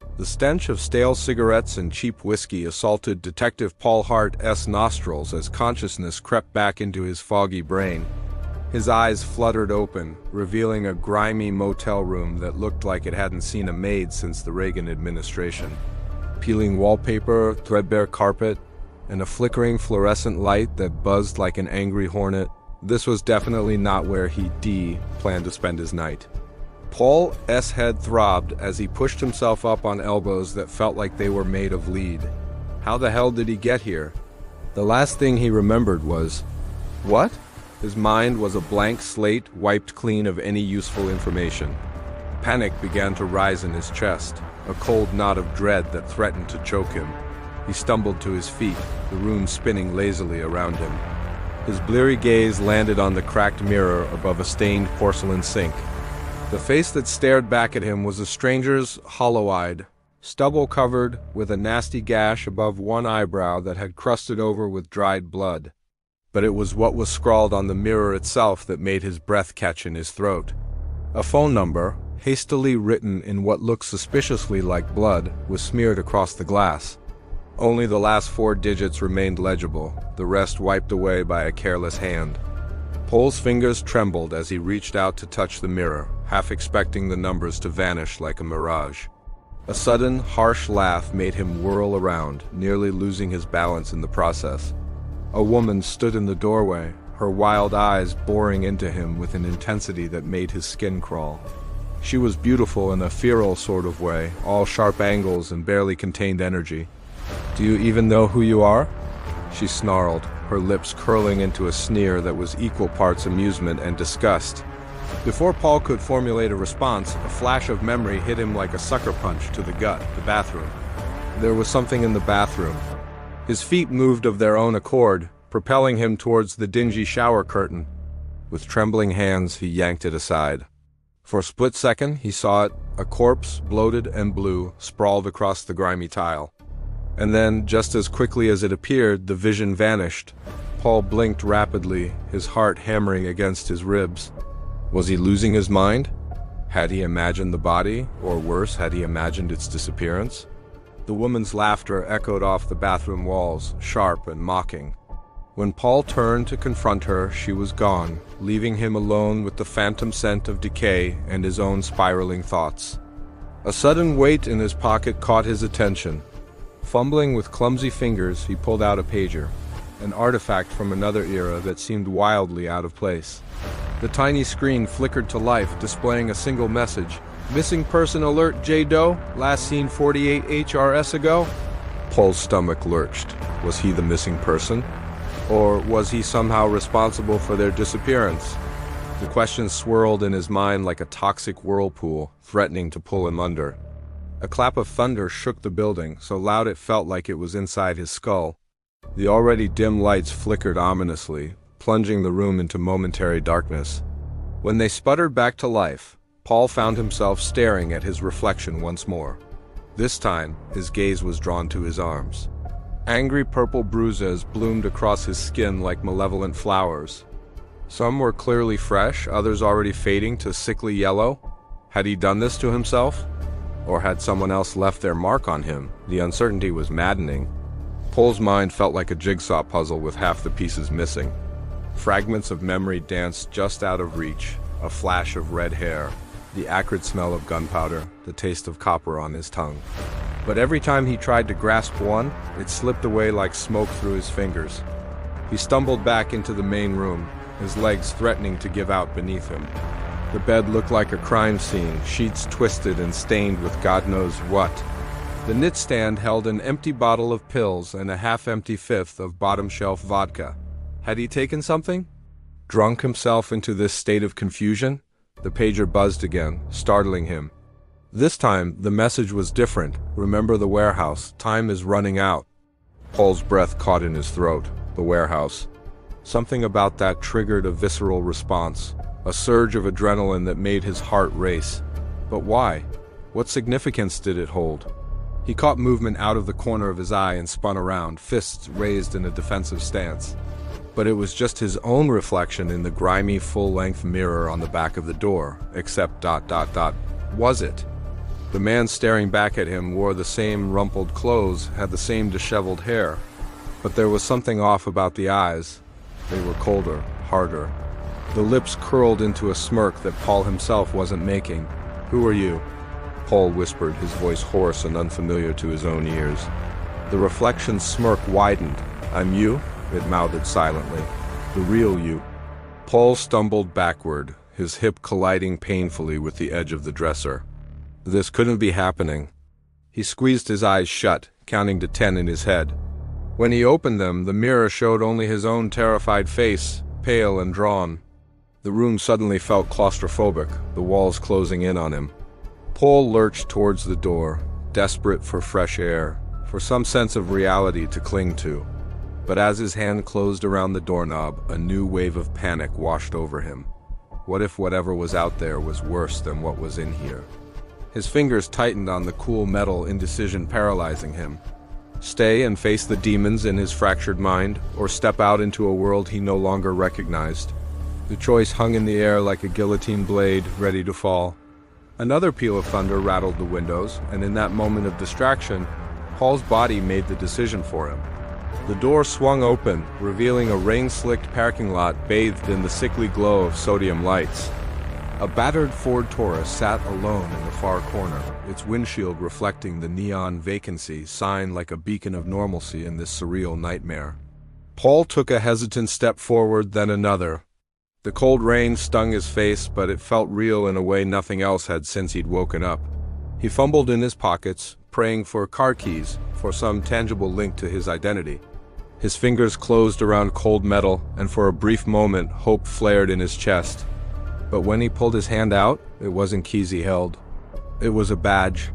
The stench of stale cigarettes and cheap whiskey assaulted Detective Paul Hart's nostrils as consciousness crept back into his foggy brain. His eyes fluttered open, revealing a grimy motel room that looked like it hadn't seen a maid since the Reagan administration. Peeling wallpaper, threadbare carpet, and a flickering fluorescent light that buzzed like an angry hornet. This was definitely not where he planned to spend his night. Paul's head throbbed as he pushed himself up on elbows that felt like they were made of lead. How the hell did he get here? The last thing he remembered was, what? His mind was a blank slate wiped clean of any useful information. Panic began to rise in his chest, a cold knot of dread that threatened to choke him. He stumbled to his feet, the room spinning lazily around him. His bleary gaze landed on the cracked mirror above a stained porcelain sink. The face that stared back at him was a stranger's, hollow-eyed, stubble-covered, with a nasty gash above one eyebrow that had crusted over with dried blood. But it was what was scrawled on the mirror itself that made his breath catch in his throat. A phone number, hastily written in what looked suspiciously like blood, was smeared across the glass. Only the last 4 digits remained legible, the rest wiped away by a careless hand. Paul's fingers trembled as he reached out to touch the mirror, half expecting the numbers to vanish like a mirage. A sudden, harsh laugh made him whirl around, nearly losing his balance in the process. A woman stood in the doorway, her wild eyes boring into him with an intensity that made his skin crawl. She was beautiful in a feral sort of way, all sharp angles and barely contained energy. "Do you even know who you are?" she snarled, her lips curling into a sneer that was equal parts amusement and disgust. Before Paul could formulate a response, a flash of memory hit him like a sucker punch to the gut, the bathroom. There was something in the bathroom. His feet moved of their own accord, propelling him towards the dingy shower curtain. With trembling hands, he yanked it aside. For a split second, he saw it, a corpse, bloated and blue, sprawled across the grimy tile. And then, just as quickly as it appeared, the vision vanished. Paul blinked rapidly, his heart hammering against his ribs. Was he losing his mind? Had he imagined the body, or worse, had he imagined its disappearance? The woman's laughter echoed off the bathroom walls, sharp and mocking. When Paul turned to confront her, she was gone, leaving him alone with the phantom scent of decay and his own spiraling thoughts. A sudden weight in his pocket caught his attention. Fumbling with clumsy fingers, he pulled out a pager, an artifact from another era that seemed wildly out of place. The tiny screen flickered to life, displaying a single message. "Missing person alert, J. Doe, last seen 48 HRS ago." Paul's stomach lurched. Was he the missing person? Or was he somehow responsible for their disappearance? The question swirled in his mind like a toxic whirlpool, threatening to pull him under. A clap of thunder shook the building, so loud it felt like it was inside his skull. The already dim lights flickered ominously, plunging the room into momentary darkness. When they sputtered back to life, Paul found himself staring at his reflection once more. This time, his gaze was drawn to his arms. Angry purple bruises bloomed across his skin like malevolent flowers. Some were clearly fresh, others already fading to sickly yellow. Had he done this to himself? Or had someone else left their mark on him? The uncertainty was maddening. Paul's mind felt like a jigsaw puzzle with half the pieces missing. Fragments of memory danced just out of reach, a flash of red hair, the acrid smell of gunpowder, the taste of copper on his tongue. But every time he tried to grasp one, it slipped away like smoke through his fingers. He stumbled back into the main room, his legs threatening to give out beneath him. The bed looked like a crime scene, sheets twisted and stained with God knows what. The knitstand held an empty bottle of pills and a half-empty fifth of bottom-shelf vodka. Had he taken something? Drunk himself into this state of confusion? The pager buzzed again, startling him. This time, the message was different. "Remember the warehouse. Time is running out." Paul's breath caught in his throat. The warehouse. Something about that triggered a visceral response, a surge of adrenaline that made his heart race. But why? What significance did it hold? He caught movement out of the corner of his eye and spun around, fists raised in a defensive stance. But it was just his own reflection in the grimy, full-length mirror on the back of the door, except ... Was it? The man staring back at him wore the same rumpled clothes, had the same disheveled hair. But there was something off about the eyes. They were colder, harder. The lips curled into a smirk that Paul himself wasn't making. "Who are you?" Paul whispered, his voice hoarse and unfamiliar to his own ears. The reflection's smirk widened. "I'm you?" it mouthed silently. "The real you." Paul stumbled backward, his hip colliding painfully with the edge of the dresser. This couldn't be happening. He squeezed his eyes shut, counting to 10 in his head. When he opened them, the mirror showed only his own terrified face, pale and drawn. The room suddenly felt claustrophobic, the walls closing in on him. Paul lurched towards the door, desperate for fresh air, for some sense of reality to cling to. But as his hand closed around the doorknob, a new wave of panic washed over him. What if whatever was out there was worse than what was in here? His fingers tightened on the cool metal, indecision paralyzing him. Stay and face the demons in his fractured mind, or step out into a world he no longer recognized. The choice hung in the air like a guillotine blade, ready to fall. Another peal of thunder rattled the windows, and in that moment of distraction, Paul's body made the decision for him. The door swung open, revealing a rain-slicked parking lot bathed in the sickly glow of sodium lights. A battered Ford Taurus sat alone in the far corner, its windshield reflecting the neon vacancy sign like a beacon of normalcy in this surreal nightmare. Paul took a hesitant step forward, then another. The cold rain stung his face, but it felt real in a way nothing else had since he'd woken up. He fumbled in his pockets, praying for car keys, for some tangible link to his identity. His fingers closed around cold metal, and for a brief moment, hope flared in his chest. But when he pulled his hand out, it wasn't keys he held. It was a badge.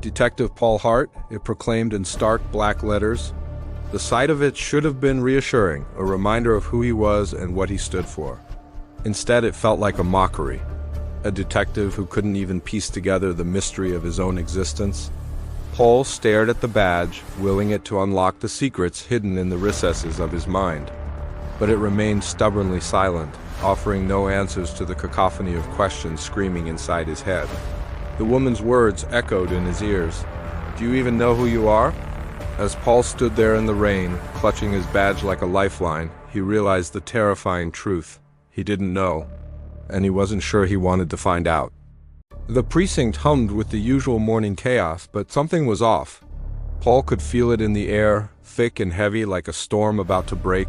Detective Paul Hart, it proclaimed in stark black letters. The sight of it should have been reassuring, a reminder of who he was and what he stood for. Instead, it felt like a mockery. A detective who couldn't even piece together the mystery of his own existence. Paul stared at the badge, willing it to unlock the secrets hidden in the recesses of his mind. But it remained stubbornly silent, offering no answers to the cacophony of questions screaming inside his head. The woman's words echoed in his ears. "Do you even know who you are?" As Paul stood there in the rain, clutching his badge like a lifeline, he realized the terrifying truth. He didn't know, and he wasn't sure he wanted to find out. The precinct hummed with the usual morning chaos, but something was off. Paul could feel it in the air, thick and heavy like a storm about to break.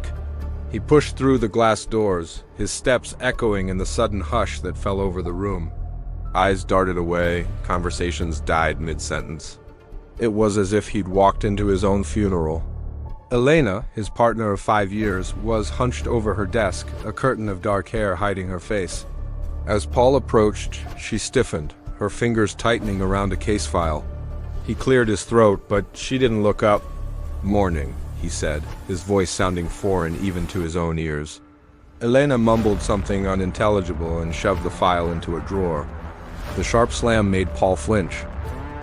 He pushed through the glass doors, his steps echoing in the sudden hush that fell over the room. Eyes darted away, conversations died mid-sentence. It was as if he'd walked into his own funeral. Elena, his partner of 5 years, was hunched over her desk, a curtain of dark hair hiding her face. As Paul approached, she stiffened, her fingers tightening around a case file. He cleared his throat, but she didn't look up. "Morning," he said, his voice sounding foreign even to his own ears. Elena mumbled something unintelligible and shoved the file into a drawer. The sharp slam made Paul flinch.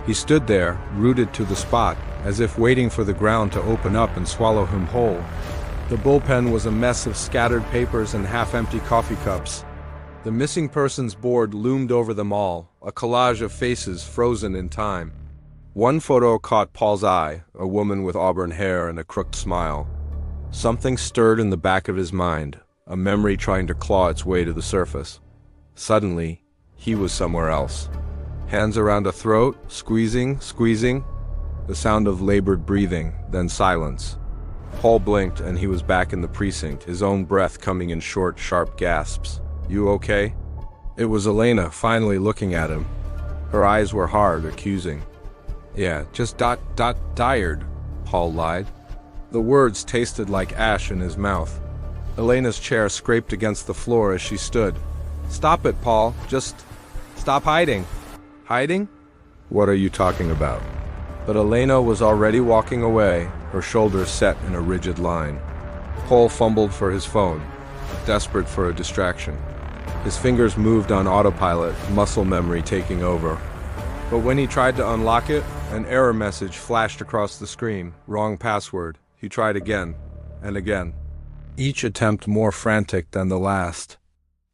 He stood there, rooted to the spot, as if waiting for the ground to open up and swallow him whole. The bullpen was a mess of scattered papers and half-empty coffee cups. The missing persons board loomed over them all, a collage of faces frozen in time. One photo caught Paul's eye, a woman with auburn hair and a crooked smile. Something stirred in the back of his mind, a memory trying to claw its way to the surface. Suddenly, he was somewhere else. Hands around a throat, squeezing. The sound of labored breathing, then silence. Paul blinked and he was back in the precinct, his own breath coming in short, sharp gasps. "You okay?" It was Elena, finally looking at him. Her eyes were hard, accusing. "Yeah, just tired," Paul lied. The words tasted like ash in his mouth. Elena's chair scraped against the floor as she stood. "Stop it, Paul. Just stop hiding." "Hiding? What are you talking about?" But Elena was already walking away, her shoulders set in a rigid line. Paul fumbled for his phone, desperate for a distraction. His fingers moved on autopilot, muscle memory taking over. But when he tried to unlock it, an error message flashed across the screen. Wrong password. He tried again, and again. Each attempt more frantic than the last.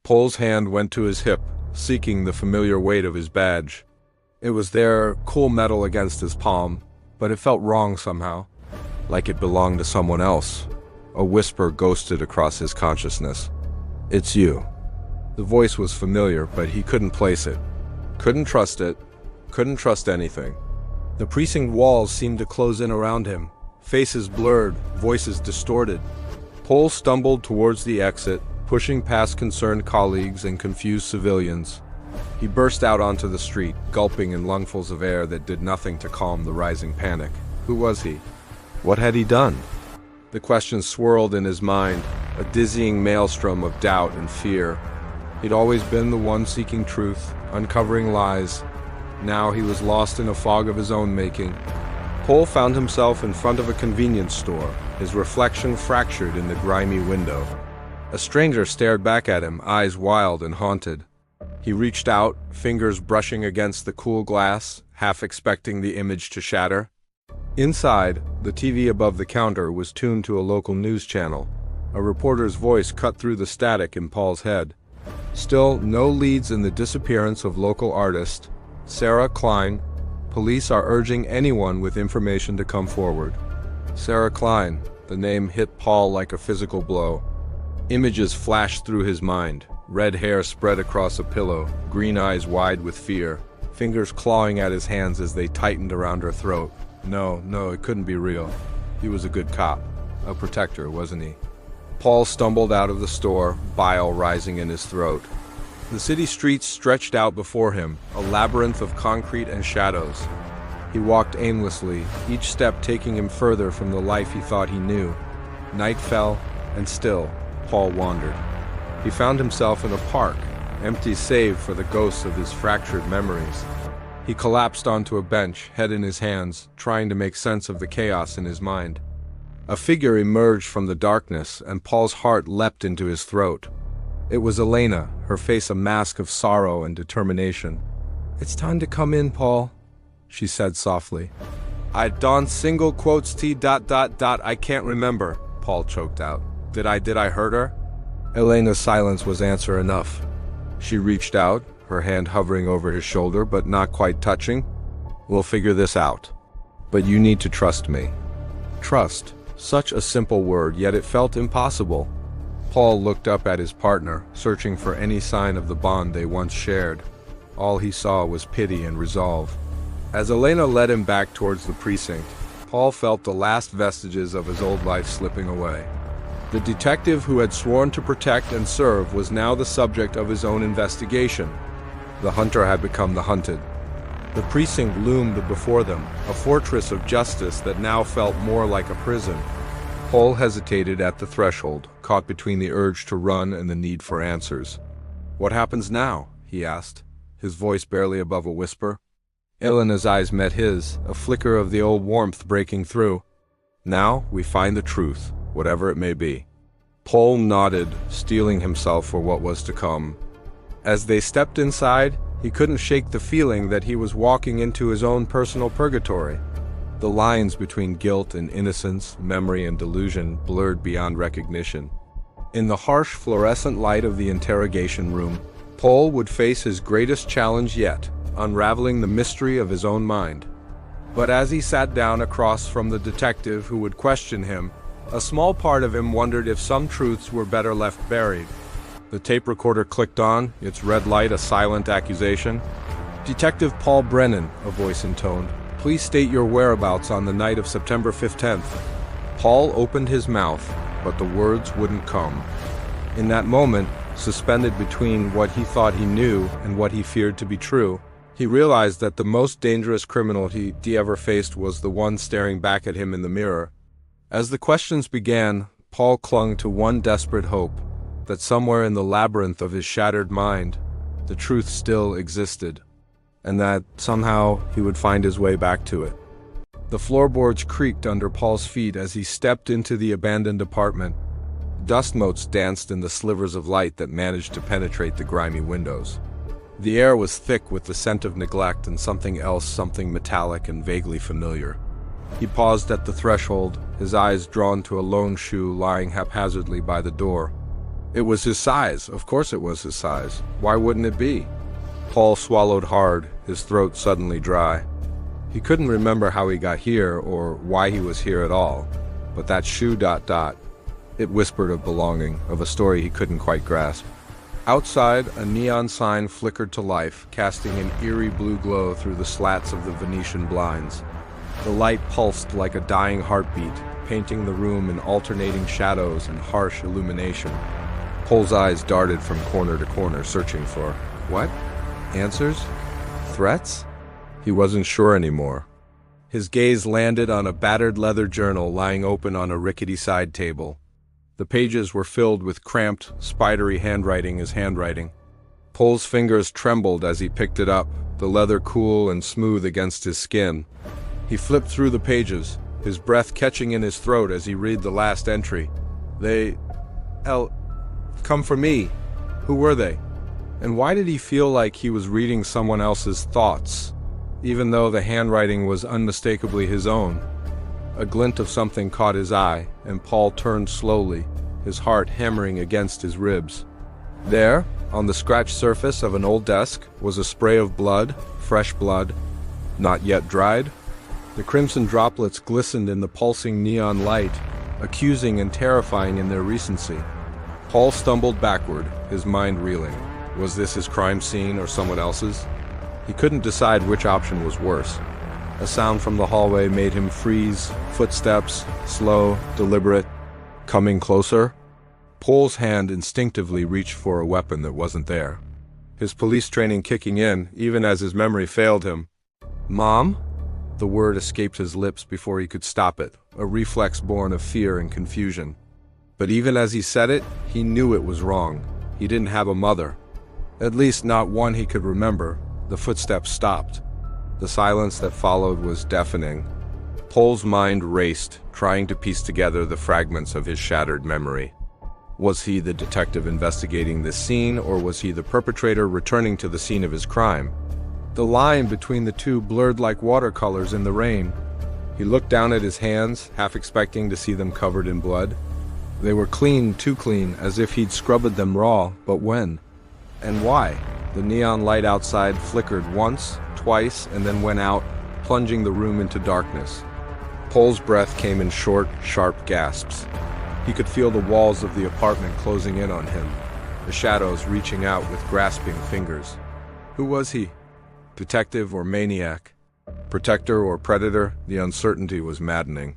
Paul's hand went to his hip, seeking the familiar weight of his badge. It was there, cool metal against his palm, but it felt wrong somehow, like it belonged to someone else. A whisper ghosted across his consciousness. "It's you." The voice was familiar, but he couldn't place it. Couldn't trust it. Couldn't trust anything. The precinct walls seemed to close in around him, faces blurred, voices distorted. Paul stumbled towards the exit, pushing past concerned colleagues and confused civilians. He burst out onto the street, gulping in lungfuls of air that did nothing to calm the rising panic. Who was he? What had he done? The questions swirled in his mind, a dizzying maelstrom of doubt and fear. He'd always been the one seeking truth, uncovering lies. Now he was lost in a fog of his own making. Paul found himself in front of a convenience store, his reflection fractured in the grimy window. A stranger stared back at him, eyes wild and haunted. He reached out, fingers brushing against the cool glass, half expecting the image to shatter. Inside, the TV above the counter was tuned to a local news channel. A reporter's voice cut through the static in Paul's head. Still, no leads in the disappearance of local artist Sarah Klein. Police are urging anyone with information to come forward. Sarah Klein, the name hit Paul like a physical blow. Images flashed through his mind. Red hair spread across a pillow, green eyes wide with fear, fingers clawing at his hands as they tightened around her throat. No, it couldn't be real. He was a good cop, a protector, wasn't he? Paul stumbled out of the store, bile rising in his throat. The city streets stretched out before him, a labyrinth of concrete and shadows. He walked aimlessly, each step taking him further from the life he thought he knew. Night fell, and still, Paul wandered. He found himself in a park, empty save for the ghosts of his fractured memories. He collapsed onto a bench, head in his hands, trying to make sense of the chaos in his mind. A figure emerged from the darkness, and Paul's heart leapt into his throat. It was Elena, her face a mask of sorrow and determination. "It's time to come in, Paul," she said softly. "I don't single quotes T ... I can't remember," Paul choked out. Did I hurt her?" Elena's silence was answer enough. She reached out, her hand hovering over his shoulder but not quite touching. "We'll figure this out. But you need to trust me." Trust. Such a simple word, yet it felt impossible. Paul looked up at his partner, searching for any sign of the bond they once shared. All he saw was pity and resolve. As Elena led him back towards the precinct, Paul felt the last vestiges of his old life slipping away. The detective who had sworn to protect and serve was now the subject of his own investigation. The hunter had become the hunted. The precinct loomed before them, a fortress of justice that now felt more like a prison. Paul hesitated at the threshold, caught between the urge to run and the need for answers. "What happens now?" he asked, his voice barely above a whisper. Elena's eyes met his, a flicker of the old warmth breaking through. "Now we find the truth, whatever it may be." Paul nodded, steeling himself for what was to come. As they stepped inside, he couldn't shake the feeling that he was walking into his own personal purgatory. The lines between guilt and innocence, memory and delusion blurred beyond recognition. In the harsh fluorescent light of the interrogation room, Paul would face his greatest challenge yet, unraveling the mystery of his own mind. But as he sat down across from the detective who would question him, a small part of him wondered if some truths were better left buried. The tape recorder clicked on, its red light a silent accusation. "Detective Paul Brennan," a voice intoned. "Please state your whereabouts on the night of September 15th. Paul opened his mouth, but the words wouldn't come. In that moment, suspended between what he thought he knew and what he feared to be true, he realized that the most dangerous criminal he ever faced was the one staring back at him in the mirror. As the questions began, Paul clung to one desperate hope, that somewhere in the labyrinth of his shattered mind, the truth still existed, and that somehow he would find his way back to it. The floorboards creaked under Paul's feet as he stepped into the abandoned apartment. Dust motes danced in the slivers of light that managed to penetrate the grimy windows. The air was thick with the scent of neglect and something else, something metallic and vaguely familiar. He paused at the threshold, his eyes drawn to a lone shoe lying haphazardly by the door. It was his size, of course it was his size. Why wouldn't it be? Paul swallowed hard, his throat suddenly dry. He couldn't remember how he got here or why he was here at all, but that shoe ... It whispered of belonging, of a story he couldn't quite grasp. Outside, a neon sign flickered to life, casting an eerie blue glow through the slats of the Venetian blinds. The light pulsed like a dying heartbeat, painting the room in alternating shadows and harsh illumination. Paul's eyes darted from corner to corner, searching for, what? Answers? Threats? He wasn't sure anymore. His gaze landed on a battered leather journal lying open on a rickety side table. The pages were filled with cramped, spidery handwriting as handwriting. Paul's fingers trembled as he picked it up, the leather cool and smooth against his skin. He flipped through the pages, his breath catching in his throat as he read the last entry. Come for me. Who were they? And why did he feel like he was reading someone else's thoughts, even though the handwriting was unmistakably his own? A glint of something caught his eye, and Paul turned slowly, his heart hammering against his ribs. There, on the scratched surface of an old desk, was a spray of blood, fresh blood, not yet dried. The crimson droplets glistened in the pulsing neon light, accusing and terrifying in their recency. Paul stumbled backward, his mind reeling. Was this his crime scene or someone else's? He couldn't decide which option was worse. A sound from the hallway made him freeze, footsteps, slow, deliberate, coming closer. Paul's hand instinctively reached for a weapon that wasn't there. His police training kicking in, even as his memory failed him. Mom? The word escaped his lips before he could stop it, a reflex born of fear and confusion. But even as he said it, he knew it was wrong. He didn't have a mother. At least not one he could remember. The footsteps stopped. The silence that followed was deafening. Paul's mind raced, trying to piece together the fragments of his shattered memory. Was he the detective investigating this scene, or was he the perpetrator returning to the scene of his crime? The line between the two blurred like watercolors in the rain. He looked down at his hands, half expecting to see them covered in blood. They were clean, too clean, as if he'd scrubbed them raw, but when? And why? The neon light outside flickered once, twice, and then went out, plunging the room into darkness. Paul's breath came in short, sharp gasps. He could feel the walls of the apartment closing in on him, the shadows reaching out with grasping fingers. Who was he? Detective or maniac? Protector or predator? The uncertainty was maddening.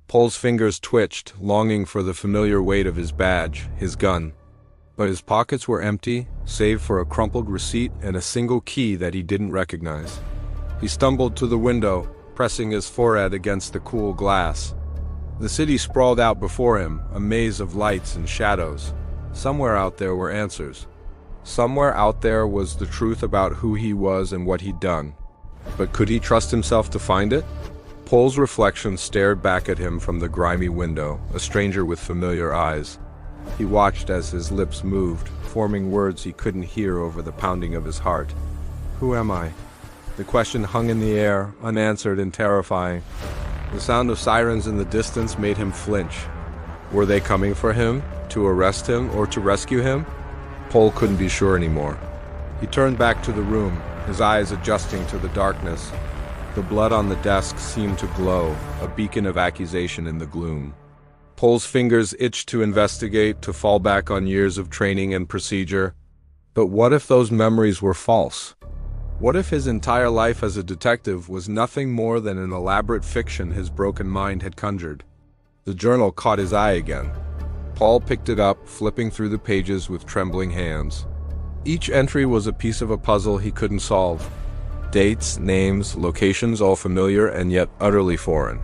Paul's fingers twitched, longing for the familiar weight of his badge, his gun. But his pockets were empty, save for a crumpled receipt and a single key that he didn't recognize. He stumbled to the window, pressing his forehead against the cool glass. The city sprawled out before him, a maze of lights and shadows. Somewhere out there were answers. Somewhere out there was the truth about who he was and what he'd done. But could he trust himself to find it? Paul's reflection stared back at him from the grimy window, a stranger with familiar eyes. He watched as his lips moved, forming words he couldn't hear over the pounding of his heart. Who am I? The question hung in the air, unanswered and terrifying. The sound of sirens in the distance made him flinch. Were they coming for him, to arrest him, or to rescue him? Paul couldn't be sure anymore. He turned back to the room, his eyes adjusting to the darkness. The blood on the desk seemed to glow, a beacon of accusation in the gloom. Paul's fingers itched to investigate, to fall back on years of training and procedure. But what if those memories were false? What if his entire life as a detective was nothing more than an elaborate fiction his broken mind had conjured? The journal caught his eye again. Paul picked it up, flipping through the pages with trembling hands. Each entry was a piece of a puzzle he couldn't solve. Dates, names, locations all familiar and yet utterly foreign.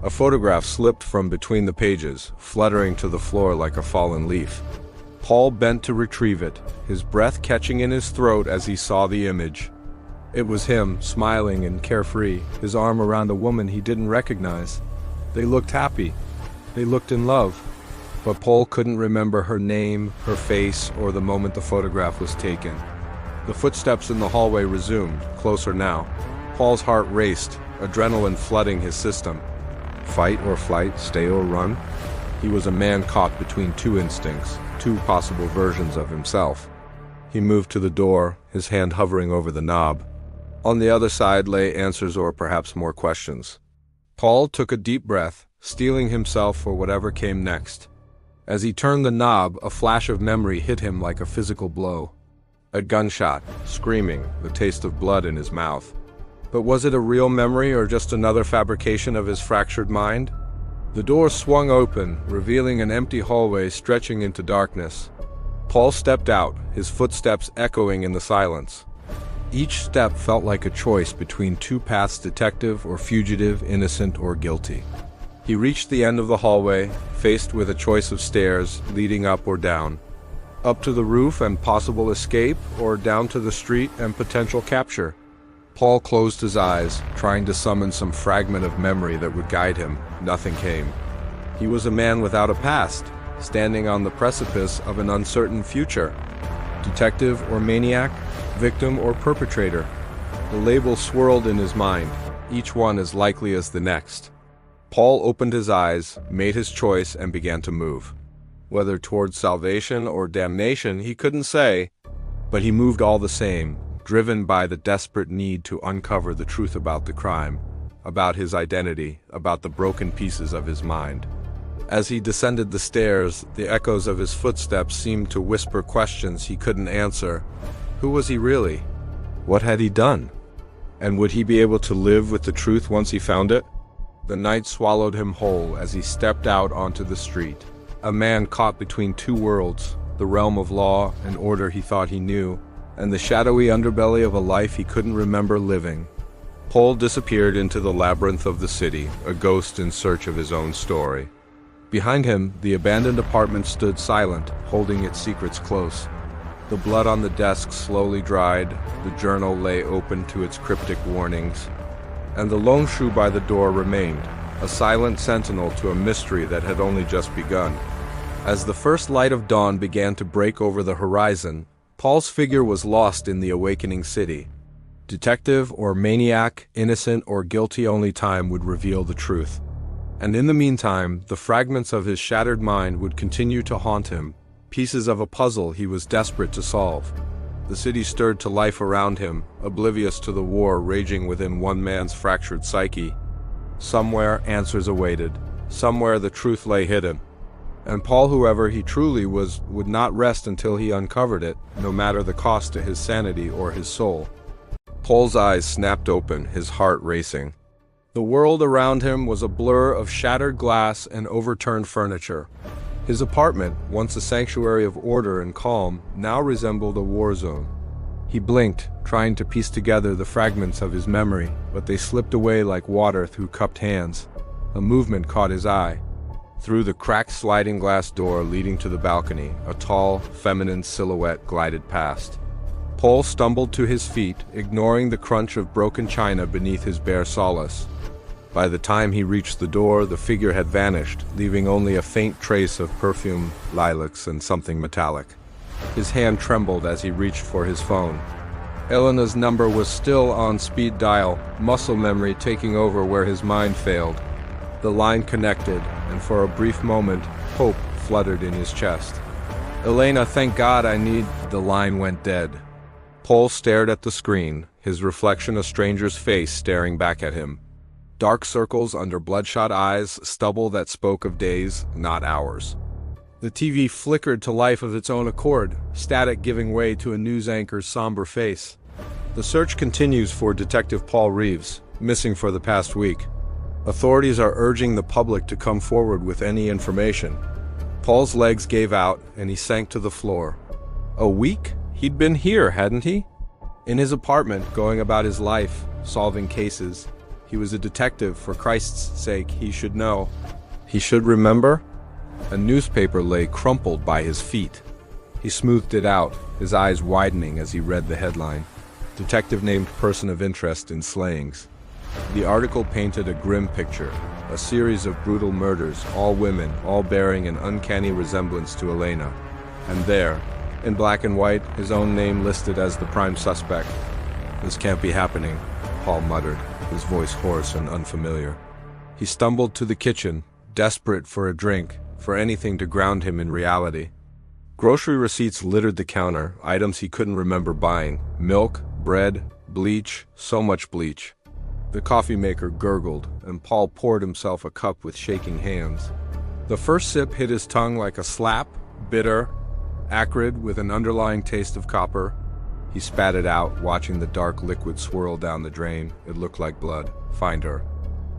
A photograph slipped from between the pages, fluttering to the floor like a fallen leaf. Paul bent to retrieve it, his breath catching in his throat as he saw the image. It was him, smiling and carefree, his arm around a woman he didn't recognize. They looked happy. They looked in love. But Paul couldn't remember her name, her face, or the moment the photograph was taken. The footsteps in the hallway resumed, closer now. Paul's heart raced, adrenaline flooding his system. Fight or flight, stay or run? He was a man caught between two instincts, two possible versions of himself. He moved to the door, his hand hovering over the knob. On the other side lay answers or perhaps more questions. Paul took a deep breath, steeling himself for whatever came next. As he turned the knob, a flash of memory hit him like a physical blow. A gunshot, screaming, the taste of blood in his mouth. But was it a real memory or just another fabrication of his fractured mind? The door swung open, revealing an empty hallway stretching into darkness. Paul stepped out, his footsteps echoing in the silence. Each step felt like a choice between two paths: detective or fugitive, innocent or guilty. He reached the end of the hallway, faced with a choice of stairs leading up or down. Up to the roof and possible escape, or down to the street and potential capture. Paul closed his eyes, trying to summon some fragment of memory that would guide him. Nothing came. He was a man without a past, standing on the precipice of an uncertain future. Detective or maniac, victim or perpetrator. The labels swirled in his mind, each one as likely as the next. Paul opened his eyes, made his choice, and began to move. Whether towards salvation or damnation, he couldn't say, but he moved all the same, driven by the desperate need to uncover the truth about the crime, about his identity, about the broken pieces of his mind. As he descended the stairs, the echoes of his footsteps seemed to whisper questions he couldn't answer. Who was he really? What had he done? And would he be able to live with the truth once he found it? The night swallowed him whole as he stepped out onto the street. A man caught between two worlds, the realm of law and order he thought he knew, and the shadowy underbelly of a life he couldn't remember living. Paul disappeared into the labyrinth of the city, a ghost in search of his own story. Behind him, the abandoned apartment stood silent, holding its secrets close. The blood on the desk slowly dried, the journal lay open to its cryptic warnings, and the lone shoe by the door remained, a silent sentinel to a mystery that had only just begun. As the first light of dawn began to break over the horizon, Paul's figure was lost in the awakening city. Detective or maniac, innocent or guilty, only time would reveal the truth. And in the meantime, the fragments of his shattered mind would continue to haunt him, pieces of a puzzle he was desperate to solve. The city stirred to life around him, oblivious to the war raging within one man's fractured psyche. Somewhere answers awaited, somewhere the truth lay hidden. And Paul, whoever he truly was, would not rest until he uncovered it, no matter the cost to his sanity or his soul. Paul's eyes snapped open, his heart racing. The world around him was a blur of shattered glass and overturned furniture. His apartment, once a sanctuary of order and calm, now resembled a war zone. He blinked, trying to piece together the fragments of his memory, but they slipped away like water through cupped hands. A movement caught his eye. Through the cracked sliding glass door leading to the balcony, a tall, feminine silhouette glided past. Paul stumbled to his feet, ignoring the crunch of broken china beneath his bare solace. By the time he reached the door, the figure had vanished, leaving only a faint trace of perfume, lilacs, and something metallic. His hand trembled as he reached for his phone. Elena's number was still on speed dial, muscle memory taking over where his mind failed. The line connected, and for a brief moment, hope fluttered in his chest. "Elena, thank God I need—" The line went dead. Paul stared at the screen, his reflection a stranger's face staring back at him. Dark circles under bloodshot eyes, stubble that spoke of days, not hours. The TV flickered to life of its own accord, static giving way to a news anchor's somber face. The search continues for Detective Paul Reeves, missing for the past week. Authorities are urging the public to come forward with any information. Paul's legs gave out, and he sank to the floor. A week? He'd been here, hadn't he? In his apartment, going about his life, solving cases. He was a detective, for Christ's sake, he should know. He should remember? A newspaper lay crumpled by his feet. He smoothed it out, his eyes widening as he read the headline. Detective named person of interest in slayings. The article painted a grim picture, a series of brutal murders, all women, all bearing an uncanny resemblance to Elena. And there, in black and white, his own name listed as the prime suspect. "This can't be happening," Paul muttered, his voice hoarse and unfamiliar. He stumbled to the kitchen, desperate for a drink, for anything to ground him in reality. Grocery receipts littered the counter, items he couldn't remember buying. Milk, bread, bleach, so much bleach. The coffee maker gurgled, and Paul poured himself a cup with shaking hands. The first sip hit his tongue like a slap, bitter, acrid, with an underlying taste of copper. He spat it out, watching the dark liquid swirl down the drain. It looked like blood. Find her.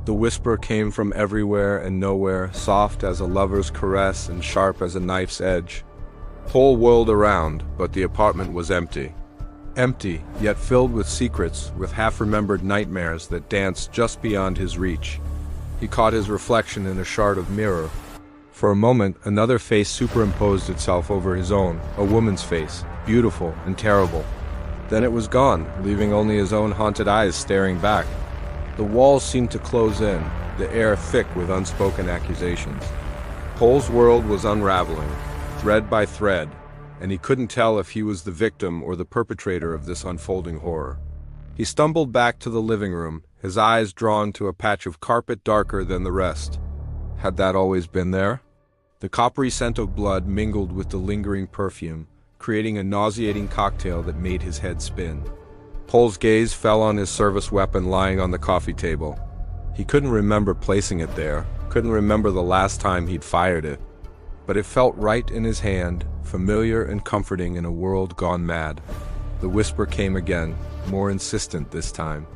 The whisper came from everywhere and nowhere, soft as a lover's caress and sharp as a knife's edge. Paul whirled around, but the apartment was empty. Empty, yet filled with secrets, with half-remembered nightmares that danced just beyond his reach. He caught his reflection in a shard of mirror. For a moment, another face superimposed itself over his own, a woman's face, beautiful and terrible. Then it was gone, leaving only his own haunted eyes staring back. The walls seemed to close in, the air thick with unspoken accusations. Paul's world was unraveling, thread by thread, and he couldn't tell if he was the victim or the perpetrator of this unfolding horror. He stumbled back to the living room, his eyes drawn to a patch of carpet darker than the rest. Had that always been there? The coppery scent of blood mingled with the lingering perfume, creating a nauseating cocktail that made his head spin. Paul's gaze fell on his service weapon lying on the coffee table. He couldn't remember placing it there, couldn't remember the last time he'd fired it. But it felt right in his hand, familiar and comforting in a world gone mad. The whisper came again, more insistent this time.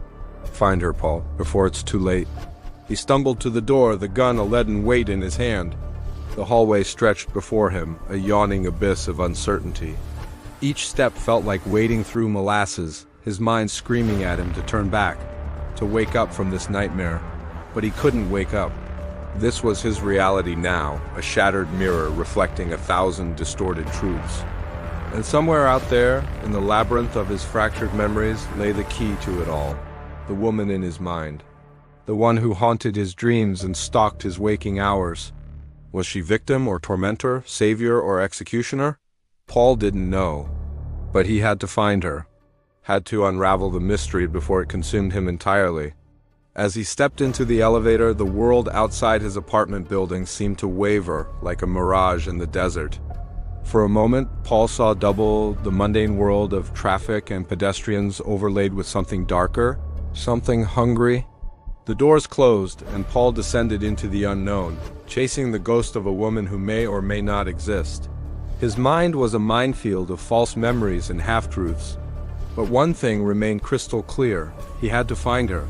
Find her, Paul, before it's too late. He stumbled to the door, the gun a leaden weight in his hand. The hallway stretched before him, a yawning abyss of uncertainty. Each step felt like wading through molasses, his mind screaming at him to turn back, to wake up from this nightmare. But he couldn't wake up. This was his reality now, a shattered mirror reflecting 1,000 distorted truths. And somewhere out there, in the labyrinth of his fractured memories, lay the key to it all. The woman in his mind. The one who haunted his dreams and stalked his waking hours. Was she victim or tormentor, savior or executioner? Paul didn't know. But he had to find her. Had to unravel the mystery before it consumed him entirely. As he stepped into the elevator, the world outside his apartment building seemed to waver like a mirage in the desert. For a moment, Paul saw double the mundane world of traffic and pedestrians overlaid with something darker, something hungry. The doors closed, and Paul descended into the unknown, chasing the ghost of a woman who may or may not exist. His mind was a minefield of false memories and half-truths. But one thing remained crystal clear: he had to find her,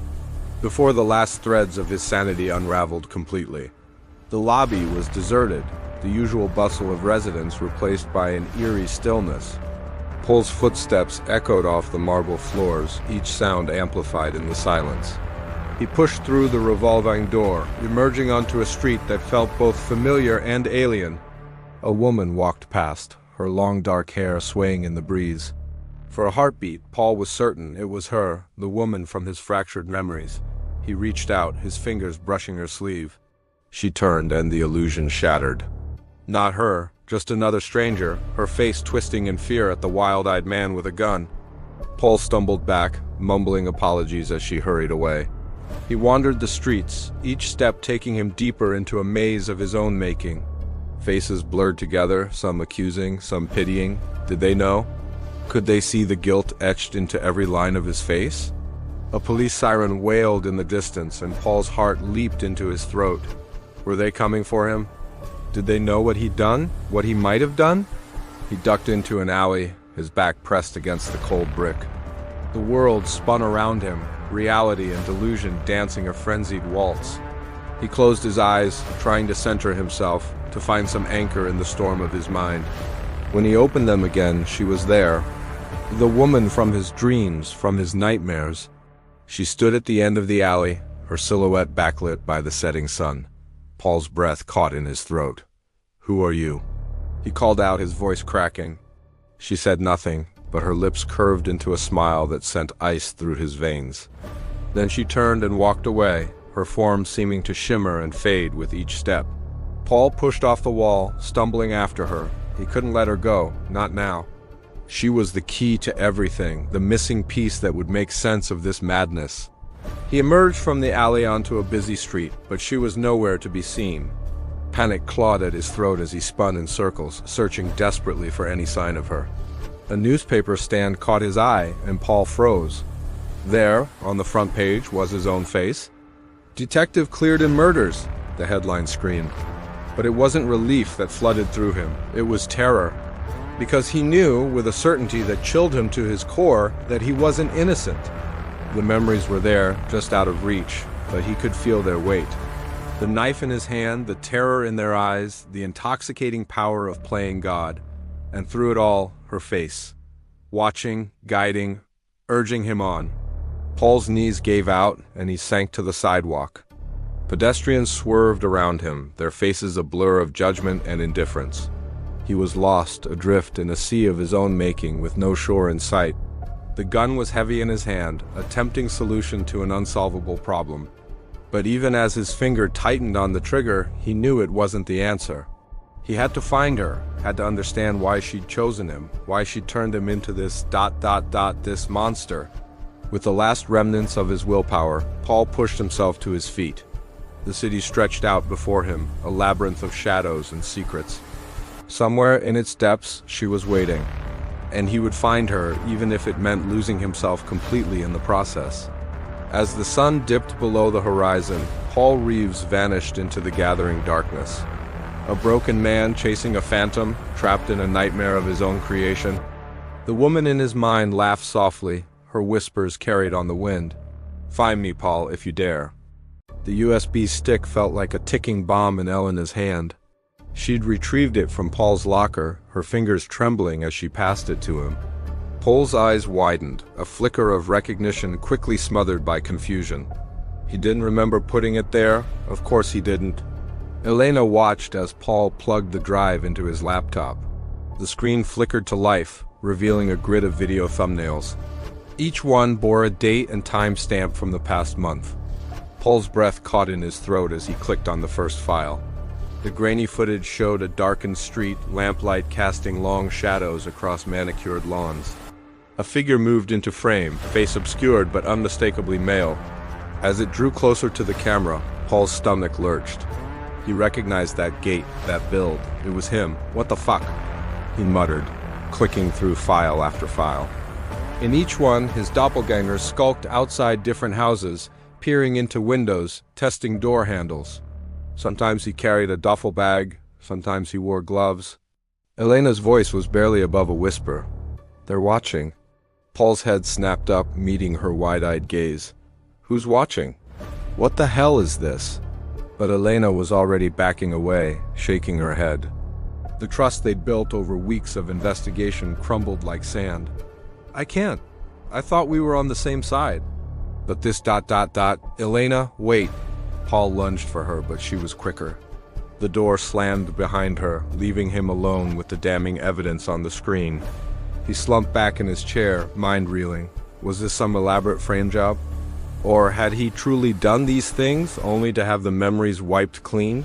before the last threads of his sanity unraveled completely. The lobby was deserted, the usual bustle of residents replaced by an eerie stillness. Paul's footsteps echoed off the marble floors, each sound amplified in the silence. He pushed through the revolving door, emerging onto a street that felt both familiar and alien. A woman walked past, her long dark hair swaying in the breeze. For a heartbeat, Paul was certain it was her, the woman from his fractured memories. He reached out, his fingers brushing her sleeve. She turned, and the illusion shattered. Not her, just another stranger, her face twisting in fear at the wild-eyed man with a gun. Paul stumbled back, mumbling apologies as she hurried away. He wandered the streets, each step taking him deeper into a maze of his own making. Faces blurred together, some accusing, some pitying. Did they know? Could they see the guilt etched into every line of his face? A police siren wailed in the distance, and Paul's heart leaped into his throat. Were they coming for him? Did they know what he'd done? What he might have done? He ducked into an alley, his back pressed against the cold brick. The world spun around him, reality and delusion dancing a frenzied waltz. He closed his eyes, trying to center himself, to find some anchor in the storm of his mind. When he opened them again, she was there. The woman from his dreams, from his nightmares. She stood at the end of the alley, her silhouette backlit by the setting sun. Paul's breath caught in his throat. "Who are you?" He called out, his voice cracking. She said nothing, but her lips curved into a smile that sent ice through his veins. Then she turned and walked away, her form seeming to shimmer and fade with each step. Paul pushed off the wall, stumbling after her. He couldn't let her go, not now. She was the key to everything, the missing piece that would make sense of this madness. He emerged from the alley onto a busy street, but she was nowhere to be seen. Panic clawed at his throat as he spun in circles, searching desperately for any sign of her. A newspaper stand caught his eye, and Paul froze. There, on the front page, was his own face. "Detective cleared in murders," the headline screamed. But it wasn't relief that flooded through him, it was terror. Because he knew, with a certainty that chilled him to his core, that he wasn't innocent. The memories were there, just out of reach, but he could feel their weight. The knife in his hand, the terror in their eyes, the intoxicating power of playing God. And through it all, her face. Watching, guiding, urging him on. Paul's knees gave out, and he sank to the sidewalk. Pedestrians swerved around him, their faces a blur of judgment and indifference. He was lost, adrift in a sea of his own making, with no shore in sight. The gun was heavy in his hand, a tempting solution to an unsolvable problem. But even as his finger tightened on the trigger, he knew it wasn't the answer. He had to find her, had to understand why she'd chosen him, why she'd turned him into this this monster. With the last remnants of his willpower, Paul pushed himself to his feet. The city stretched out before him, a labyrinth of shadows and secrets. Somewhere in its depths, she was waiting. And he would find her, even if it meant losing himself completely in the process. As the sun dipped below the horizon, Paul Reeves vanished into the gathering darkness. A broken man chasing a phantom, trapped in a nightmare of his own creation. The woman in his mind laughed softly, her whispers carried on the wind. "Find me, Paul, if you dare." The USB stick felt like a ticking bomb in Elena's hand. She'd retrieved it from Paul's locker, her fingers trembling as she passed it to him. Paul's eyes widened, a flicker of recognition quickly smothered by confusion. He didn't remember putting it there, of course he didn't. Elena watched as Paul plugged the drive into his laptop. The screen flickered to life, revealing a grid of video thumbnails. Each one bore a date and time stamp from the past month. Paul's breath caught in his throat as he clicked on the first file. The grainy footage showed a darkened street, lamplight casting long shadows across manicured lawns. A figure moved into frame, face obscured but unmistakably male. As it drew closer to the camera, Paul's stomach lurched. He recognized that gait, that build. It was him. "What the fuck?" he muttered, clicking through file after file. In each one, his doppelganger skulked outside different houses, peering into windows, testing door handles. Sometimes he carried a duffel bag, sometimes he wore gloves. Elena's voice was barely above a whisper. "They're watching." Paul's head snapped up, meeting her wide-eyed gaze. "Who's watching? What the hell is this?" But Elena was already backing away, shaking her head. The trust they'd built over weeks of investigation crumbled like sand. "I can't. I thought we were on the same side." But this Elena, wait. Paul lunged for her, but she was quicker. The door slammed behind her, leaving him alone with the damning evidence on the screen. He slumped back in his chair, mind reeling. Was this some elaborate frame job? Or had he truly done these things, only to have the memories wiped clean?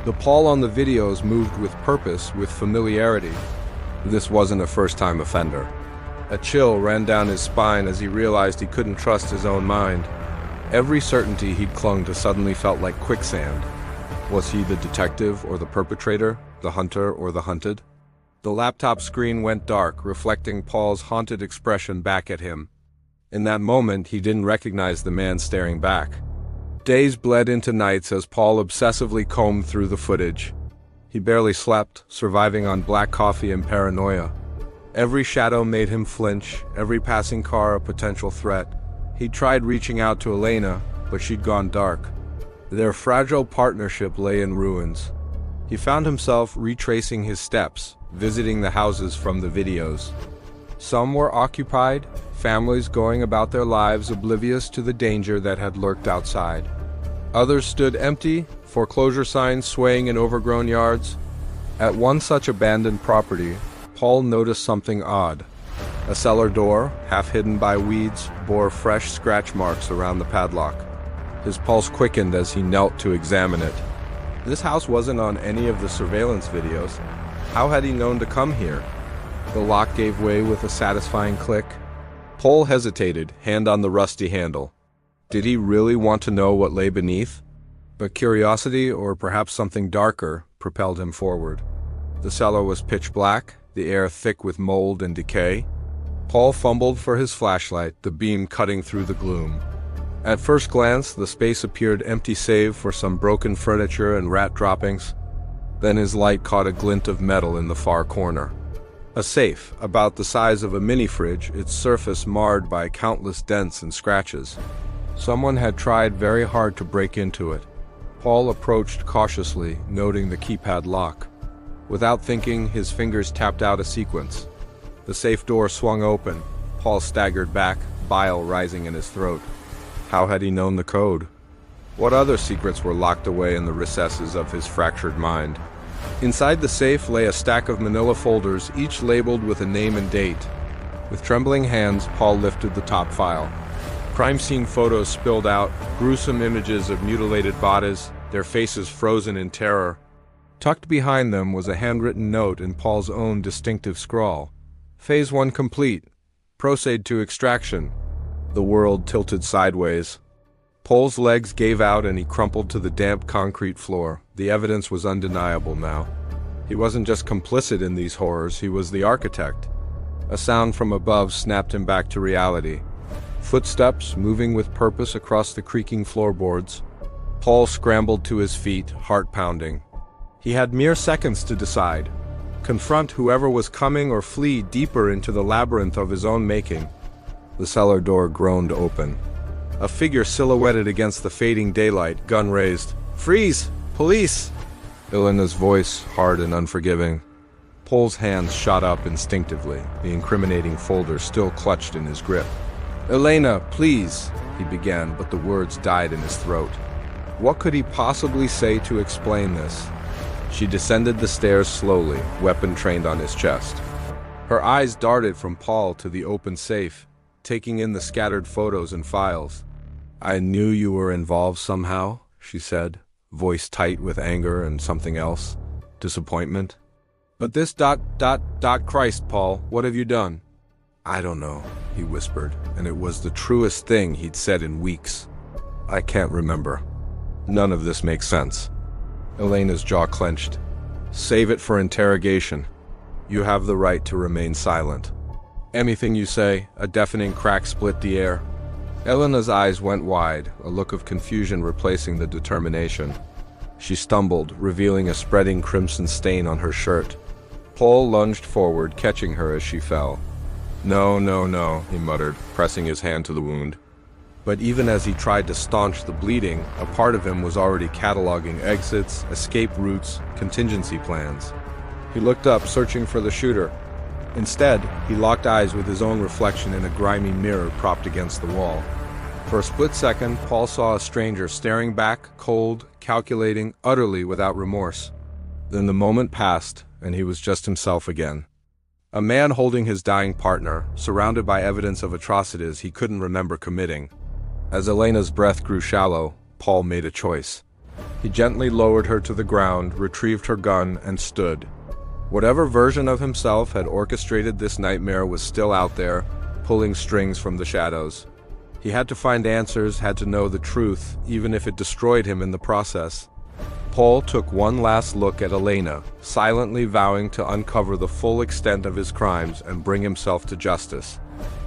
The Paul on the videos moved with purpose, with familiarity. This wasn't a first-time offender. A chill ran down his spine as he realized he couldn't trust his own mind. Every certainty he'd clung to suddenly felt like quicksand. Was he the detective or the perpetrator, the hunter or the hunted? The laptop screen went dark, reflecting Paul's haunted expression back at him. In that moment, he didn't recognize the man staring back. Days bled into nights as Paul obsessively combed through the footage. He barely slept, surviving on black coffee and paranoia. Every shadow made him flinch, every passing car a potential threat. He tried reaching out to Elena, but she'd gone dark. Their fragile partnership lay in ruins. He found himself retracing his steps, visiting the houses from the videos. Some were occupied, families going about their lives oblivious to the danger that had lurked outside. Others stood empty, foreclosure signs swaying in overgrown yards. At one such abandoned property, Paul noticed something odd. A cellar door, half hidden by weeds, bore fresh scratch marks around the padlock. His pulse quickened as he knelt to examine it. This house wasn't on any of the surveillance videos. How had he known to come here? The lock gave way with a satisfying click. Paul hesitated, hand on the rusty handle. Did he really want to know what lay beneath? But curiosity, or perhaps something darker, propelled him forward. The cellar was pitch black, the air thick with mold and decay. Paul fumbled for his flashlight, the beam cutting through the gloom. At first glance, the space appeared empty save for some broken furniture and rat droppings. Then his light caught a glint of metal in the far corner. A safe, about the size of a mini-fridge, its surface marred by countless dents and scratches. Someone had tried very hard to break into it. Paul approached cautiously, noting the keypad lock. Without thinking, his fingers tapped out a sequence. The safe door swung open. Paul staggered back, bile rising in his throat. How had he known the code? What other secrets were locked away in the recesses of his fractured mind? Inside the safe lay a stack of manila folders, each labeled with a name and date. With trembling hands, Paul lifted the top file. Crime scene photos spilled out, gruesome images of mutilated bodies, their faces frozen in terror. Tucked behind them was a handwritten note in Paul's own distinctive scrawl. Phase 1 complete. Proceed to extraction. The world tilted sideways. Paul's legs gave out and he crumpled to the damp concrete floor. The evidence was undeniable now. He wasn't just complicit in these horrors, he was the architect. A sound from above snapped him back to reality. Footsteps moving with purpose across the creaking floorboards. Paul scrambled to his feet, heart pounding. He had mere seconds to decide. Confront whoever was coming or flee deeper into the labyrinth of his own making. The cellar door groaned open. A figure silhouetted against the fading daylight, gun raised. "Freeze! Police!" Elena's voice, hard and unforgiving. Paul's hands shot up instinctively, the incriminating folder still clutched in his grip. "Elena, please," he began, but the words died in his throat. What could he possibly say to explain this? She descended the stairs slowly, weapon trained on his chest. Her eyes darted from Paul to the open safe, taking in the scattered photos and files. "I knew you were involved somehow," she said, voice tight with anger and something else, disappointment. "But this ... Christ, Paul, what have you done?" "I don't know," he whispered, and it was the truest thing he'd said in weeks. "I can't remember. None of this makes sense." Elena's jaw clenched. "Save it for interrogation. You have the right to remain silent." "Anything you say," a deafening crack split the air. Elena's eyes went wide, a look of confusion replacing the determination. She stumbled, revealing a spreading crimson stain on her shirt. Paul lunged forward, catching her as she fell. No, he muttered, pressing his hand to the wound. But even as he tried to staunch the bleeding, a part of him was already cataloging exits, escape routes, contingency plans. He looked up, searching for the shooter. Instead, he locked eyes with his own reflection in a grimy mirror propped against the wall. For a split second, Paul saw a stranger staring back, cold, calculating, utterly without remorse. Then the moment passed, and he was just himself again. A man holding his dying partner, surrounded by evidence of atrocities he couldn't remember committing. As Elena's breath grew shallow, Paul made a choice. He gently lowered her to the ground, retrieved her gun, and stood. Whatever version of himself had orchestrated this nightmare was still out there, pulling strings from the shadows. He had to find answers, had to know the truth, even if it destroyed him in the process. Paul took one last look at Elena, silently vowing to uncover the full extent of his crimes and bring himself to justice.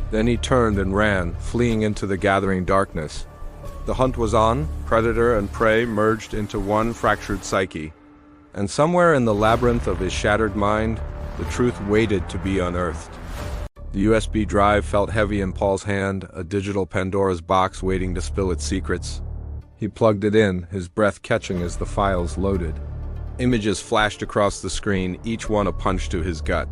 Then he turned and ran, fleeing into the gathering darkness. The hunt was on, predator and prey merged into one fractured psyche. And somewhere in the labyrinth of his shattered mind, the truth waited to be unearthed. The USB drive felt heavy in Paul's hand, a digital Pandora's box waiting to spill its secrets. He plugged it in, his breath catching as the files loaded. Images flashed across the screen, each one a punch to his gut.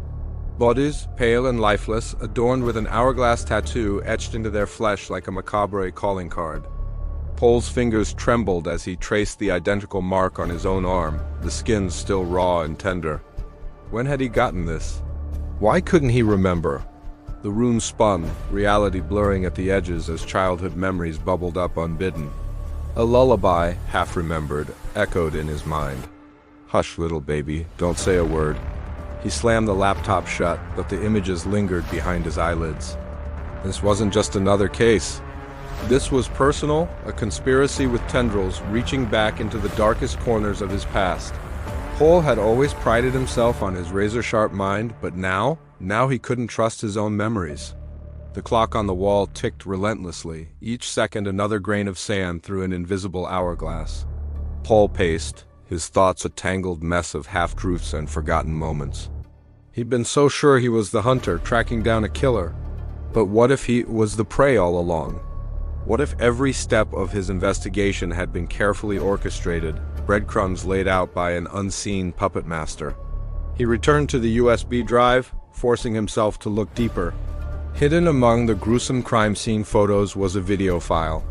Bodies, pale and lifeless, adorned with an hourglass tattoo etched into their flesh like a macabre calling card. Paul's fingers trembled as he traced the identical mark on his own arm, the skin still raw and tender. When had he gotten this? Why couldn't he remember? The room spun, reality blurring at the edges as childhood memories bubbled up unbidden. A lullaby, half-remembered, echoed in his mind. "Hush, little baby, don't say a word." He slammed the laptop shut, but the images lingered behind his eyelids. This wasn't just another case. This was personal, a conspiracy with tendrils reaching back into the darkest corners of his past. Paul had always prided himself on his razor-sharp mind, but now he couldn't trust his own memories. The clock on the wall ticked relentlessly, each second another grain of sand through an invisible hourglass. Paul paced, his thoughts a tangled mess of half-truths and forgotten moments. He'd been so sure he was the hunter, tracking down a killer. But what if he was the prey all along? What if every step of his investigation had been carefully orchestrated, breadcrumbs laid out by an unseen puppet master? He returned to the USB drive, forcing himself to look deeper. Hidden among the gruesome crime scene photos was a video file.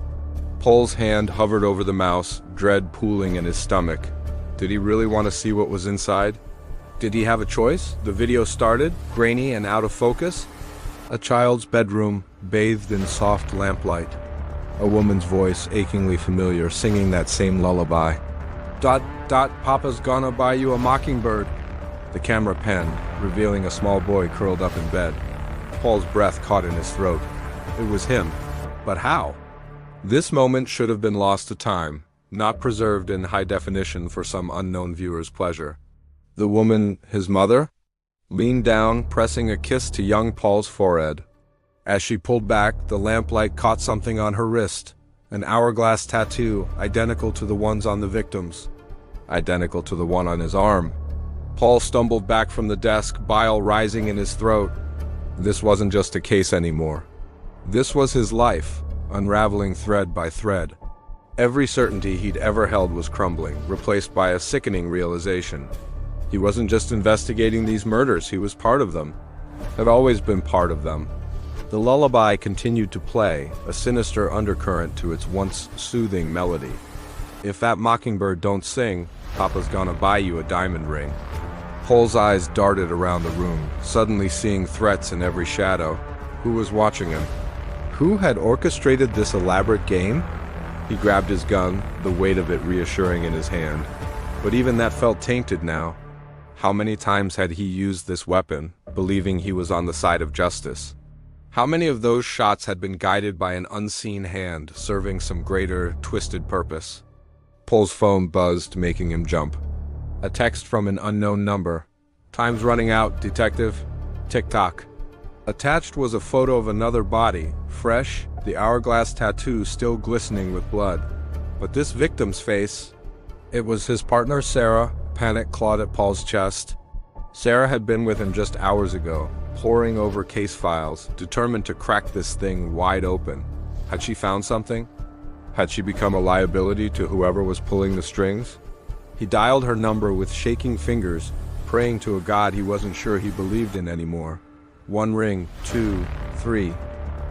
Paul's hand hovered over the mouse, dread pooling in his stomach. Did he really want to see what was inside? Did he have a choice? The video started, grainy and out of focus. A child's bedroom, bathed in soft lamplight. A woman's voice, achingly familiar, singing that same lullaby. Papa's gonna buy you a mockingbird. The camera panned, revealing a small boy curled up in bed. Paul's breath caught in his throat. It was him. But how? This moment should have been lost to time, not preserved in high definition for some unknown viewer's pleasure. The woman, his mother, leaned down, pressing a kiss to young Paul's forehead. As she pulled back, the lamplight caught something on her wrist, an hourglass tattoo identical to the ones on the victims, identical to the one on his arm. Paul stumbled back from the desk, bile rising in his throat. This wasn't just a case anymore. This was his life, unraveling thread by thread. Every certainty he'd ever held was crumbling, replaced by a sickening realization. He wasn't just investigating these murders, he was part of them. Had always been part of them. The lullaby continued to play, a sinister undercurrent to its once soothing melody. If that mockingbird don't sing, Papa's gonna buy you a diamond ring. Paul's eyes darted around the room, suddenly seeing threats in every shadow. Who was watching him? Who had orchestrated this elaborate game? He grabbed his gun, the weight of it reassuring in his hand. But even that felt tainted now. How many times had he used this weapon, believing he was on the side of justice? How many of those shots had been guided by an unseen hand, serving some greater, twisted purpose? Paul's phone buzzed, making him jump. A text from an unknown number. Time's running out, detective. Tick-tock. Attached was a photo of another body, fresh, the hourglass tattoo still glistening with blood. But this victim's face, it was his partner Sarah. Panic clawed at Paul's chest. Sarah had been with him just hours ago, poring over case files, determined to crack this thing wide open. Had she found something? Had she become a liability to whoever was pulling the strings? He dialed her number with shaking fingers, praying to a god he wasn't sure he believed in anymore. 1 ring, 2, 3.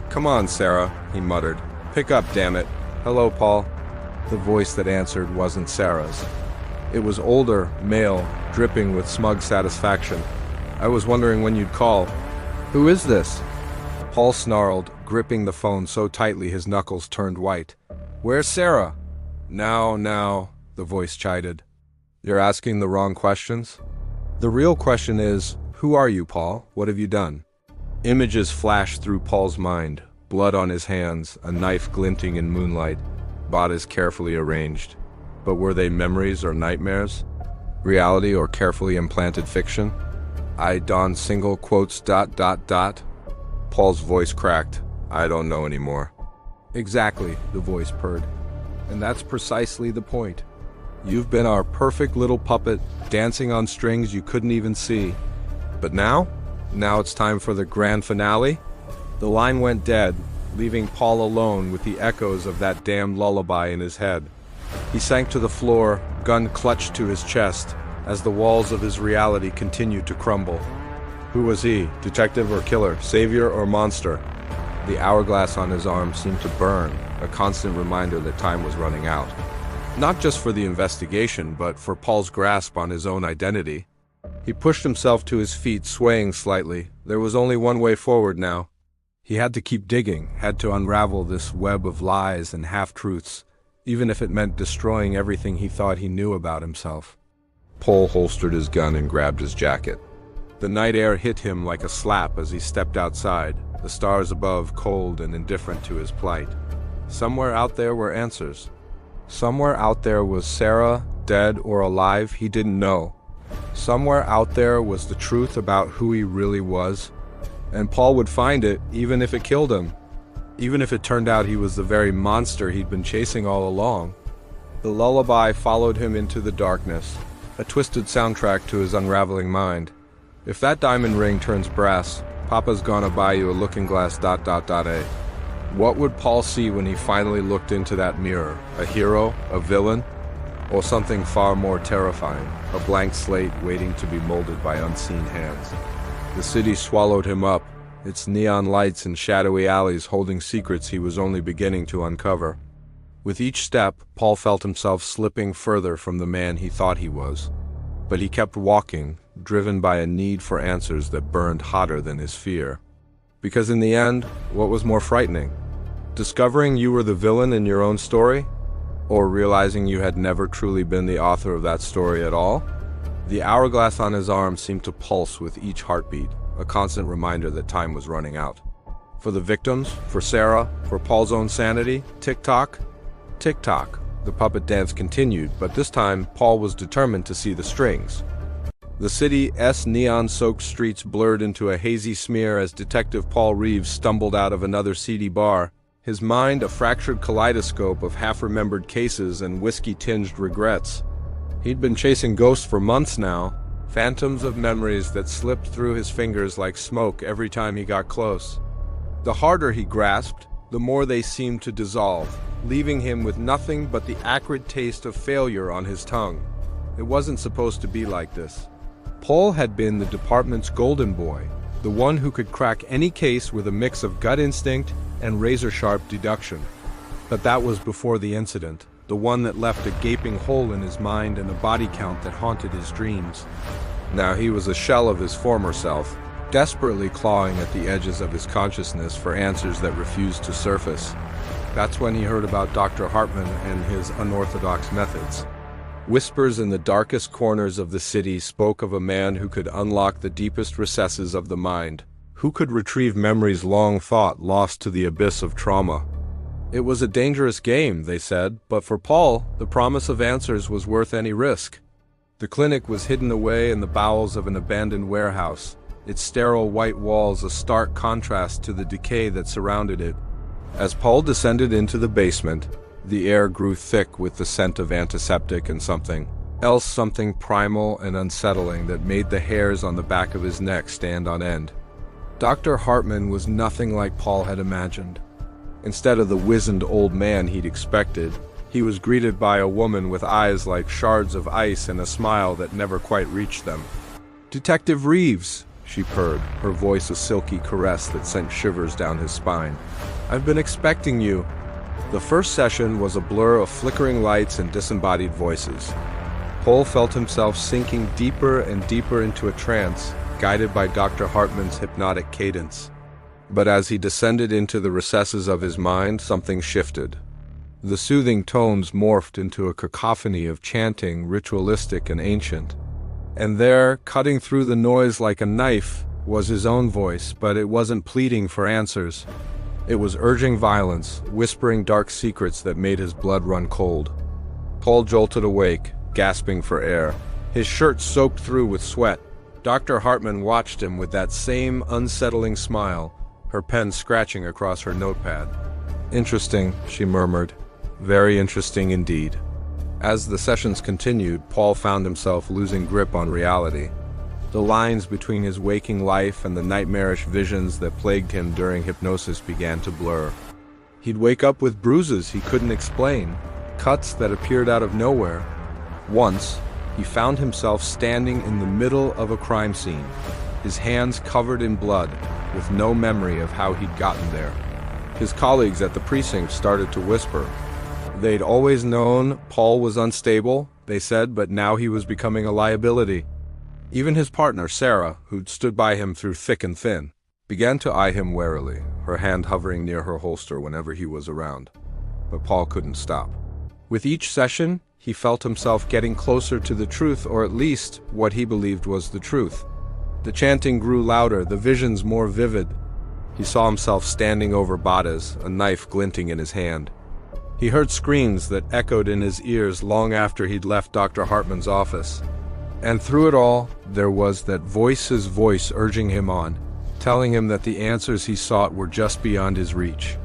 Come on, Sarah, he muttered. Pick up, damn it. Hello, Paul. The voice that answered wasn't Sarah's. It was older, male, dripping with smug satisfaction. I was wondering when you'd call. Who is this? Paul snarled, gripping the phone so tightly his knuckles turned white. Where's Sarah? Now, the voice chided. You're asking the wrong questions? The real question is, who are you, Paul? What have you done? Images flashed through Paul's mind. Blood on his hands, a knife glinting in moonlight, bodies carefully arranged. But were they memories or nightmares? Reality or carefully implanted fiction? I donned single quotes ... Paul's voice cracked. I don't know anymore. Exactly, the voice purred. And that's precisely the point. You've been our perfect little puppet, dancing on strings you couldn't even see. But now it's time for the grand finale? The line went dead, leaving Paul alone with the echoes of that damned lullaby in his head. He sank to the floor, gun clutched to his chest, as the walls of his reality continued to crumble. Who was he, detective or killer, savior or monster? The hourglass on his arm seemed to burn, a constant reminder that time was running out. Not just for the investigation, but for Paul's grasp on his own identity. He pushed himself to his feet, swaying slightly. There was only one way forward now. He had to keep digging, had to unravel this web of lies and half-truths, even if it meant destroying everything he thought he knew about himself. Paul holstered his gun and grabbed his jacket. The night air hit him like a slap as he stepped outside, the stars above cold and indifferent to his plight. Somewhere out there were answers. Somewhere out there was Sarah, dead or alive, he didn't know. Somewhere out there was the truth about who he really was. And Paul would find it, even if it killed him. Even if it turned out he was the very monster he'd been chasing all along. The lullaby followed him into the darkness, a twisted soundtrack to his unraveling mind. If that diamond ring turns brass, Papa's gonna buy you a looking glass ... What would Paul see when he finally looked into that mirror? A hero? A villain? Or something far more terrifying? A blank slate waiting to be molded by unseen hands. The city swallowed him up, its neon lights and shadowy alleys holding secrets he was only beginning to uncover. With each step, Paul felt himself slipping further from the man he thought he was. But he kept walking, driven by a need for answers that burned hotter than his fear. Because in the end, what was more frightening? Discovering you were the villain in your own story? Or realizing you had never truly been the author of that story at all? The hourglass on his arm seemed to pulse with each heartbeat, a constant reminder that time was running out. For the victims, for Sarah, for Paul's own sanity, tick-tock. Tick-tock. The puppet dance continued, but this time Paul was determined to see the strings. The city's neon-soaked streets blurred into a hazy smear as Detective Paul Reeves stumbled out of another seedy bar, his mind a fractured kaleidoscope of half-remembered cases and whiskey-tinged regrets. He'd been chasing ghosts for months now, phantoms of memories that slipped through his fingers like smoke every time he got close. The harder he grasped, the more they seemed to dissolve, leaving him with nothing but the acrid taste of failure on his tongue. It wasn't supposed to be like this. Paul had been the department's golden boy, the one who could crack any case with a mix of gut instinct and razor-sharp deduction. But that was before the incident, the one that left a gaping hole in his mind and a body count that haunted his dreams. Now he was a shell of his former self, desperately clawing at the edges of his consciousness for answers that refused to surface. That's when he heard about Dr. Hartman and his unorthodox methods. Whispers in the darkest corners of the city spoke of a man who could unlock the deepest recesses of the mind, who could retrieve memories long thought lost to the abyss of trauma. It was a dangerous game, they said, but for Paul, the promise of answers was worth any risk. The clinic was hidden away in the bowels of an abandoned warehouse, its sterile white walls a stark contrast to the decay that surrounded it. As Paul descended into the basement, the air grew thick with the scent of antiseptic and something else, something primal and unsettling that made the hairs on the back of his neck stand on end. Dr. Hartman was nothing like Paul had imagined. Instead of the wizened old man he'd expected, he was greeted by a woman with eyes like shards of ice and a smile that never quite reached them. "Detective Reeves," she purred, her voice a silky caress that sent shivers down his spine. "I've been expecting you." The first session was a blur of flickering lights and disembodied voices. Paul felt himself sinking deeper and deeper into a trance, guided by Dr. Hartman's hypnotic cadence. But as he descended into the recesses of his mind, something shifted. The soothing tones morphed into a cacophony of chanting, ritualistic and ancient. And there, cutting through the noise like a knife, was his own voice, but it wasn't pleading for answers. It was urging violence, whispering dark secrets that made his blood run cold. Paul jolted awake, gasping for air, his shirt soaked through with sweat. Dr. Hartman watched him with that same unsettling smile, her pen scratching across her notepad. "Interesting," she murmured. "Very interesting indeed." As the sessions continued, Paul found himself losing grip on reality. The lines between his waking life and the nightmarish visions that plagued him during hypnosis began to blur. He'd wake up with bruises he couldn't explain, cuts that appeared out of nowhere. Once, he found himself standing in the middle of a crime scene, his hands covered in blood, with no memory of how he'd gotten there. His colleagues at the precinct started to whisper. They'd always known Paul was unstable, they said, but now he was becoming a liability. Even his partner, Sarah, who'd stood by him through thick and thin, began to eye him warily, her hand hovering near her holster whenever he was around. But Paul couldn't stop. With each session, he felt himself getting closer to the truth, or at least what he believed was the truth. The chanting grew louder, the visions more vivid. He saw himself standing over Bada's, a knife glinting in his hand, He heard screams that echoed in his ears long after he'd left Dr. Hartman's office. And through it all, there was that his voice urging him on, telling him that the answers he sought were just beyond his reach.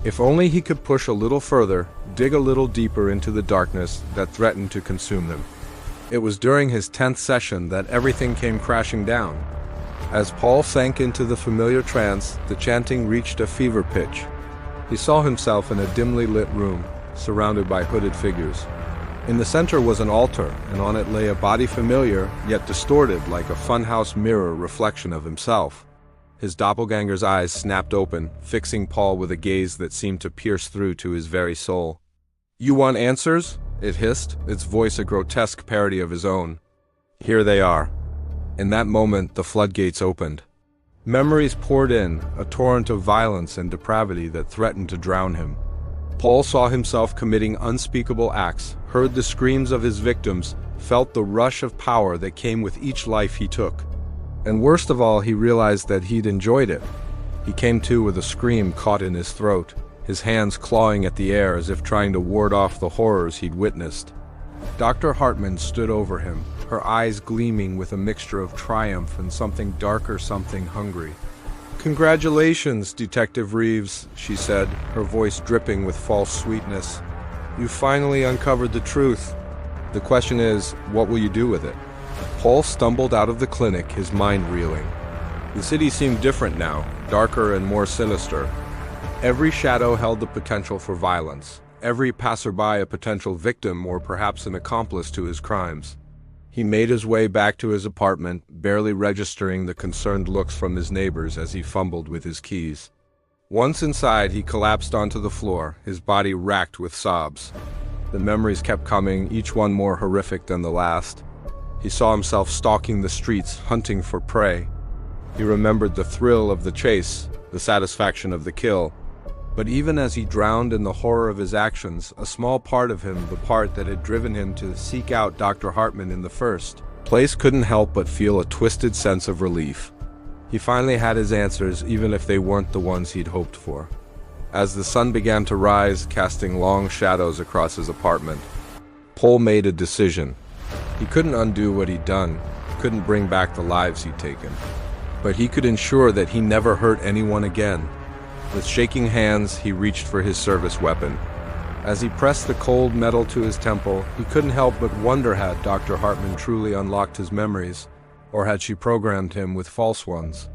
If only he could push a little further, dig a little deeper into the darkness that threatened to consume him. It was during his 10th session that everything came crashing down. As Paul sank into the familiar trance, the chanting reached a fever pitch. He saw himself in a dimly lit room, surrounded by hooded figures. In the center was an altar, and on it lay a body familiar, yet distorted like a funhouse mirror reflection of himself. His doppelganger's eyes snapped open, fixing Paul with a gaze that seemed to pierce through to his very soul. "You want answers?" it hissed, its voice a grotesque parody of his own. "Here they are." In that moment, the floodgates opened. Memories poured in, a torrent of violence and depravity that threatened to drown him. Paul saw himself committing unspeakable acts, heard the screams of his victims, felt the rush of power that came with each life he took. And worst of all, he realized that he'd enjoyed it. He came to with a scream caught in his throat, his hands clawing at the air as if trying to ward off the horrors he'd witnessed. Dr. Hartman stood over him, her eyes gleaming with a mixture of triumph and something darker, something hungry. "Congratulations, Detective Reeves," she said, her voice dripping with false sweetness. "You finally uncovered the truth. The question is, what will you do with it?" Paul stumbled out of the clinic, his mind reeling. The city seemed different now, darker and more sinister. Every shadow held the potential for violence, every passerby a potential victim or perhaps an accomplice to his crimes. He made his way back to his apartment, barely registering the concerned looks from his neighbors as he fumbled with his keys. Once inside, he collapsed onto the floor, his body racked with sobs. The memories kept coming, each one more horrific than the last. He saw himself stalking the streets, hunting for prey. He remembered the thrill of the chase, the satisfaction of the kill. But even as he drowned in the horror of his actions, a small part of him, the part that had driven him to seek out Dr. Hartman in the first place, couldn't help but feel a twisted sense of relief. He finally had his answers, even if they weren't the ones he'd hoped for. As the sun began to rise, casting long shadows across his apartment, Paul made a decision. He couldn't undo what he'd done, couldn't bring back the lives he'd taken. But he could ensure that he never hurt anyone again. With shaking hands, he reached for his service weapon. As he pressed the cold metal to his temple, he couldn't help but wonder, had Dr. Hartman truly unlocked his memories, or had she programmed him with false ones?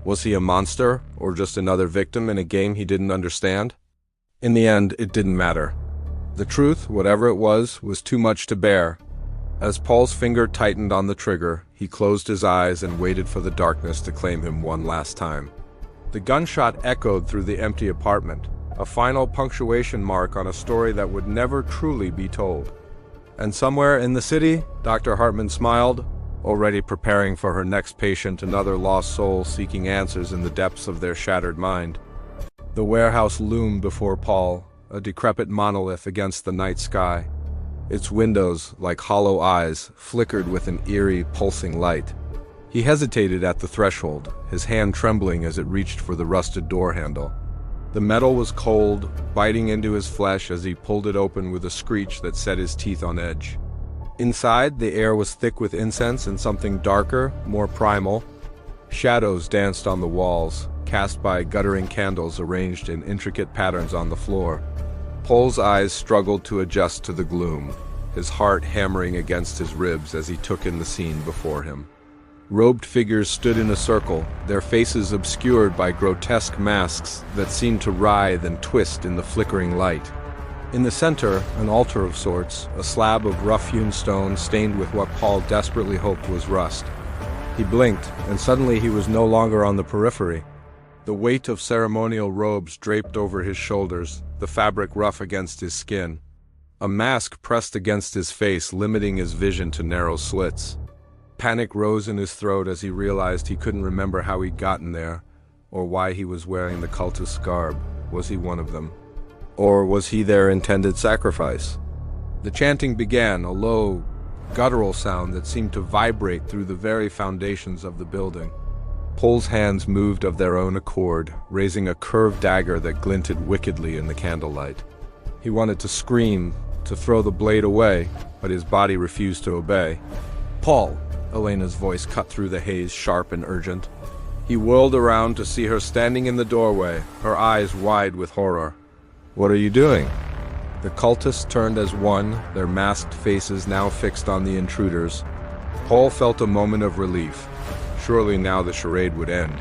Was he a monster, or just another victim in a game he didn't understand? In the end, it didn't matter. The truth, whatever it was too much to bear. As Paul's finger tightened on the trigger, he closed his eyes and waited for the darkness to claim him one last time. The gunshot echoed through the empty apartment, a final punctuation mark on a story that would never truly be told. And somewhere in the city, Dr. Hartman smiled, already preparing for her next patient, another lost soul seeking answers in the depths of their shattered mind. The warehouse loomed before Paul, a decrepit monolith against the night sky. Its windows, like hollow eyes, flickered with an eerie, pulsing light. He hesitated at the threshold, his hand trembling as it reached for the rusted door handle. The metal was cold, biting into his flesh as he pulled it open with a screech that set his teeth on edge. Inside, the air was thick with incense and something darker, more primal. Shadows danced on the walls, cast by guttering candles arranged in intricate patterns on the floor. Paul's eyes struggled to adjust to the gloom, his heart hammering against his ribs as he took in the scene before him. Robed figures stood in a circle, their faces obscured by grotesque masks that seemed to writhe and twist in the flickering light. In the center, an altar of sorts, a slab of rough-hewn stone stained with what Paul desperately hoped was rust. He blinked, and suddenly he was no longer on the periphery. The weight of ceremonial robes draped over his shoulders, the fabric rough against his skin. A mask pressed against his face, limiting his vision to narrow slits. Panic rose in his throat as he realized he couldn't remember how he'd gotten there, or why he was wearing the cultist's garb. Was he one of them? Or was he their intended sacrifice? The chanting began, a low, guttural sound that seemed to vibrate through the very foundations of the building. Paul's hands moved of their own accord, raising a curved dagger that glinted wickedly in the candlelight. He wanted to scream, to throw the blade away, but his body refused to obey. "Paul!" Elena's voice cut through the haze, sharp and urgent. He whirled around to see her standing in the doorway, her eyes wide with horror. "What are you doing?" The cultists turned as one, their masked faces now fixed on the intruders. Paul felt a moment of relief. Surely now the charade would end,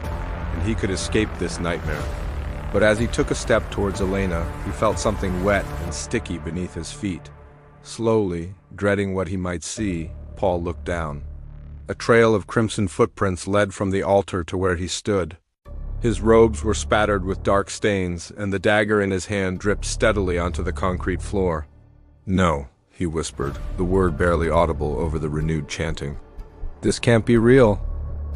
and he could escape this nightmare. But as he took a step towards Elena, he felt something wet and sticky beneath his feet. Slowly, dreading what he might see, Paul looked down. A trail of crimson footprints led from the altar to where he stood. His robes were spattered with dark stains, and the dagger in his hand dripped steadily onto the concrete floor. "No," he whispered, the word barely audible over the renewed chanting. "This can't be real."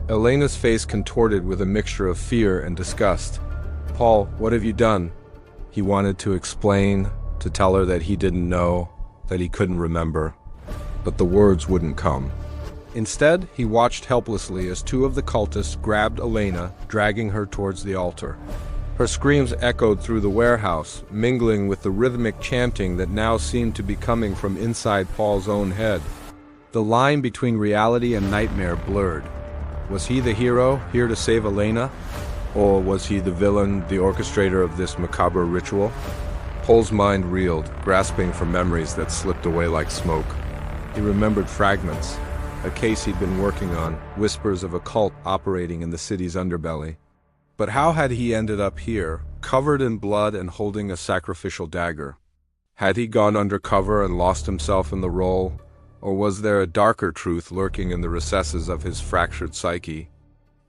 Elena's face contorted with a mixture of fear and disgust. "Paul, what have you done?" He wanted to explain, to tell her that he didn't know, that he couldn't remember. But the words wouldn't come. Instead, he watched helplessly as two of the cultists grabbed Elena, dragging her towards the altar. Her screams echoed through the warehouse, mingling with the rhythmic chanting that now seemed to be coming from inside Paul's own head. The line between reality and nightmare blurred. Was he the hero, here to save Elena? Or was he the villain, the orchestrator of this macabre ritual? Paul's mind reeled, grasping for memories that slipped away like smoke. He remembered fragments. A case he'd been working on, whispers of a cult operating in the city's underbelly. But how had he ended up here, covered in blood and holding a sacrificial dagger? Had he gone undercover and lost himself in the role? Or was there a darker truth lurking in the recesses of his fractured psyche?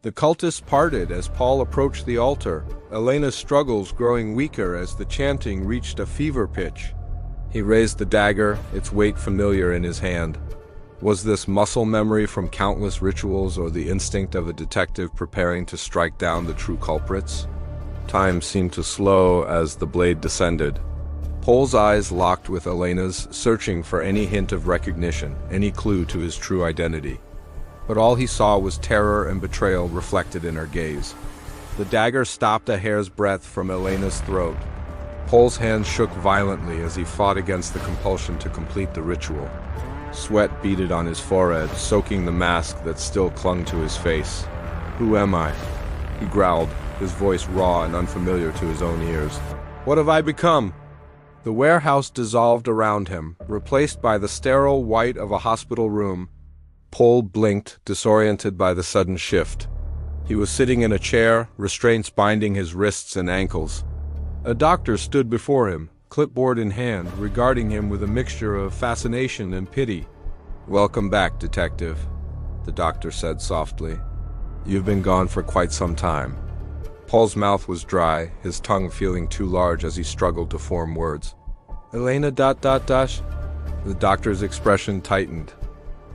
The cultists parted as Paul approached the altar, Elena's struggles growing weaker as the chanting reached a fever pitch. He raised the dagger, its weight familiar in his hand. Was this muscle memory from countless rituals or the instinct of a detective preparing to strike down the true culprits? Time seemed to slow as the blade descended. Paul's eyes locked with Elena's, searching for any hint of recognition, any clue to his true identity. But all he saw was terror and betrayal reflected in her gaze. The dagger stopped a hair's breadth from Elena's throat. Paul's hands shook violently as he fought against the compulsion to complete the ritual. Sweat beaded on his forehead, soaking the mask that still clung to his face. "Who am I?" he growled, his voice raw and unfamiliar to his own ears. "What have I become?" The warehouse dissolved around him, replaced by the sterile white of a hospital room. Paul blinked, disoriented by the sudden shift. He was sitting in a chair, restraints binding his wrists and ankles. A doctor stood before him, clipboard in hand, regarding him with a mixture of fascination and pity. "Welcome back, detective," the doctor said softly. "You've been gone for quite some time." Paul's mouth was dry, his tongue feeling too large as he struggled to form words. "Elena ... The doctor's expression tightened.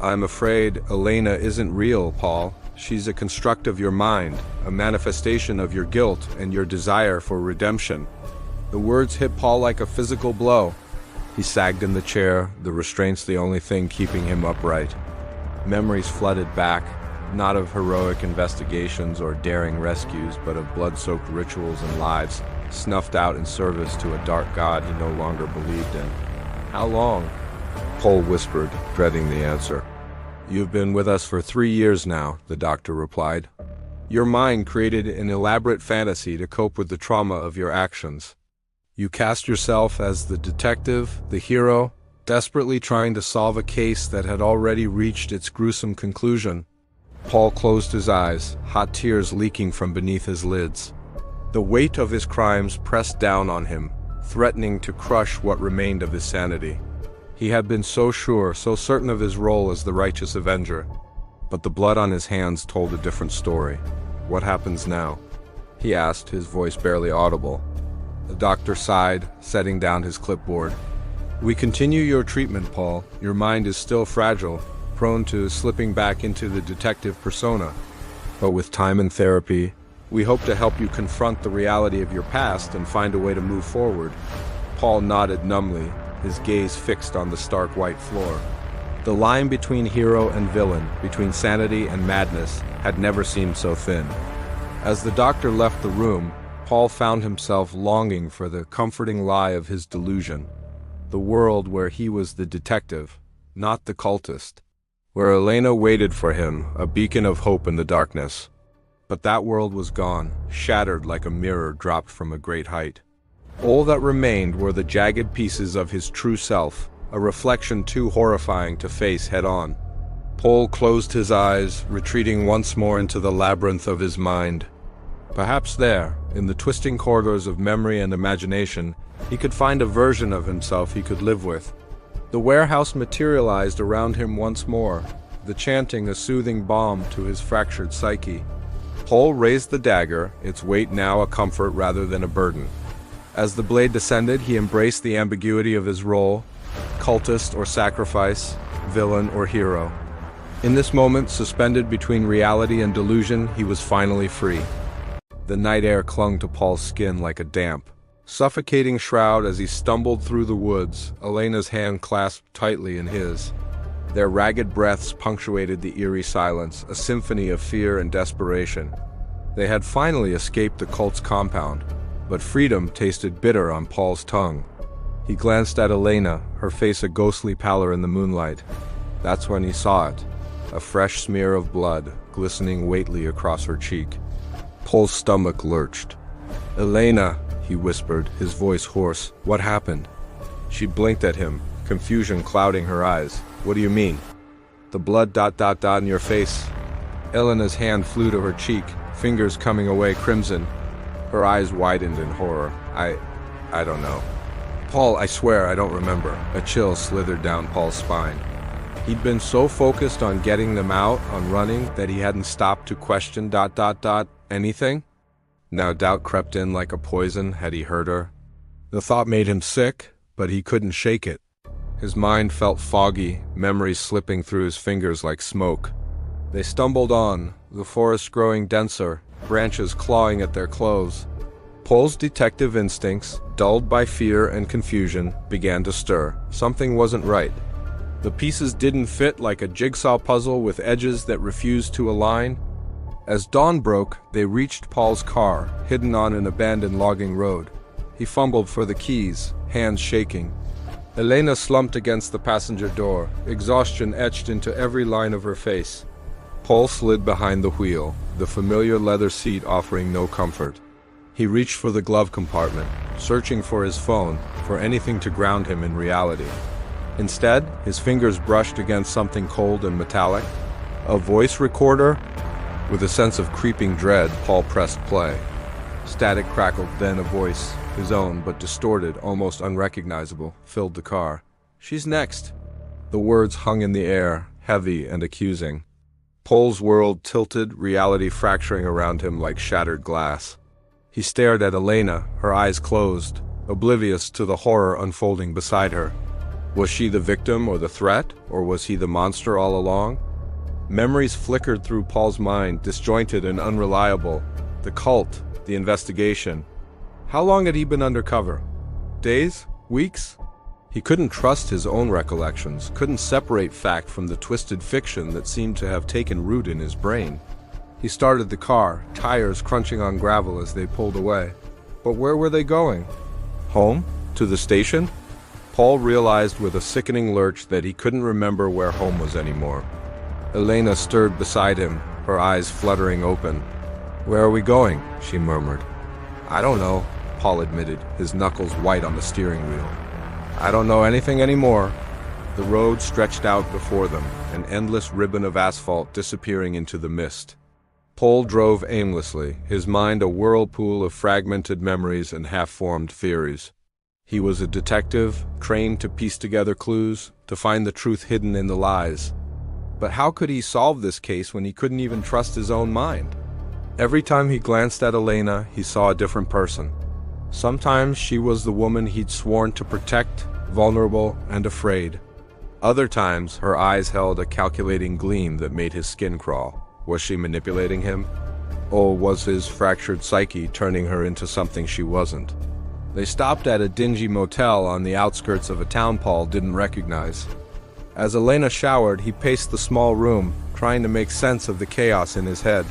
"I'm afraid Elena isn't real, Paul. She's a construct of your mind, a manifestation of your guilt and your desire for redemption." The words hit Paul like a physical blow. He sagged in the chair, the restraints the only thing keeping him upright. Memories flooded back, not of heroic investigations or daring rescues, but of blood-soaked rituals and lives, snuffed out in service to a dark god he no longer believed in. "How long?" Paul whispered, dreading the answer. "You've been with us for 3 years now," the doctor replied. "Your mind created an elaborate fantasy to cope with the trauma of your actions. You cast yourself as the detective, the hero, desperately trying to solve a case that had already reached its gruesome conclusion." Paul closed his eyes, hot tears leaking from beneath his lids. The weight of his crimes pressed down on him, threatening to crush what remained of his sanity. He had been so sure, so certain of his role as the righteous avenger. But the blood on his hands told a different story. "What happens now?" he asked, his voice barely audible. The doctor sighed, setting down his clipboard. "We continue your treatment, Paul. Your mind is still fragile, prone to slipping back into the detective persona. But with time and therapy, we hope to help you confront the reality of your past and find a way to move forward." Paul nodded numbly, his gaze fixed on the stark white floor. The line between hero and villain, between sanity and madness, had never seemed so thin. As the doctor left the room, Paul found himself longing for the comforting lie of his delusion, the world where he was the detective, not the cultist, where Elena waited for him, a beacon of hope in the darkness. But that world was gone, shattered like a mirror dropped from a great height. All that remained were the jagged pieces of his true self, a reflection too horrifying to face head-on. Paul closed his eyes, retreating once more into the labyrinth of his mind. Perhaps there, in the twisting corridors of memory and imagination, he could find a version of himself he could live with. The warehouse materialized around him once more, the chanting a soothing balm to his fractured psyche. Paul raised the dagger, its weight now a comfort rather than a burden. As the blade descended, he embraced the ambiguity of his role, cultist or sacrifice, villain or hero. In this moment, suspended between reality and delusion, he was finally free. The night air clung to Paul's skin like a damp, suffocating shroud as he stumbled through the woods, Elena's hand clasped tightly in his. Their ragged breaths punctuated the eerie silence, a symphony of fear and desperation. They had finally escaped the cult's compound, but freedom tasted bitter on Paul's tongue. He glanced at Elena, her face a ghostly pallor in the moonlight. That's when he saw it, a fresh smear of blood, glistening weightly across her cheek. Paul's stomach lurched. "Elena," he whispered, his voice hoarse. "What happened?" She blinked at him, confusion clouding her eyes. "What do you mean?" "The blood ... in your face." Elena's hand flew to her cheek, fingers coming away crimson. Her eyes widened in horror. I don't know." "Paul, I swear I don't remember." A chill slithered down Paul's spine. He'd been so focused on getting them out, on running, that he hadn't stopped to question ... anything. Now doubt crept in like a poison. Had he hurt her? The thought made him sick, but he couldn't shake it. His mind felt foggy, memories slipping through his fingers like smoke. They stumbled on, the forest growing denser, branches clawing at their clothes. Paul's detective instincts, dulled by fear and confusion, began to stir. Something wasn't right. The pieces didn't fit like a jigsaw puzzle with edges that refused to align. As dawn broke, they reached Paul's car, hidden on an abandoned logging road. He fumbled for the keys, hands shaking. Elena slumped against the passenger door, exhaustion etched into every line of her face. Paul slid behind the wheel, the familiar leather seat offering no comfort. He reached for the glove compartment, searching for his phone, for anything to ground him in reality. Instead, his fingers brushed against something cold and metallic. A voice recorder? With a sense of creeping dread, Paul pressed play. Static crackled, then a voice, his own but distorted, almost unrecognizable, filled the car. "She's next." The words hung in the air, heavy and accusing. Paul's world tilted, reality fracturing around him like shattered glass. He stared at Elena, her eyes closed, oblivious to the horror unfolding beside her. Was she the victim or the threat, or was he the monster all along? Memories flickered through Paul's mind, disjointed and unreliable. The cult, the investigation. How long had he been undercover? Days? Weeks? He couldn't trust his own recollections, couldn't separate fact from the twisted fiction that seemed to have taken root in his brain. He started the car, tires crunching on gravel as they pulled away. But where were they going? Home? To the station? Paul realized with a sickening lurch that he couldn't remember where home was anymore. Elena stirred beside him, her eyes fluttering open. "Where are we going?" she murmured. "I don't know," Paul admitted, his knuckles white on the steering wheel. "I don't know anything anymore." The road stretched out before them, an endless ribbon of asphalt disappearing into the mist. Paul drove aimlessly, his mind a whirlpool of fragmented memories and half-formed theories. He was a detective, trained to piece together clues, to find the truth hidden in the lies. But how could he solve this case when he couldn't even trust his own mind? Every time he glanced at Elena, he saw a different person. Sometimes she was the woman he'd sworn to protect, vulnerable and afraid. Other times, her eyes held a calculating gleam that made his skin crawl. Was she manipulating him? Or was his fractured psyche turning her into something she wasn't? They stopped at a dingy motel on the outskirts of a town Paul didn't recognize. As Elena showered, he paced the small room, trying to make sense of the chaos in his head.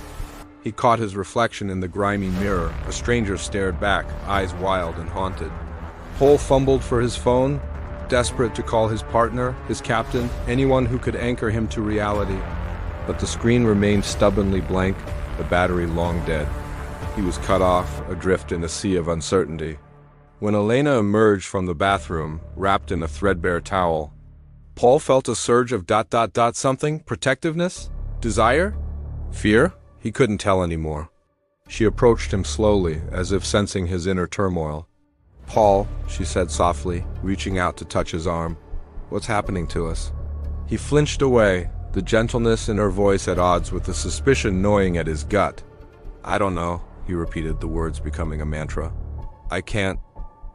He caught his reflection in the grimy mirror. A stranger stared back, eyes wild and haunted. Paul fumbled for his phone, desperate to call his partner, his captain, anyone who could anchor him to reality. But the screen remained stubbornly blank, the battery long dead. He was cut off, adrift in a sea of uncertainty. When Elena emerged from the bathroom, wrapped in a threadbare towel, Paul felt a surge of something, protectiveness, desire, fear. He couldn't tell anymore. She approached him slowly, as if sensing his inner turmoil. "Paul," she said softly, reaching out to touch his arm. "What's happening to us?" He flinched away, the gentleness in her voice at odds with the suspicion gnawing at his gut. "I don't know," he repeated, the words becoming a mantra. I can't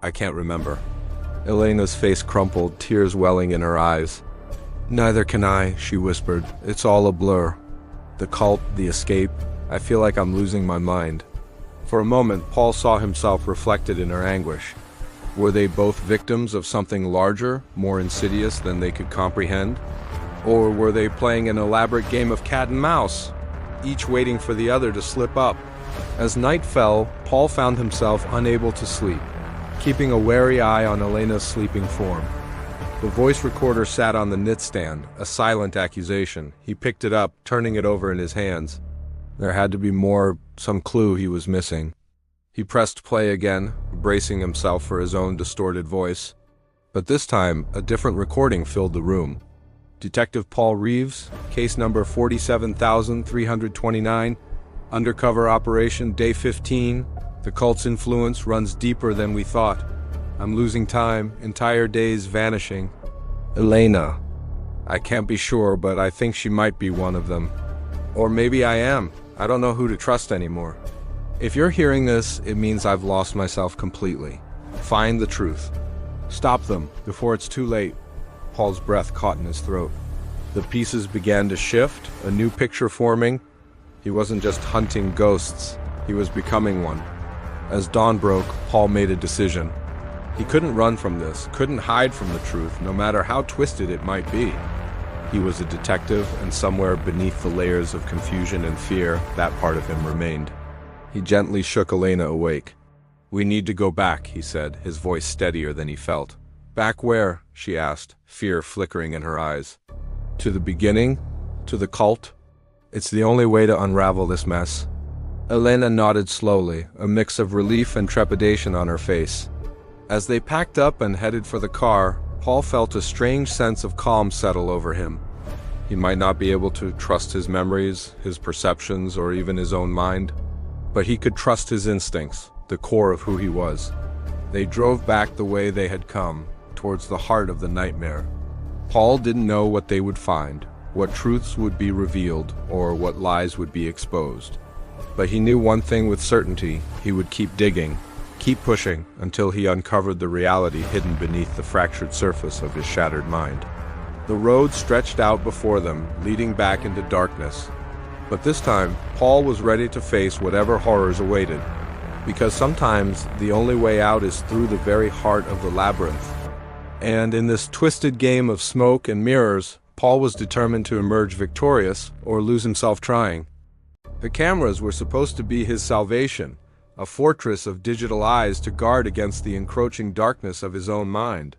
remember." Elena's face crumpled, tears welling in her eyes. "Neither can I," she whispered. "It's all a blur. The cult, the escape. I feel like I'm losing my mind." For a moment, Paul saw himself reflected in her anguish. Were they both victims of something larger, more insidious than they could comprehend? Or were they playing an elaborate game of cat and mouse, each waiting for the other to slip up? As night fell, Paul found himself unable to sleep, keeping a wary eye on Elena's sleeping form. The voice recorder sat on the nightstand, a silent accusation. He picked it up, turning it over in his hands. There had to be more, some clue he was missing. He pressed play again, bracing himself for his own distorted voice. But this time, a different recording filled the room. Detective Paul Reeves, case number 47,329, undercover operation day 15. The cult's influence runs deeper than we thought. I'm losing time, entire days vanishing. Elena. I can't be sure, but I think she might be one of them. Or maybe I am. I don't know who to trust anymore. If you're hearing this, it means I've lost myself completely. Find the truth. Stop them before it's too late. Paul's breath caught in his throat. The pieces began to shift, a new picture forming. He wasn't just hunting ghosts, he was becoming one. As dawn broke, Paul made a decision. He couldn't run from this, couldn't hide from the truth, no matter how twisted it might be. He was a detective, and somewhere beneath the layers of confusion and fear, that part of him remained. He gently shook Elena awake. "We need to go back," he said, his voice steadier than he felt. "Back where?" she asked, fear flickering in her eyes. "To the beginning? To the cult? It's the only way to unravel this mess." Elena nodded slowly, a mix of relief and trepidation on her face. As they packed up and headed for the car, Paul felt a strange sense of calm settle over him. He might not be able to trust his memories, his perceptions, or even his own mind, but he could trust his instincts, the core of who he was. They drove back the way they had come, towards the heart of the nightmare. Paul didn't know what they would find, what truths would be revealed, or what lies would be exposed. But he knew one thing with certainty: he would keep digging, keep pushing, until he uncovered the reality hidden beneath the fractured surface of his shattered mind. The road stretched out before them, leading back into darkness. But this time, Paul was ready to face whatever horrors awaited, because sometimes the only way out is through the very heart of the labyrinth. And in this twisted game of smoke and mirrors, Paul was determined to emerge victorious or lose himself trying. The cameras were supposed to be his salvation, a fortress of digital eyes to guard against the encroaching darkness of his own mind.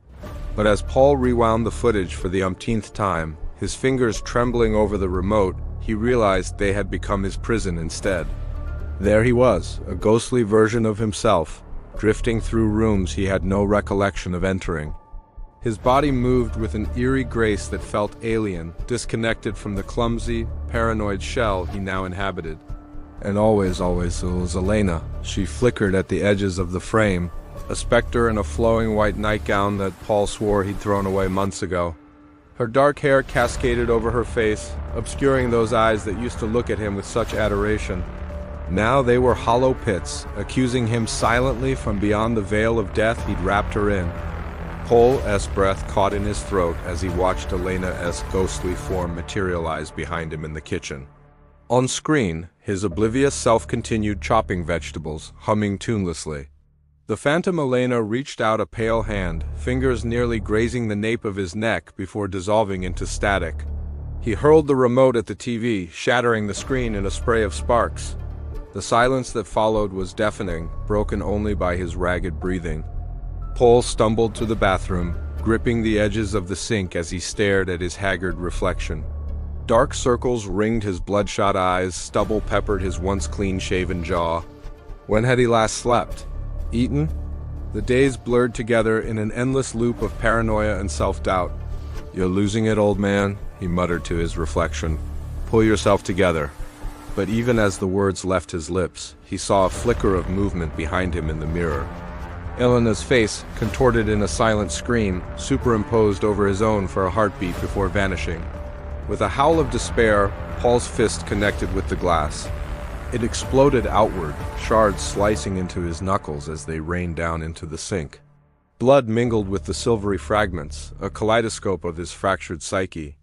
But as Paul rewound the footage for the umpteenth time, his fingers trembling over the remote, he realized they had become his prison instead. There he was, a ghostly version of himself, drifting through rooms he had no recollection of entering. His body moved with an eerie grace that felt alien, disconnected from the clumsy, paranoid shell he now inhabited. And always, it was Elena. She flickered at the edges of the frame, a specter in a flowing white nightgown that Paul swore he'd thrown away months ago. Her dark hair cascaded over her face, obscuring those eyes that used to look at him with such adoration. Now they were hollow pits, accusing him silently from beyond the veil of death he'd wrapped her in. Paul's breath caught in his throat as he watched Elena's ghostly form materialize behind him in the kitchen. On screen, his oblivious self continued chopping vegetables, humming tunelessly. The phantom Elena reached out a pale hand, fingers nearly grazing the nape of his neck before dissolving into static. He hurled the remote at the TV, shattering the screen in a spray of sparks. The silence that followed was deafening, broken only by his ragged breathing. Paul stumbled to the bathroom, gripping the edges of the sink as he stared at his haggard reflection. Dark circles ringed his bloodshot eyes, stubble peppered his once clean-shaven jaw. When had he last slept? Eaten? The days blurred together in an endless loop of paranoia and self-doubt. "You're losing it, old man," he muttered to his reflection. "Pull yourself together." But even as the words left his lips, he saw a flicker of movement behind him in the mirror. Elena's face, contorted in a silent scream, superimposed over his own for a heartbeat before vanishing. With a howl of despair, Paul's fist connected with the glass. It exploded outward, shards slicing into his knuckles as they rained down into the sink. Blood mingled with the silvery fragments, a kaleidoscope of his fractured psyche.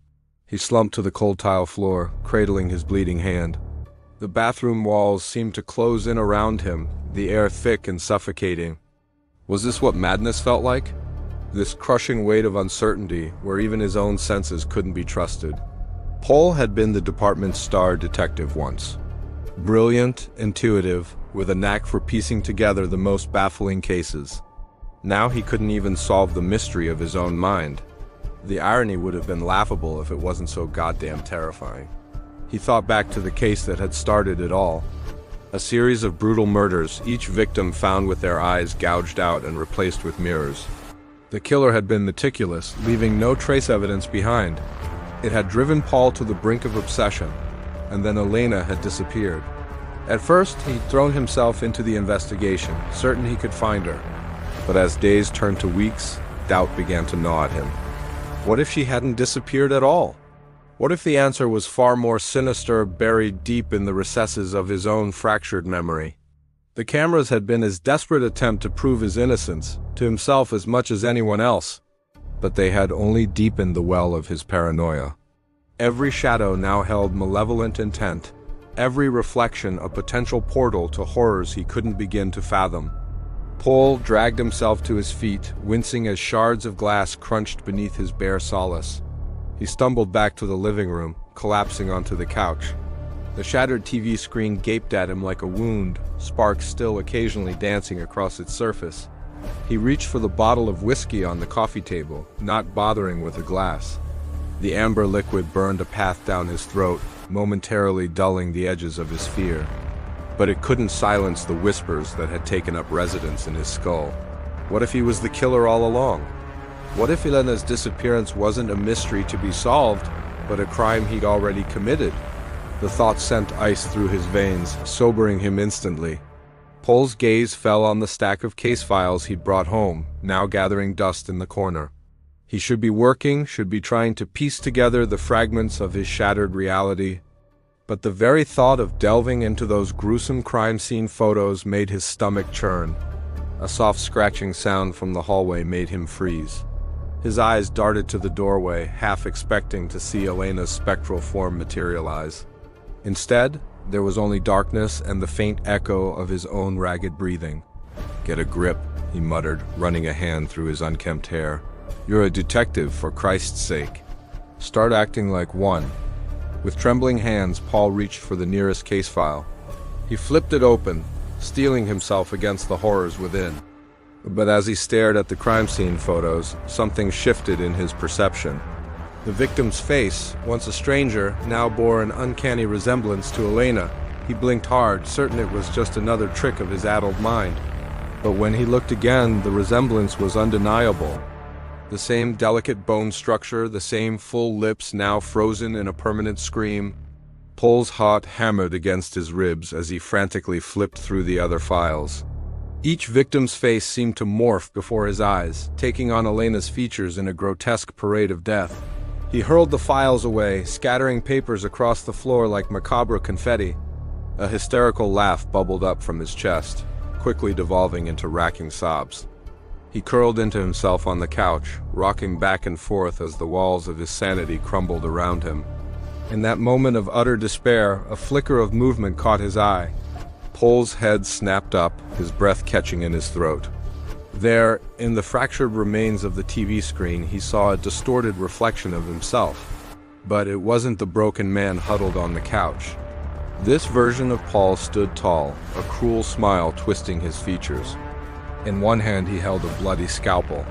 He slumped to the cold tile floor, cradling his bleeding hand. The bathroom walls seemed to close in around him, the air thick and suffocating. Was this what madness felt like? This crushing weight of uncertainty, where even his own senses couldn't be trusted. Paul had been the department's star detective once. Brilliant, intuitive, with a knack for piecing together the most baffling cases. Now he couldn't even solve the mystery of his own mind. The irony would have been laughable if it wasn't so goddamn terrifying. He thought back to the case that had started it all. A series of brutal murders, each victim found with their eyes gouged out and replaced with mirrors. The killer had been meticulous, leaving no trace evidence behind. It had driven Paul to the brink of obsession, and then Elena had disappeared. At first, he'd thrown himself into the investigation, certain he could find her. But as days turned to weeks, doubt began to gnaw at him. What if she hadn't disappeared at all? What if the answer was far more sinister, buried deep in the recesses of his own fractured memory? The cameras had been his desperate attempt to prove his innocence, to himself as much as anyone else. But they had only deepened the well of his paranoia. Every shadow now held malevolent intent, every reflection a potential portal to horrors he couldn't begin to fathom. Paul dragged himself to his feet, wincing as shards of glass crunched beneath his bare solace. He stumbled back to the living room, collapsing onto the couch. The shattered TV screen gaped at him like a wound, sparks still occasionally dancing across its surface. He reached for the bottle of whiskey on the coffee table, not bothering with a glass. The amber liquid burned a path down his throat, momentarily dulling the edges of his fear. But it couldn't silence the whispers that had taken up residence in his skull. What if he was the killer all along? What if Elena's disappearance wasn't a mystery to be solved, but a crime he'd already committed? The thought sent ice through his veins, sobering him instantly. Paul's gaze fell on the stack of case files he'd brought home, now gathering dust in the corner. He should be working, should be trying to piece together the fragments of his shattered reality. But the very thought of delving into those gruesome crime scene photos made his stomach churn. A soft scratching sound from the hallway made him freeze. His eyes darted to the doorway, half expecting to see Elena's spectral form materialize. Instead, there was only darkness and the faint echo of his own ragged breathing. "Get a grip," he muttered, running a hand through his unkempt hair. "You're a detective, for Christ's sake. Start acting like one." With trembling hands, Paul reached for the nearest case file. He flipped it open, steeling himself against the horrors within. But as he stared at the crime scene photos, something shifted in his perception. The victim's face, once a stranger, now bore an uncanny resemblance to Elena. He blinked hard, certain it was just another trick of his addled mind. But when he looked again, the resemblance was undeniable. The same delicate bone structure, the same full lips now frozen in a permanent scream. Paul's heart hammered against his ribs as he frantically flipped through the other files. Each victim's face seemed to morph before his eyes, taking on Elena's features in a grotesque parade of death. He hurled the files away, scattering papers across the floor like macabre confetti. A hysterical laugh bubbled up from his chest, quickly devolving into racking sobs. He curled into himself on the couch, rocking back and forth as the walls of his sanity crumbled around him. In that moment of utter despair, a flicker of movement caught his eye. Paul's head snapped up, his breath catching in his throat. There, in the fractured remains of the TV screen, he saw a distorted reflection of himself. But it wasn't the broken man huddled on the couch. This version of Paul stood tall, a cruel smile twisting his features. In one hand he held a bloody scalpel.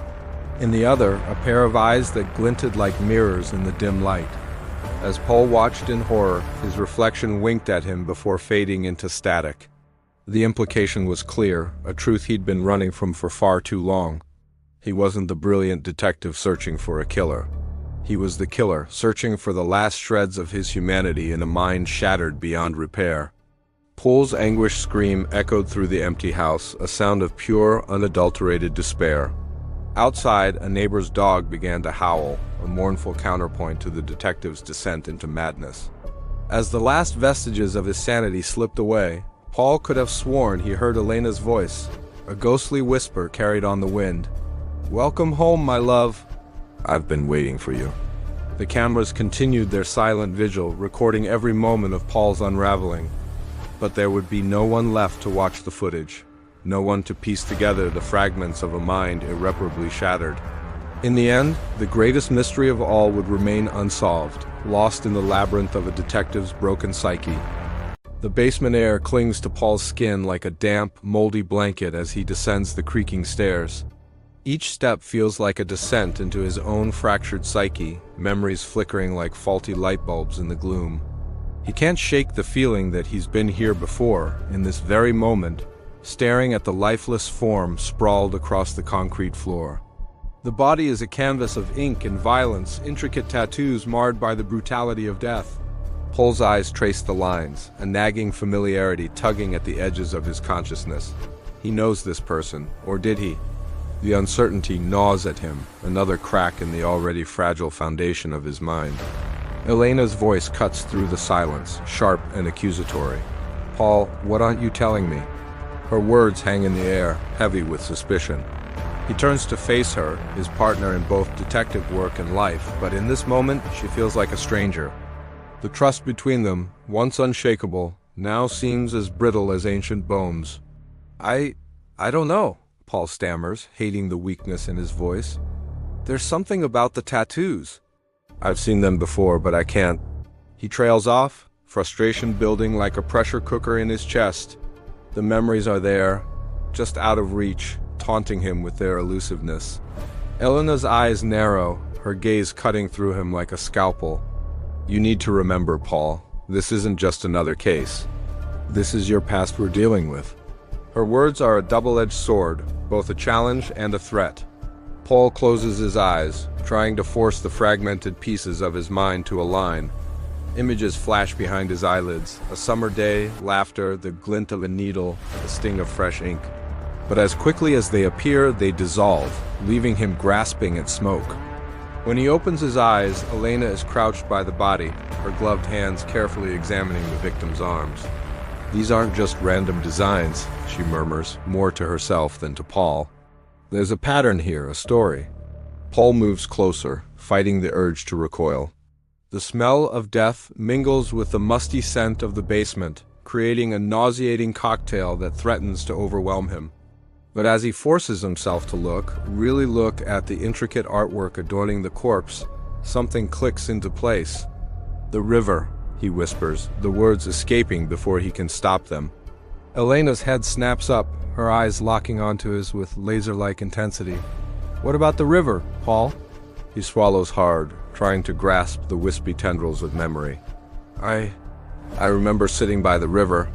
In the other, a pair of eyes that glinted like mirrors in the dim light. As Paul watched in horror, his reflection winked at him before fading into static. The implication was clear, a truth he'd been running from for far too long. He wasn't the brilliant detective searching for a killer. He was the killer, searching for the last shreds of his humanity in a mind shattered beyond repair. Paul's anguished scream echoed through the empty house, a sound of pure, unadulterated despair. Outside, a neighbor's dog began to howl, a mournful counterpoint to the detective's descent into madness. As the last vestiges of his sanity slipped away, Paul could have sworn he heard Elena's voice, a ghostly whisper carried on the wind. "Welcome home, my love. I've been waiting for you." The cameras continued their silent vigil, recording every moment of Paul's unraveling. But there would be no one left to watch the footage, no one to piece together the fragments of a mind irreparably shattered. In the end, the greatest mystery of all would remain unsolved, lost in the labyrinth of a detective's broken psyche. The basement air clings to Paul's skin like a damp, moldy blanket as he descends the creaking stairs. Each step feels like a descent into his own fractured psyche, memories flickering like faulty light bulbs in the gloom. He can't shake the feeling that he's been here before, in this very moment, staring at the lifeless form sprawled across the concrete floor. The body is a canvas of ink and violence, intricate tattoos marred by the brutality of death. Paul's eyes trace the lines, a nagging familiarity tugging at the edges of his consciousness. He knows this person, or did he? The uncertainty gnaws at him, another crack in the already fragile foundation of his mind. Elena's voice cuts through the silence, sharp and accusatory. "Paul, what aren't you telling me?" Her words hang in the air, heavy with suspicion. He turns to face her, his partner in both detective work and life, but in this moment, she feels like a stranger. The trust between them, once unshakable, now seems as brittle as ancient bones. I don't know," Paul stammers, hating the weakness in his voice. "There's something about the tattoos. I've seen them before, but I can't." He trails off, frustration building like a pressure cooker in his chest. The memories are there, just out of reach, taunting him with their elusiveness. Elena's eyes narrow, her gaze cutting through him like a scalpel. "You need to remember, Paul, this isn't just another case. This is your past we're dealing with." Her words are a double-edged sword, both a challenge and a threat. Paul closes his eyes, trying to force the fragmented pieces of his mind to align. Images flash behind his eyelids, a summer day, laughter, the glint of a needle, the sting of fresh ink. But as quickly as they appear, they dissolve, leaving him grasping at smoke. When he opens his eyes, Elena is crouched by the body, her gloved hands carefully examining the victim's arms. "These aren't just random designs," she murmurs, more to herself than to Paul. "There's a pattern here, a story." Paul moves closer, fighting the urge to recoil. The smell of death mingles with the musty scent of the basement, creating a nauseating cocktail that threatens to overwhelm him. But as he forces himself to look, really look at the intricate artwork adorning the corpse, something clicks into place. "The river," he whispers, the words escaping before he can stop them. Elena's head snaps up, her eyes locking onto his with laser-like intensity. "What about the river, Paul?" He swallows hard, trying to grasp the wispy tendrils of memory. I remember sitting by the river.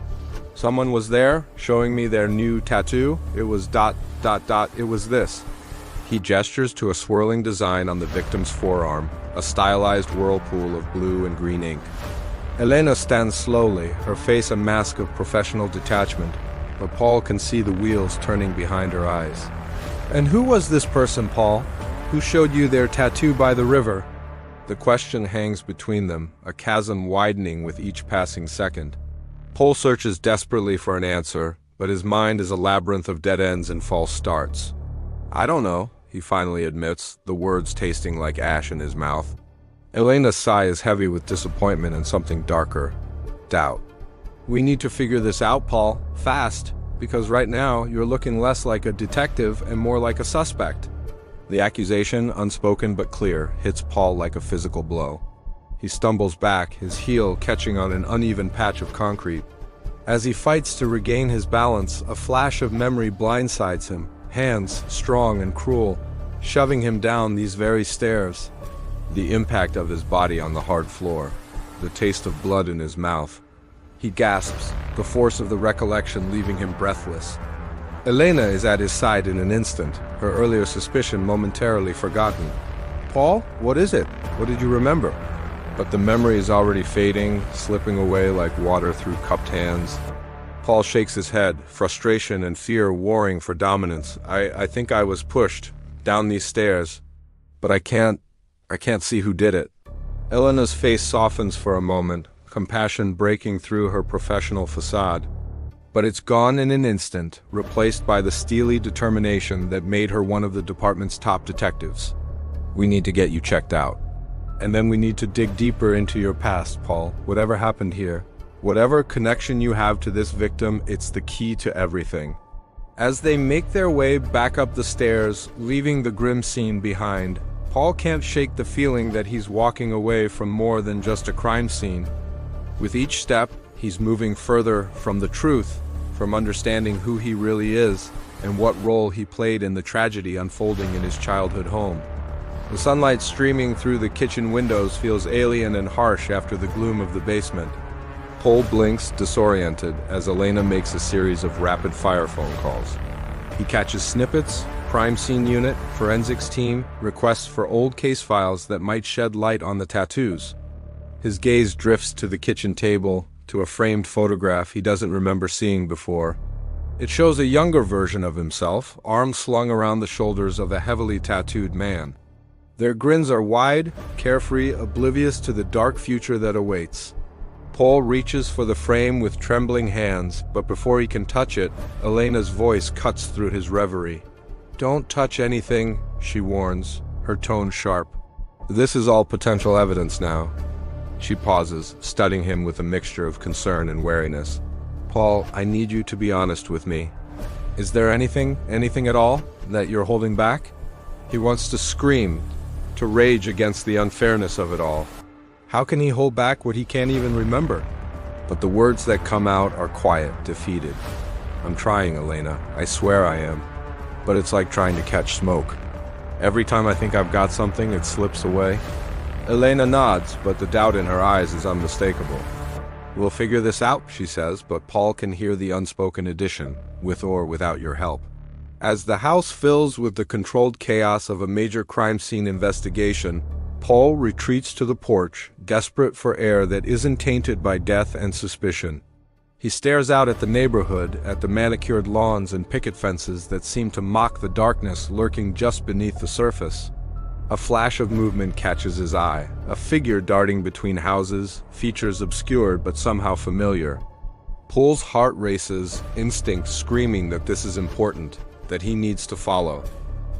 Someone was there, showing me their new tattoo. It was ... it was this." He gestures to a swirling design on the victim's forearm, a stylized whirlpool of blue and green ink. Elena stands slowly, her face a mask of professional detachment, but Paul can see the wheels turning behind her eyes. "And who was this person, Paul? Who showed you their tattoo by the river?" The question hangs between them, a chasm widening with each passing second. Paul searches desperately for an answer, but his mind is a labyrinth of dead ends and false starts. "I don't know," he finally admits, the words tasting like ash in his mouth. Elena's sigh is heavy with disappointment and something darker. Doubt. "We need to figure this out, Paul, fast, because right now you're looking less like a detective and more like a suspect." The accusation, unspoken but clear, hits Paul like a physical blow. He stumbles back, his heel catching on an uneven patch of concrete. As he fights to regain his balance, a flash of memory blindsides him, hands, strong and cruel, shoving him down these very stairs. The impact of his body on the hard floor, the taste of blood in his mouth. He gasps, the force of the recollection leaving him breathless. Elena is at his side in an instant, her earlier suspicion momentarily forgotten. "Paul, what is it? What did you remember?" But the memory is already fading, slipping away like water through cupped hands. Paul shakes his head, frustration and fear warring for dominance. I think I was pushed down these stairs, but I can't see who did it." Elena's face softens for a moment, compassion breaking through her professional facade. But it's gone in an instant, replaced by the steely determination that made her one of the department's top detectives. "We need to get you checked out. And then we need to dig deeper into your past, Paul. Whatever happened here, whatever connection you have to this victim, it's the key to everything." As they make their way back up the stairs, leaving the grim scene behind, Paul can't shake the feeling that he's walking away from more than just a crime scene. With each step, he's moving further from the truth, from understanding who he really is and what role he played in the tragedy unfolding in his childhood home. The sunlight streaming through the kitchen windows feels alien and harsh after the gloom of the basement. Paul blinks, disoriented, as Elena makes a series of rapid-fire phone calls. He catches snippets, crime scene unit, forensics team, requests for old case files that might shed light on the tattoos. His gaze drifts to the kitchen table, to a framed photograph he doesn't remember seeing before. It shows a younger version of himself, arms slung around the shoulders of a heavily tattooed man. Their grins are wide, carefree, oblivious to the dark future that awaits. Paul reaches for the frame with trembling hands, but before he can touch it, Elena's voice cuts through his reverie. "Don't touch anything," she warns, her tone sharp. "This is all potential evidence now." She pauses, studying him with a mixture of concern and wariness. "Paul, I need you to be honest with me. Is there anything at all, that you're holding back?" He wants to scream, to rage against the unfairness of it all. How can he hold back what he can't even remember? But the words that come out are quiet, defeated. "I'm trying, Elena. I swear I am. But it's like trying to catch smoke. Every time I think I've got something, it slips away." Elena nods, but the doubt in her eyes is unmistakable. "We'll figure this out," she says, but Paul can hear the unspoken addition, "with or without your help." As the house fills with the controlled chaos of a major crime scene investigation, Paul retreats to the porch, desperate for air that isn't tainted by death and suspicion. He stares out at the neighborhood, at the manicured lawns and picket fences that seem to mock the darkness lurking just beneath the surface. A flash of movement catches his eye, a figure darting between houses, features obscured but somehow familiar. Paul's heart races, instinct screaming that this is important, that he needs to follow.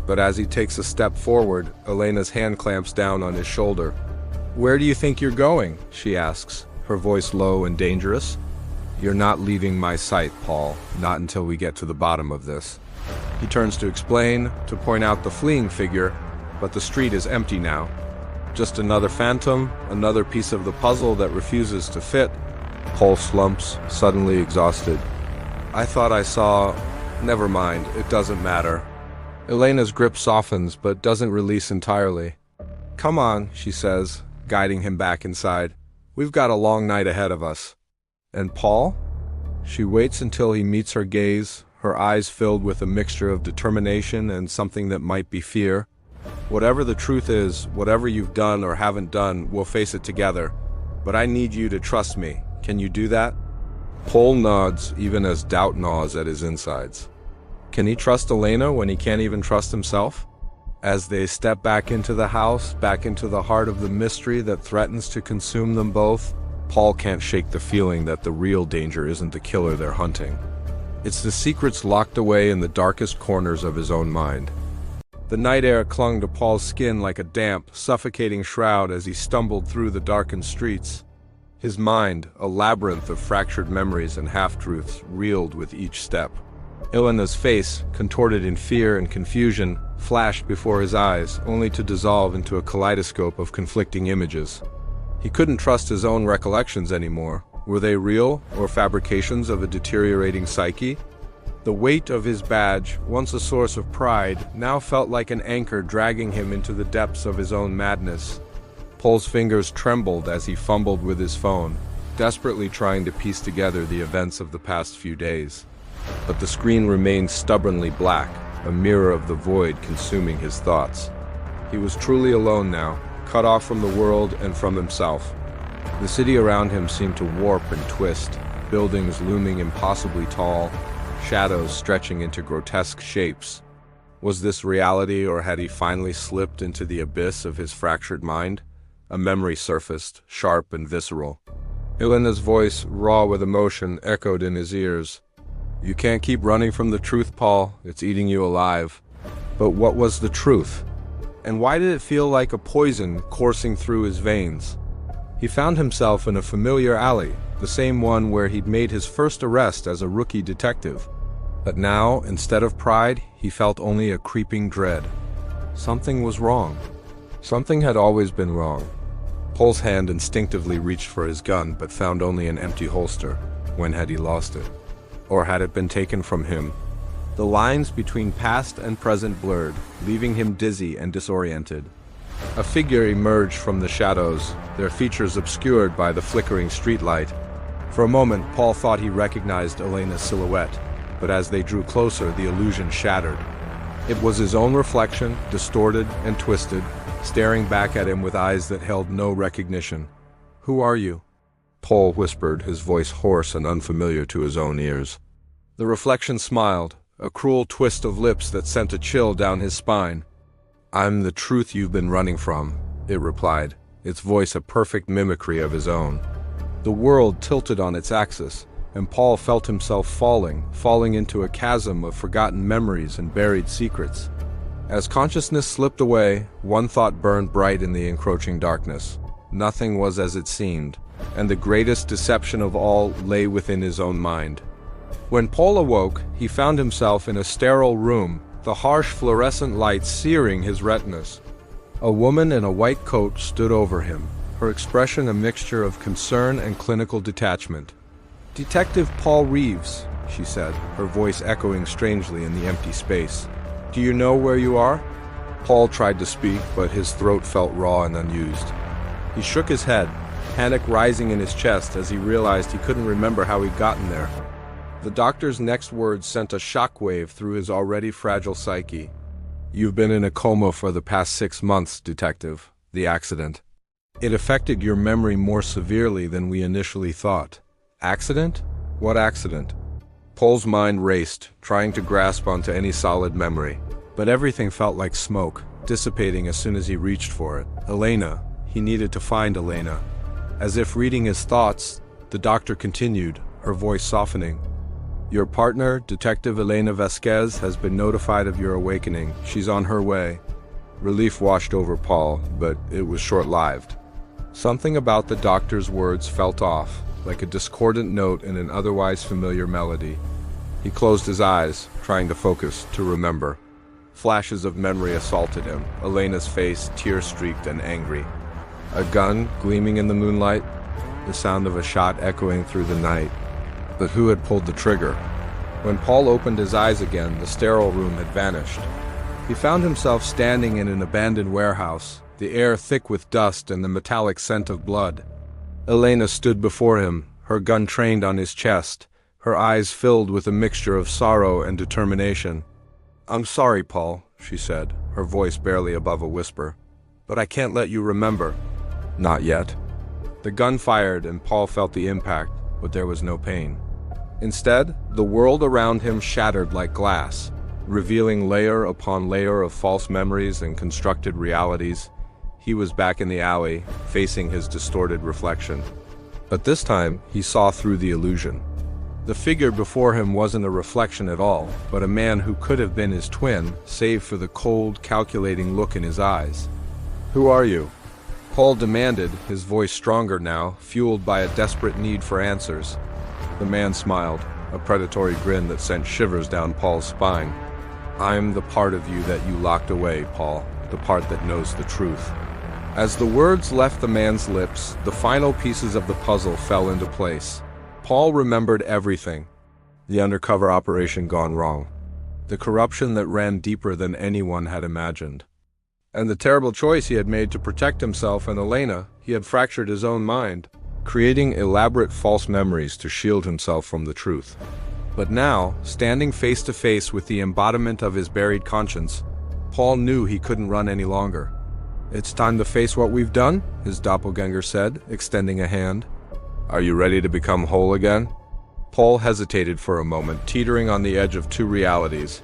But as he takes a step forward, Elena's hand clamps down on his shoulder. "Where do you think you're going?" she asks, her voice low and dangerous. "You're not leaving my sight, Paul, not until we get to the bottom of this." He turns to explain, to point out the fleeing figure, but the street is empty now. Just another phantom, another piece of the puzzle that refuses to fit. Paul slumps, suddenly exhausted. "I thought I saw... Never mind, it doesn't matter." Elena's grip softens, but doesn't release entirely. "Come on," she says, guiding him back inside. "We've got a long night ahead of us." "And Paul?" She waits until he meets her gaze, her eyes filled with a mixture of determination and something that might be fear. "Whatever the truth is, whatever you've done or haven't done, we'll face it together. But I need you to trust me. Can you do that?" Paul nods, even as doubt gnaws at his insides. Can he trust Elena when he can't even trust himself? As they step back into the house, back into the heart of the mystery that threatens to consume them both, Paul can't shake the feeling that the real danger isn't the killer they're hunting. It's the secrets locked away in the darkest corners of his own mind. The night air clung to Paul's skin like a damp, suffocating shroud as he stumbled through the darkened streets. His mind, a labyrinth of fractured memories and half-truths, reeled with each step. Elena's face, contorted in fear and confusion, flashed before his eyes, only to dissolve into a kaleidoscope of conflicting images. He couldn't trust his own recollections anymore. Were they real or fabrications of a deteriorating psyche? The weight of his badge, once a source of pride, now felt like an anchor dragging him into the depths of his own madness. Paul's fingers trembled as he fumbled with his phone, desperately trying to piece together the events of the past few days. But the screen remained stubbornly black, a mirror of the void consuming his thoughts. He was truly alone now, cut off from the world and from himself. The city around him seemed to warp and twist, buildings looming impossibly tall, shadows stretching into grotesque shapes. Was this reality, or had he finally slipped into the abyss of his fractured mind? A memory surfaced, sharp and visceral. Elena's voice, raw with emotion, echoed in his ears. "You can't keep running from the truth, Paul. It's eating you alive." But what was the truth? And why did it feel like a poison coursing through his veins? He found himself in a familiar alley, the same one where he'd made his first arrest as a rookie detective. But now, instead of pride, he felt only a creeping dread. Something was wrong. Something had always been wrong. Paul's hand instinctively reached for his gun, but found only an empty holster. When had he lost it? Or had it been taken from him? The lines between past and present blurred, leaving him dizzy and disoriented. A figure emerged from the shadows, their features obscured by the flickering streetlight. For a moment, Paul thought he recognized Elena's silhouette, but as they drew closer, the illusion shattered. It was his own reflection, distorted and twisted, staring back at him with eyes that held no recognition. "Who are you?" Paul whispered, his voice hoarse and unfamiliar to his own ears. The reflection smiled, a cruel twist of lips that sent a chill down his spine. "I'm the truth you've been running from," it replied, its voice a perfect mimicry of his own. The world tilted on its axis, and Paul felt himself falling into a chasm of forgotten memories and buried secrets. As consciousness slipped away, one thought burned bright in the encroaching darkness. Nothing was as it seemed, and the greatest deception of all lay within his own mind. When Paul awoke, he found himself in a sterile room, the harsh fluorescent light searing his retinas. A woman in a white coat stood over him, her expression a mixture of concern and clinical detachment. "Detective Paul Reeves," she said, her voice echoing strangely in the empty space. "Do you know where you are?" Paul tried to speak, but his throat felt raw and unused. He shook his head, panic rising in his chest as he realized he couldn't remember how he'd gotten there. The doctor's next words sent a shockwave through his already fragile psyche. "You've been in a coma for the past 6 months, Detective. The accident. It affected your memory more severely than we initially thought." "Accident? What accident?" Paul's mind raced, trying to grasp onto any solid memory. But everything felt like smoke, dissipating as soon as he reached for it. Elena. He needed to find Elena. As if reading his thoughts, the doctor continued, her voice softening. "Your partner, Detective Elena Vasquez, has been notified of your awakening. She's on her way." Relief washed over Paul, but it was short-lived. Something about the doctor's words felt off, like a discordant note in an otherwise familiar melody. He closed his eyes, trying to focus, to remember. Flashes of memory assaulted him, Elena's face tear-streaked and angry. A gun gleaming in the moonlight, the sound of a shot echoing through the night. But who had pulled the trigger? When Paul opened his eyes again, the sterile room had vanished. He found himself standing in an abandoned warehouse, the air thick with dust and the metallic scent of blood. Elena stood before him, her gun trained on his chest, her eyes filled with a mixture of sorrow and determination. "I'm sorry, Paul," she said, her voice barely above a whisper. "But I can't let you remember." "Not yet." The gun fired and Paul felt the impact, but there was no pain. Instead, the world around him shattered like glass, revealing layer upon layer of false memories and constructed realities. He was back in the alley, facing his distorted reflection. But this time, he saw through the illusion. The figure before him wasn't a reflection at all, but a man who could have been his twin, save for the cold, calculating look in his eyes. "Who are you?" Paul demanded, his voice stronger now, fueled by a desperate need for answers. The man smiled, a predatory grin that sent shivers down Paul's spine. "I'm the part of you that you locked away, Paul, the part that knows the truth." As the words left the man's lips, the final pieces of the puzzle fell into place. Paul remembered everything. The undercover operation gone wrong. The corruption that ran deeper than anyone had imagined. And the terrible choice he had made to protect himself and Elena. He had fractured his own mind, creating elaborate false memories to shield himself from the truth. But now, standing face to face with the embodiment of his buried conscience, Paul knew he couldn't run any longer. "It's time to face what we've done," his doppelganger said, extending a hand. "Are you ready to become whole again?" Paul hesitated for a moment, teetering on the edge of two realities.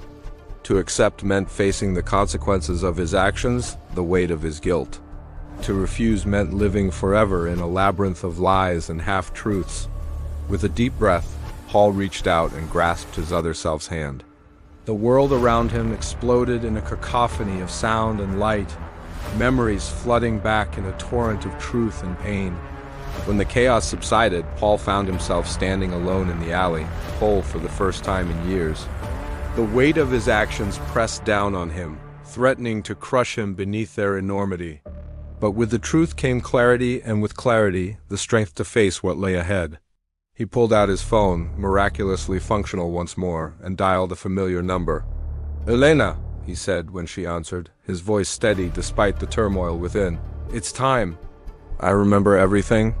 To accept meant facing the consequences of his actions, the weight of his guilt. To refuse meant living forever in a labyrinth of lies and half-truths. With a deep breath, Paul reached out and grasped his other self's hand. The world around him exploded in a cacophony of sound and light, memories flooding back in a torrent of truth and pain. When the chaos subsided, Paul found himself standing alone in the alley, whole for the first time in years. The weight of his actions pressed down on him, threatening to crush him beneath their enormity. But with the truth came clarity, and with clarity, the strength to face what lay ahead. He pulled out his phone, miraculously functional once more, and dialed a familiar number. "Elena," he said when she answered, his voice steady despite the turmoil within. "It's time." "I remember everything."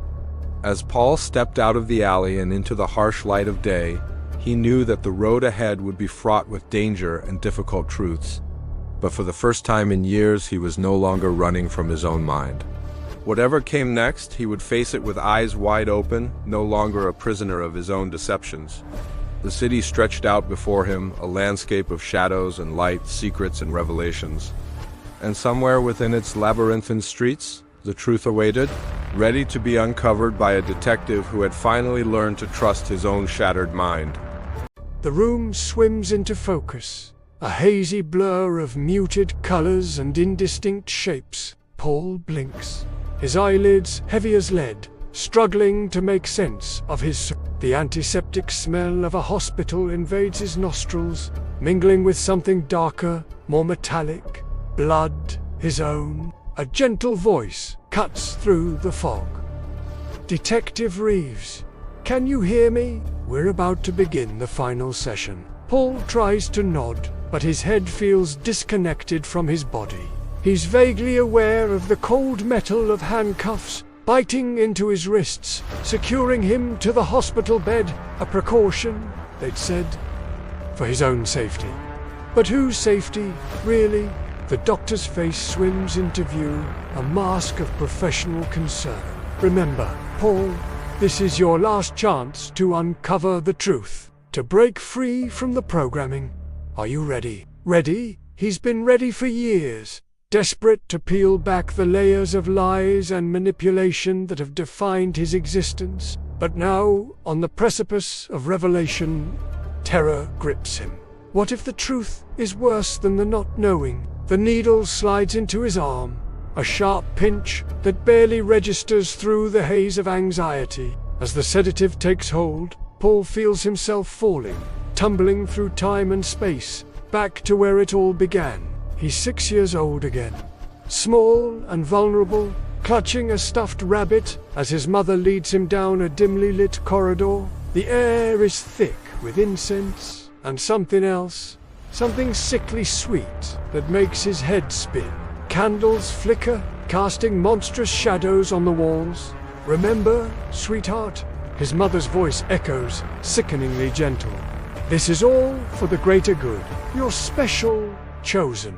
As Paul stepped out of the alley and into the harsh light of day, he knew that the road ahead would be fraught with danger and difficult truths. But for the first time in years, he was no longer running from his own mind. Whatever came next, he would face it with eyes wide open, no longer a prisoner of his own deceptions. The city stretched out before him, a landscape of shadows and light, secrets and revelations. And somewhere within its labyrinthine streets, the truth awaited, ready to be uncovered by a detective who had finally learned to trust his own shattered mind. The room swims into focus, a hazy blur of muted colors and indistinct shapes. Paul blinks, his eyelids heavy as lead, struggling to make sense of his. The antiseptic smell of a hospital invades his nostrils, mingling with something darker, more metallic, blood, his own. A gentle voice cuts through the fog. "Detective Reeves, can you hear me? We're about to begin the final session." Paul tries to nod, but his head feels disconnected from his body. He's vaguely aware of the cold metal of handcuffs biting into his wrists, securing him to the hospital bed, a precaution, they'd said, for his own safety. But whose safety, really? The doctor's face swims into view, a mask of professional concern. "Remember, Paul, this is your last chance to uncover the truth, to break free from the programming. Are you ready?" Ready? He's been ready for years, desperate to peel back the layers of lies and manipulation that have defined his existence. But now, on the precipice of revelation, terror grips him. What if the truth is worse than the not knowing? The needle slides into his arm, a sharp pinch that barely registers through the haze of anxiety. As the sedative takes hold, Paul feels himself falling, tumbling through time and space, back to where it all began. He's 6 years old again, small and vulnerable, clutching a stuffed rabbit as his mother leads him down a dimly lit corridor. The air is thick with incense and something else, something sickly sweet that makes his head spin. Candles flicker, casting monstrous shadows on the walls. "Remember, sweetheart?" His mother's voice echoes, sickeningly gentle. "This is all for the greater good. You're special, chosen.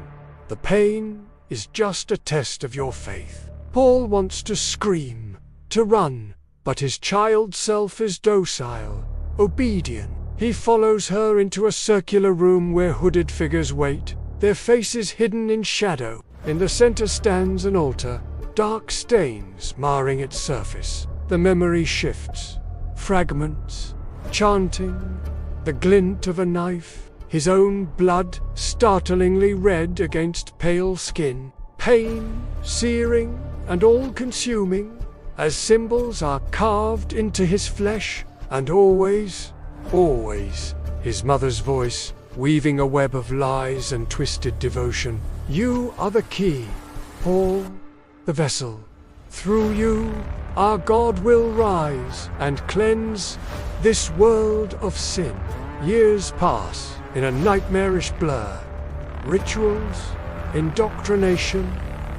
The pain is just a test of your faith." Paul wants to scream, to run, but his child self is docile, obedient. He follows her into a circular room where hooded figures wait, their faces hidden in shadow. In the center stands an altar, dark stains marring its surface. The memory shifts, fragments, chanting, the glint of a knife, his own blood startlingly red against pale skin. Pain, searing and all-consuming, as symbols are carved into his flesh. And always, his mother's voice, weaving a web of lies and twisted devotion. "You are the key, Paul. the vessel. Through you, our God will rise and cleanse this world of sin. Years pass in a nightmarish blur. Rituals, indoctrination,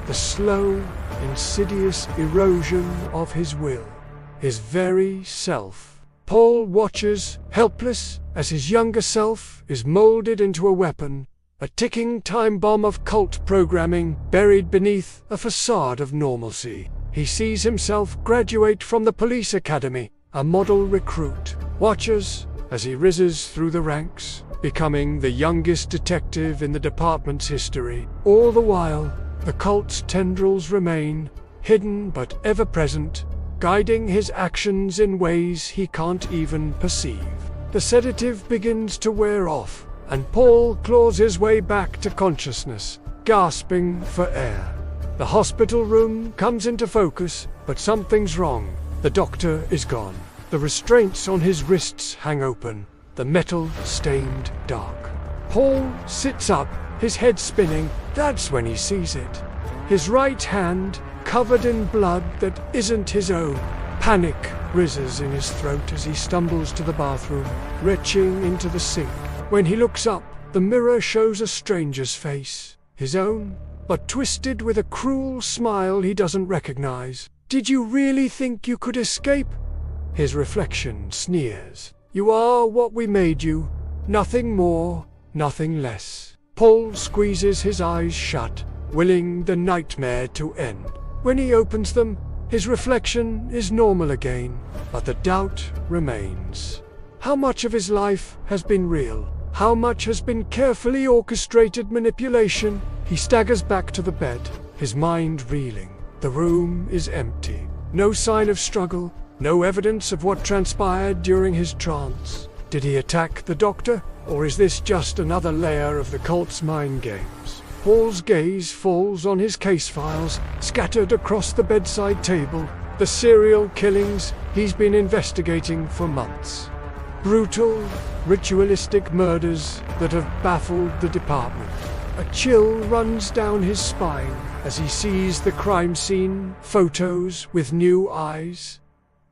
the slow, insidious erosion of his will, his very self. Paul watches, helpless, as his younger self is molded into a weapon, a ticking time bomb of cult programming buried beneath a facade of normalcy. He sees himself graduate from the police academy, a model recruit, watches as he rises through the ranks, becoming the youngest detective in the department's history. All the while, the cult's tendrils remain, hidden but ever present, guiding his actions in ways he can't even perceive. The sedative begins to wear off, and Paul claws his way back to consciousness, gasping for air. The hospital room comes into focus, but something's wrong. The doctor is gone. The restraints on his wrists hang open, the metal stained dark. Paul sits up, his head spinning. That's when he sees it. His right hand, covered in blood that isn't his own. Panic rises in his throat as he stumbles to the bathroom, retching into the sink. When he looks up, the mirror shows a stranger's face, his own, but twisted with a cruel smile he doesn't recognize. Did you really think you could escape? His reflection sneers. You are what we made you, nothing more, nothing less. Paul squeezes his eyes shut, willing the nightmare to end. When he opens them, his reflection is normal again, but the doubt remains. How much of his life has been real? How much has been carefully orchestrated manipulation? He staggers back to the bed, his mind reeling. The room is empty. No sign of struggle, no evidence of what transpired during his trance. Did he attack the doctor, or is this just another layer of the cult's mind games? Paul's gaze falls on his case files, scattered across the bedside table, the serial killings he's been investigating for months. Brutal, ritualistic murders that have baffled the department. A chill runs down his spine as he sees the crime scene photos with new eyes.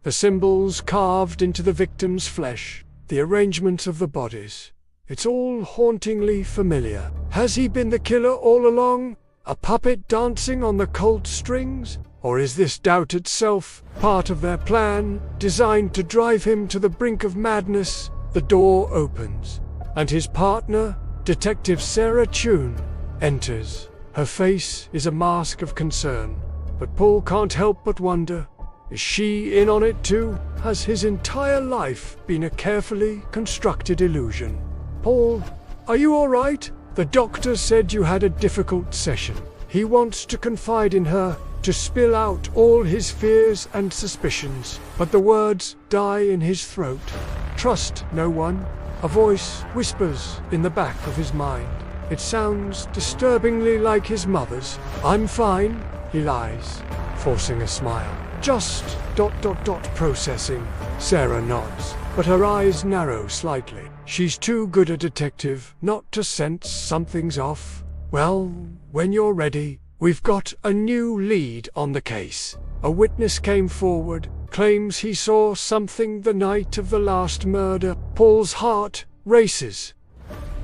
The symbols carved into the victim's flesh, the arrangement of the bodies. It's all hauntingly familiar. Has he been the killer all along? A puppet dancing on the cult strings? Or is this doubt itself part of their plan, designed to drive him to the brink of madness? The door opens, and his partner, Detective Sarah Chun, enters. Her face is a mask of concern, but Paul can't help but wonder, is she in on it too? Has his entire life been a carefully constructed illusion? Paul, are you all right? The doctor said you had a difficult session. He wants to confide in her, to spill out all his fears and suspicions, but the words die in his throat. Trust no one, a voice whispers in the back of his mind. It sounds disturbingly like his mother's. I'm fine, he lies, forcing a smile. Just ... processing. Sarah nods, but her eyes narrow slightly. She's too good a detective not to sense something's off. Well, when you're ready, we've got a new lead on the case. A witness came forward, claims he saw something the night of the last murder. Paul's heart races.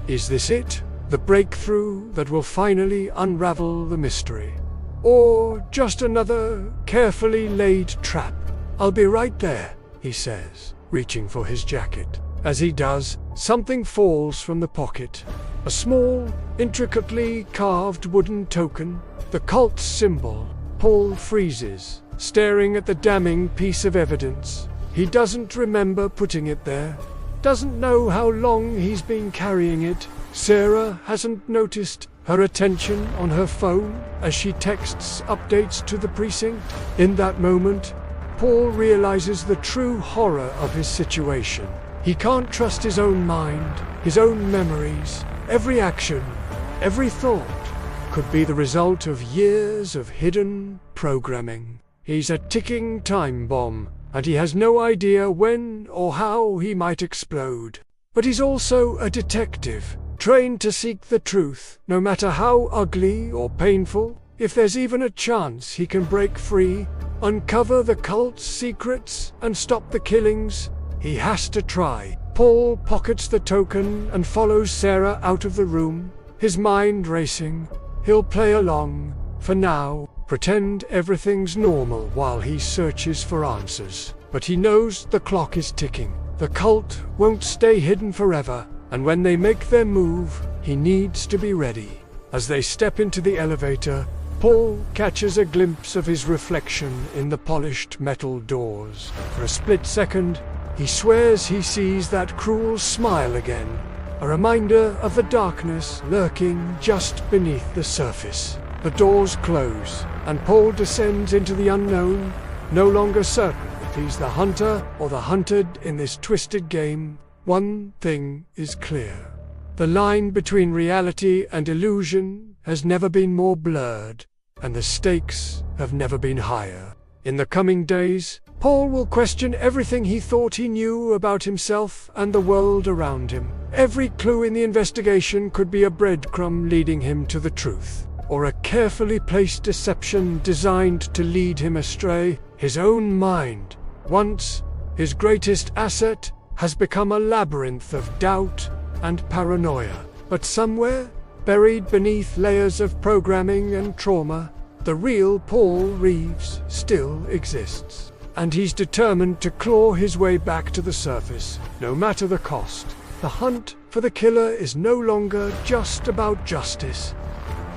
Is this it? The breakthrough that will finally unravel the mystery? Or just another carefully laid trap? I'll be right there, he says, reaching for his jacket. As he does, something falls from the pocket. A small, intricately carved wooden token, the cult's symbol. Paul freezes, staring at the damning piece of evidence. He doesn't remember putting it there, doesn't know how long he's been carrying it. Sarah hasn't noticed her attention on her phone as she texts updates to the precinct. In that moment, Paul realizes the true horror of his situation. He can't trust his own mind, his own memories. Every action, every thought could be the result of years of hidden programming. He's a ticking time bomb, and he has no idea when or how he might explode. But he's also a detective, trained to seek the truth, no matter how ugly or painful If there's even a chance he can break free, uncover the cult's secrets, and stop the killings, he has to try. Paul pockets the token and follows Sarah out of the room, his mind racing. He'll play along, for now, pretend everything's normal while he searches for answers. But he knows the clock is ticking. The cult won't stay hidden forever, and when they make their move, he needs to be ready. As they step into the elevator, Paul catches a glimpse of his reflection in the polished metal doors. For a split second, he swears he sees that cruel smile again, a reminder of the darkness lurking just beneath the surface. The doors close, and Paul descends into the unknown, no longer certain if he's the hunter or the hunted in this twisted game. One thing is clear. The line between reality and illusion has never been more blurred, and the stakes have never been higher. In the coming days, Paul will question everything he thought he knew about himself and the world around him. Every clue in the investigation could be a breadcrumb leading him to the truth, or a carefully placed deception designed to lead him astray. His own mind, once his greatest asset, has become a labyrinth of doubt and paranoia. But somewhere, buried beneath layers of programming and trauma, the real Paul Reeves still exists. And he's determined to claw his way back to the surface, no matter the cost. The hunt for the killer is no longer just about justice.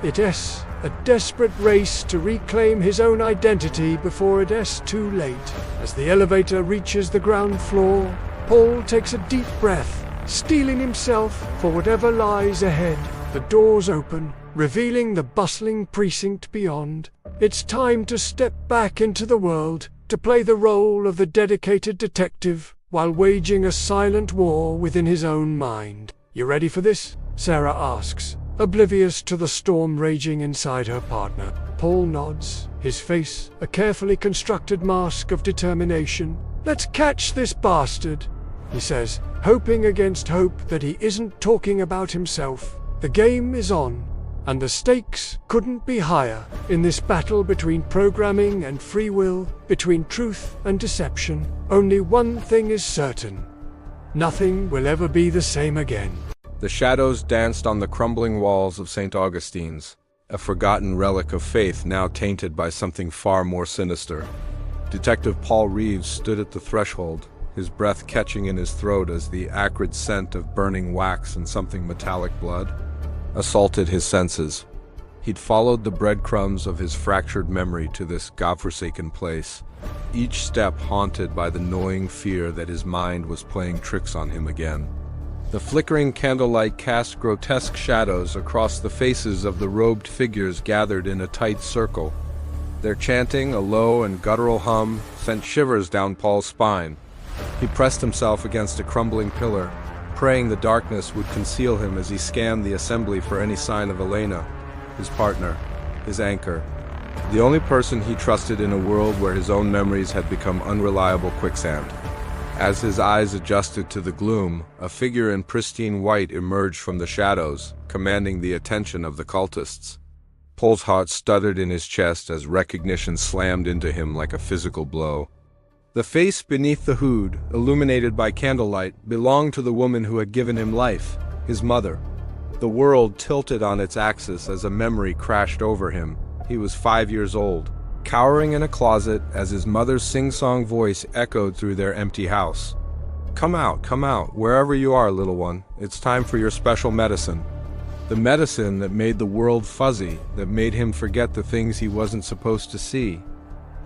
It is a desperate race to reclaim his own identity before it is too late. As the elevator reaches the ground floor, Paul takes a deep breath, steeling himself for whatever lies ahead. The doors open, revealing the bustling precinct beyond. It's time to step back into the world, to play the role of the dedicated detective while waging a silent war within his own mind. "You ready for this?" Sarah asks, oblivious to the storm raging inside her partner. Paul nods, his face a carefully constructed mask of determination. "Let's catch this bastard," he says, hoping against hope that he isn't talking about himself. The game is on, and the stakes couldn't be higher. In this battle between programming and free will, between truth and deception, only one thing is certain: nothing will ever be the same again. The shadows danced on the crumbling walls of St. Augustine's, a forgotten relic of faith now tainted by something far more sinister. Detective Paul Reeves stood at the threshold, his breath catching in his throat as the acrid scent of burning wax and something metallic blood assaulted his senses. He'd followed the breadcrumbs of his fractured memory to this godforsaken place, each step haunted by the gnawing fear that his mind was playing tricks on him again. The flickering candlelight cast grotesque shadows across the faces of the robed figures gathered in a tight circle. Their chanting, a low and guttural hum, sent shivers down Paul's spine. He pressed himself against a crumbling pillar, praying the darkness would conceal him as he scanned the assembly for any sign of Elena, his partner, his anchor, the only person he trusted in a world where his own memories had become unreliable quicksand. As his eyes adjusted to the gloom, a figure in pristine white emerged from the shadows, commanding the attention of the cultists. Paul's heart stuttered in his chest as recognition slammed into him like a physical blow. The face beneath the hood, illuminated by candlelight, belonged to the woman who had given him life, his mother. The world tilted on its axis as a memory crashed over him. He was 5 years old, cowering in a closet as his mother's sing-song voice echoed through their empty house. Come out, wherever you are, little one. It's time for your special medicine." The medicine that made the world fuzzy, that made him forget the things he wasn't supposed to see.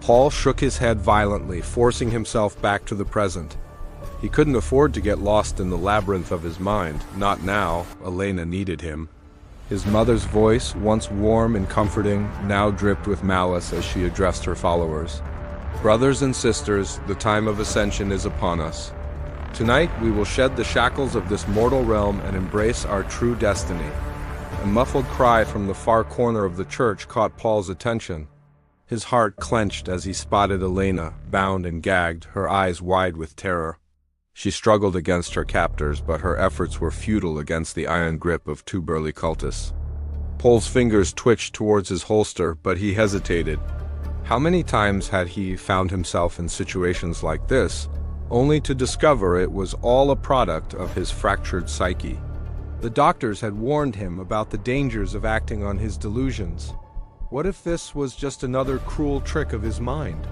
Paul shook his head violently, forcing himself back to the present. He couldn't afford to get lost in the labyrinth of his mind. Not now. Elena needed him. His mother's voice, once warm and comforting, now dripped with malice as she addressed her followers. "Brothers and sisters, the time of ascension is upon us. Tonight we will shed the shackles of this mortal realm and embrace our true destiny." A muffled cry from the far corner of the church caught Paul's attention. His heart clenched as he spotted Elena, bound and gagged, her eyes wide with terror. She struggled against her captors, but her efforts were futile against the iron grip of two burly cultists. Paul's fingers twitched towards his holster, but he hesitated. How many times had he found himself in situations like this, only to discover it was all a product of his fractured psyche? The doctors had warned him about the dangers of acting on his delusions. What if this was just another cruel trick of his mind?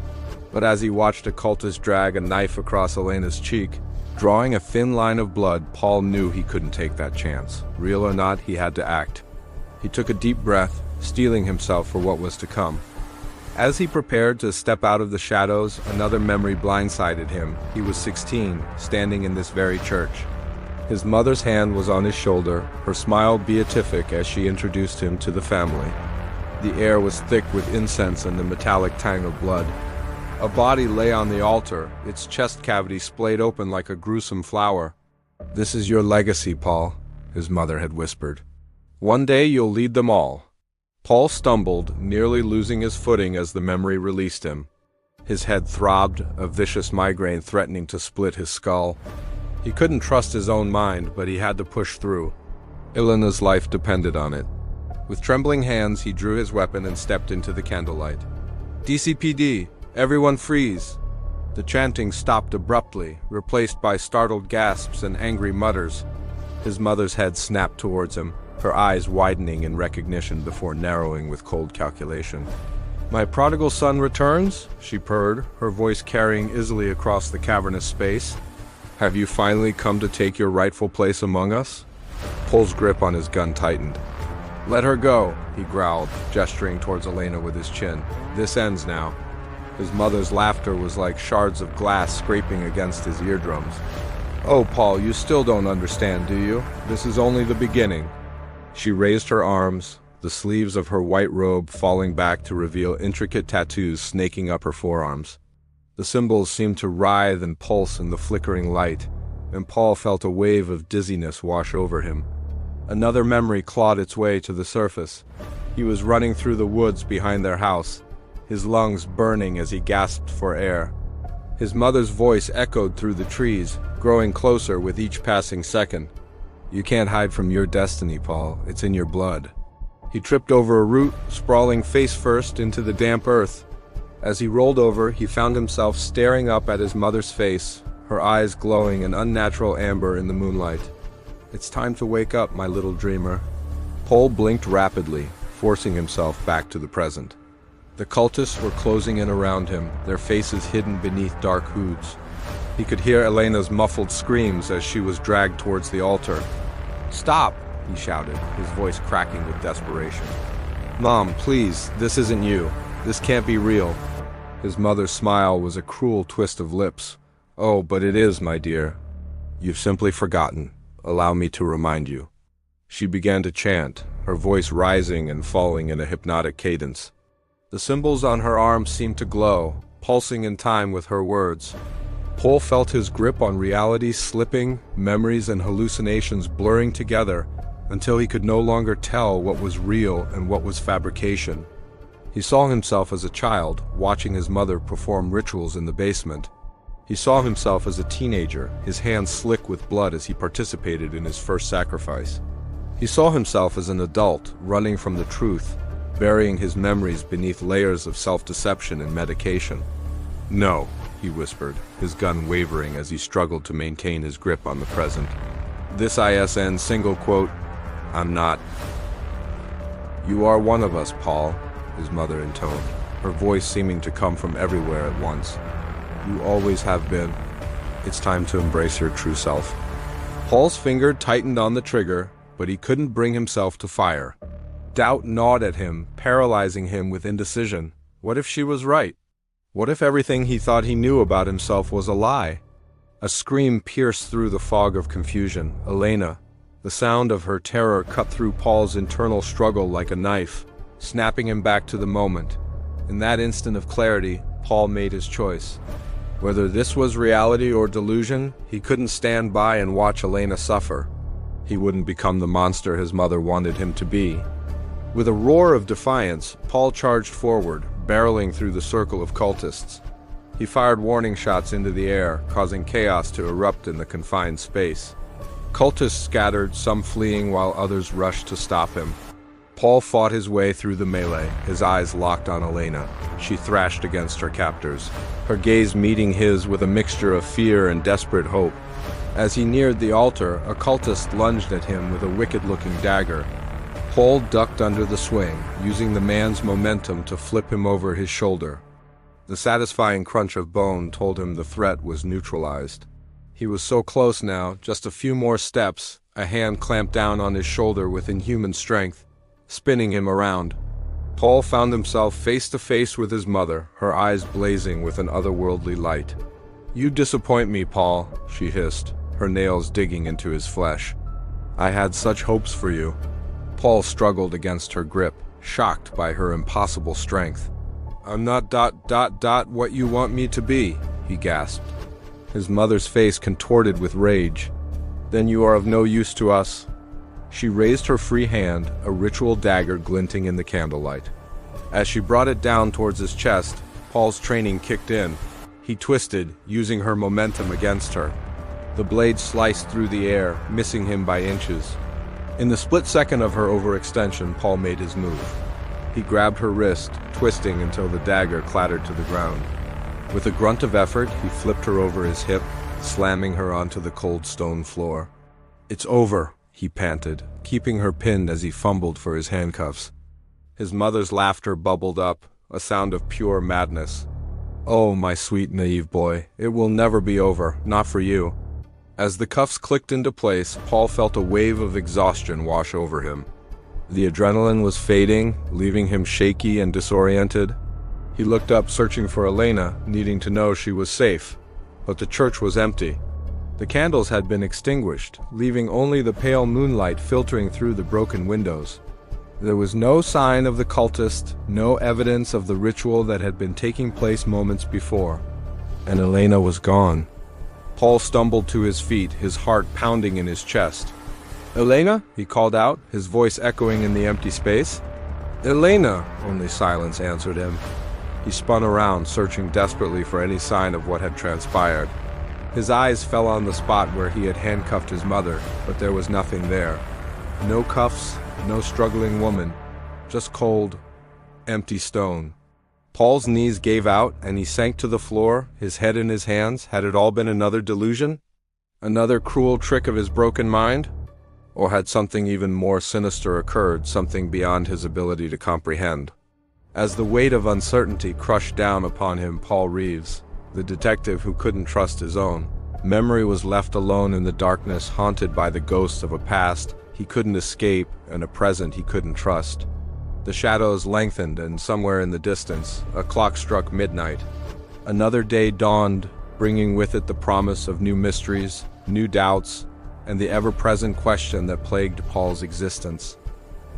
But as he watched a cultist drag a knife across Elena's cheek, drawing a thin line of blood, Paul knew he couldn't take that chance. Real or not, he had to act. He took a deep breath, steeling himself for what was to come. As he prepared to step out of the shadows, another memory blindsided him. He was 16, standing in this very church. His mother's hand was on his shoulder, her smile beatific as she introduced him to the family. The air was thick with incense and the metallic tang of blood. A body lay on the altar, its chest cavity splayed open like a gruesome flower. "This is your legacy, Paul," his mother had whispered. "One day you'll lead them all." Paul stumbled, nearly losing his footing as the memory released him. His head throbbed, a vicious migraine threatening to split his skull. He couldn't trust his own mind, but he had to push through. Elena's life depended on it. With trembling hands, he drew his weapon and stepped into the candlelight. "DCPD, everyone freeze!" The chanting stopped abruptly, replaced by startled gasps and angry mutters. His mother's head snapped towards him, her eyes widening in recognition before narrowing with cold calculation. "My prodigal son returns?" she purred, her voice carrying easily across the cavernous space. "Have you finally come to take your rightful place among us?" Paul's grip on his gun tightened. "Let her go," he growled, gesturing towards Elena with his chin. "This ends now." His mother's laughter was like shards of glass scraping against his eardrums. "Oh, Paul, you still don't understand, do you? This is only the beginning." She raised her arms, the sleeves of her white robe falling back to reveal intricate tattoos snaking up her forearms. The symbols seemed to writhe and pulse in the flickering light, and Paul felt a wave of dizziness wash over him. Another memory clawed its way to the surface. He was running through the woods behind their house, his lungs burning as he gasped for air. His mother's voice echoed through the trees, growing closer with each passing second. "You can't hide from your destiny, Paul. It's in your blood." He tripped over a root, sprawling face first into the damp earth. As he rolled over, he found himself staring up at his mother's face, her eyes glowing an unnatural amber in the moonlight. "It's time to wake up, my little dreamer." Paul blinked rapidly, forcing himself back to the present. The cultists were closing in around him, their faces hidden beneath dark hoods. He could hear Elena's muffled screams as she was dragged towards the altar. "Stop!" he shouted, his voice cracking with desperation. "Mom, please, this isn't you. This can't be real." His mother's smile was a cruel twist of lips. "Oh, but it is, my dear. You've simply forgotten. Allow me to remind you." She began to chant, her voice rising and falling in a hypnotic cadence. The symbols on her arms seemed to glow, pulsing in time with her words. Paul felt his grip on reality slipping, memories and hallucinations blurring together until he could no longer tell what was real and what was fabrication. He saw himself as a child, watching his mother perform rituals in the basement. He saw himself as a teenager, his hands slick with blood as he participated in his first sacrifice. He saw himself as an adult, running from the truth, burying his memories beneath layers of self-deception and medication. "No," he whispered, his gun wavering as he struggled to maintain his grip on the present. "This ISN single quote, I'm not." "You are one of us, Paul," his mother intoned, her voice seeming to come from everywhere at once. "You always have been. It's time to embrace your true self." Paul's finger tightened on the trigger, but he couldn't bring himself to fire. Doubt gnawed at him, paralyzing him with indecision. What if she was right? What if everything he thought he knew about himself was a lie? A scream pierced through the fog of confusion. Elena. The sound of her terror cut through Paul's internal struggle like a knife, snapping him back to the moment. In that instant of clarity, Paul made his choice. Whether this was reality or delusion, he couldn't stand by and watch Elena suffer. He wouldn't become the monster his mother wanted him to be. With a roar of defiance, Paul charged forward, barreling through the circle of cultists. He fired warning shots into the air, causing chaos to erupt in the confined space. Cultists scattered, some fleeing while others rushed to stop him. Paul fought his way through the melee, his eyes locked on Elena. She thrashed against her captors, her gaze meeting his with a mixture of fear and desperate hope. As he neared the altar, a cultist lunged at him with a wicked-looking dagger. Paul ducked under the swing, using the man's momentum to flip him over his shoulder. The satisfying crunch of bone told him the threat was neutralized. He was so close now, just a few more steps. A hand clamped down on his shoulder with inhuman strength, spinning him around. Paul found himself face to face with his mother, her eyes blazing with an otherworldly light. "You disappoint me, Paul," she hissed, her nails digging into his flesh. "I had such hopes for you." Paul struggled against her grip, shocked by her impossible strength. "I'm not what you want me to be," he gasped. His mother's face contorted with rage. "Then you are of no use to us." She raised her free hand, a ritual dagger glinting in the candlelight. As she brought it down towards his chest, Paul's training kicked in. He twisted, using her momentum against her. The blade sliced through the air, missing him by inches. In the split second of her overextension, Paul made his move. He grabbed her wrist, twisting until the dagger clattered to the ground. With a grunt of effort, he flipped her over his hip, slamming her onto the cold stone floor. "It's over," he panted, keeping her pinned as he fumbled for his handcuffs. His mother's laughter bubbled up, a sound of pure madness. "Oh, my sweet, naive boy, it will never be over, not for you." As the cuffs clicked into place, Paul felt a wave of exhaustion wash over him. The adrenaline was fading, leaving him shaky and disoriented. He looked up, searching for Elena, needing to know she was safe. But the church was empty. The candles had been extinguished, leaving only the pale moonlight filtering through the broken windows. There was no sign of the cultist, no evidence of the ritual that had been taking place moments before. And Elena was gone. Paul stumbled to his feet, his heart pounding in his chest. "Elena?" he called out, his voice echoing in the empty space. "Elena!" Only silence answered him. He spun around, searching desperately for any sign of what had transpired. His eyes fell on the spot where he had handcuffed his mother, but there was nothing there. No cuffs, no struggling woman, just cold, empty stone. Paul's knees gave out, and he sank to the floor, his head in his hands. Had it all been another delusion? Another cruel trick of his broken mind? Or had something even more sinister occurred, something beyond his ability to comprehend? As the weight of uncertainty crushed down upon him, Paul Reeves, the detective who couldn't trust his own, memory was left alone in the darkness, haunted by the ghosts of a past he couldn't escape and a present he couldn't trust. The shadows lengthened, and somewhere in the distance, a clock struck midnight. Another day dawned, bringing with it the promise of new mysteries, new doubts, and the ever-present question that plagued Paul's existence.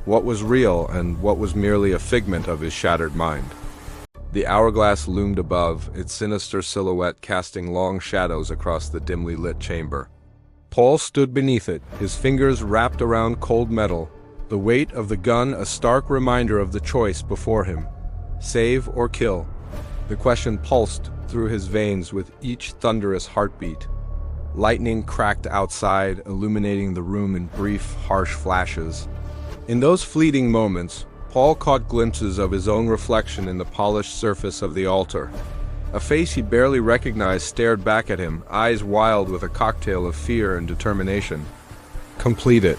What was real and what was merely a figment of his shattered mind? The hourglass loomed above, its sinister silhouette casting long shadows across the dimly lit chamber. Paul stood beneath it, his fingers wrapped around cold metal, the weight of the gun a stark reminder of the choice before him. Save or kill? The question pulsed through his veins with each thunderous heartbeat. Lightning cracked outside, illuminating the room in brief, harsh flashes. In those fleeting moments, Paul caught glimpses of his own reflection in the polished surface of the altar. A face he barely recognized stared back at him, eyes wild with a cocktail of fear and determination. "Complete it."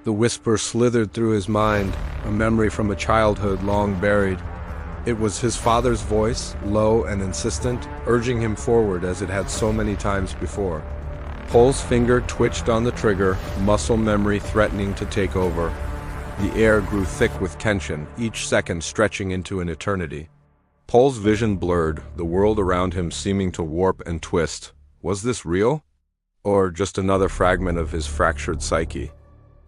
The whisper slithered through his mind, a memory from a childhood long buried. It was his father's voice, low and insistent, urging him forward as it had so many times before. Paul's finger twitched on the trigger, muscle memory threatening to take over. The air grew thick with tension, each second stretching into an eternity. Paul's vision blurred, the world around him seeming to warp and twist. Was this real? Or just another fragment of his fractured psyche?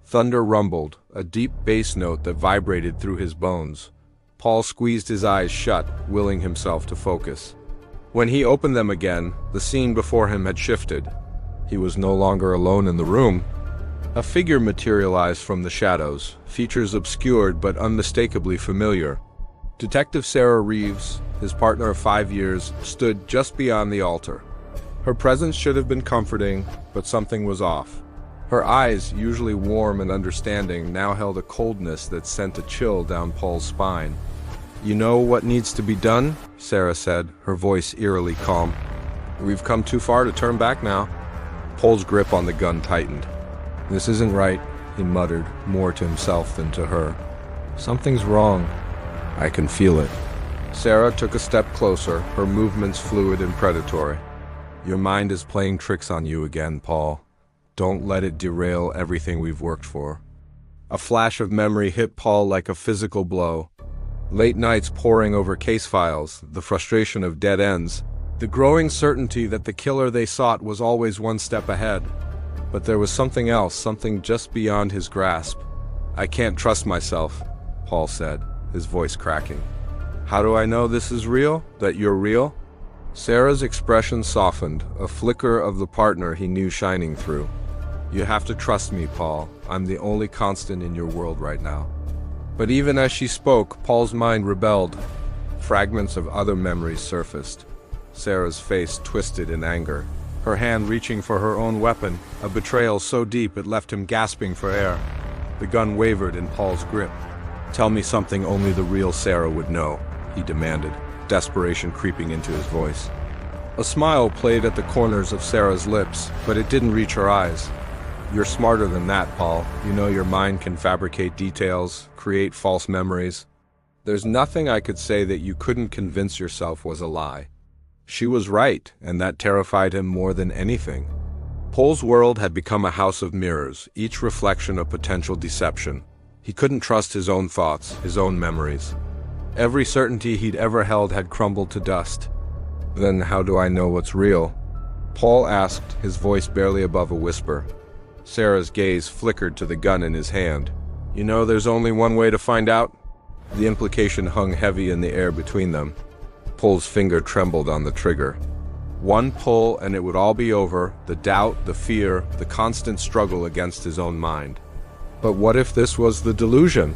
Thunder rumbled, a deep bass note that vibrated through his bones. Paul squeezed his eyes shut, willing himself to focus. When he opened them again, the scene before him had shifted. He was no longer alone in the room. A figure materialized from the shadows, features obscured but unmistakably familiar. Detective Sarah Reeves, his partner of 5 years, stood just beyond the altar. Her presence should have been comforting, but something was off. Her eyes, usually warm and understanding, now held a coldness that sent a chill down Paul's spine. "You know what needs to be done?" Sarah said, her voice eerily calm. "We've come too far to turn back now." Paul's grip on the gun tightened. "This isn't right," he muttered, more to himself than to her. "Something's wrong. I can feel it." Sarah took a step closer, her movements fluid and predatory. "Your mind is playing tricks on you again, Paul. Don't let it derail everything we've worked for." A flash of memory hit Paul like a physical blow. Late nights poring over case files, the frustration of dead ends, the growing certainty that the killer they sought was always one step ahead. But there was something else, something just beyond his grasp. "I can't trust myself," Paul said, his voice cracking. "How do I know this is real? That you're real?" Sarah's expression softened, a flicker of the partner he knew shining through. "You have to trust me, Paul. I'm the only constant in your world right now." But even as she spoke, Paul's mind rebelled. Fragments of other memories surfaced. Sarah's face twisted in anger, her hand reaching for her own weapon, a betrayal so deep it left him gasping for air. The gun wavered in Paul's grip. "Tell me something only the real Sarah would know," he demanded, desperation creeping into his voice. A smile played at the corners of Sarah's lips, but it didn't reach her eyes. "You're smarter than that, Paul. You know your mind can fabricate details, create false memories. There's nothing I could say that you couldn't convince yourself was a lie." She was right, and that terrified him more than anything. Paul's world had become a house of mirrors, each reflection a potential deception. He couldn't trust his own thoughts, his own memories. Every certainty he'd ever held had crumbled to dust. "Then how do I know what's real?" Paul asked, his voice barely above a whisper. Sarah's gaze flickered to the gun in his hand. "You know there's only one way to find out?" The implication hung heavy in the air between them. Paul's finger trembled on the trigger. One pull and it would all be over, the doubt, the fear, the constant struggle against his own mind. But what if this was the delusion?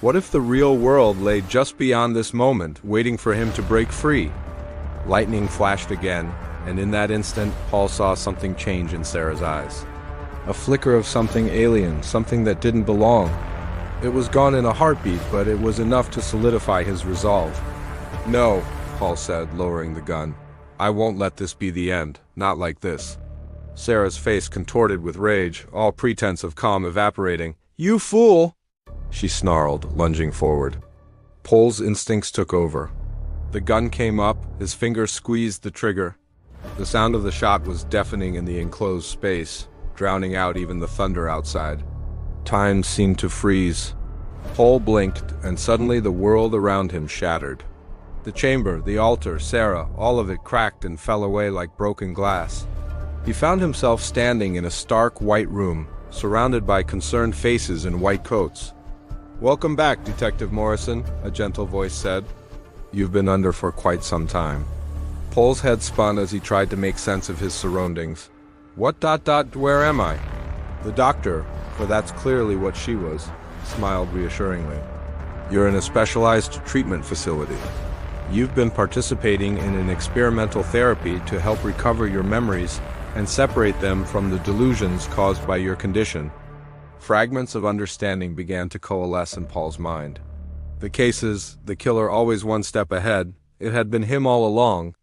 What if the real world lay just beyond this moment, waiting for him to break free? Lightning flashed again, and in that instant, Paul saw something change in Sarah's eyes. A flicker of something alien, something that didn't belong. It was gone in a heartbeat, but it was enough to solidify his resolve. "No," Paul said, lowering the gun. "I won't let this be the end, not like this." Sarah's face contorted with rage, all pretense of calm evaporating. "You fool!" she snarled, lunging forward. Paul's instincts took over. The gun came up, his fingers squeezed the trigger. The sound of the shot was deafening in the enclosed space, drowning out even the thunder outside. Time seemed to freeze. Paul blinked, and suddenly the world around him shattered. The chamber, the altar, Sarah, all of it cracked and fell away like broken glass. He found himself standing in a stark white room, surrounded by concerned faces in white coats. "Welcome back, Detective Morrison," a gentle voice said. "You've been under for quite some time." Paul's head spun as he tried to make sense of his surroundings. Where am I?" The doctor, for that's clearly what she was, smiled reassuringly. "You're in a specialized treatment facility. You've been participating in an experimental therapy to help recover your memories and separate them from the delusions caused by your condition." Fragments of understanding began to coalesce in Paul's mind. The cases, the killer always one step ahead, it had been him all along.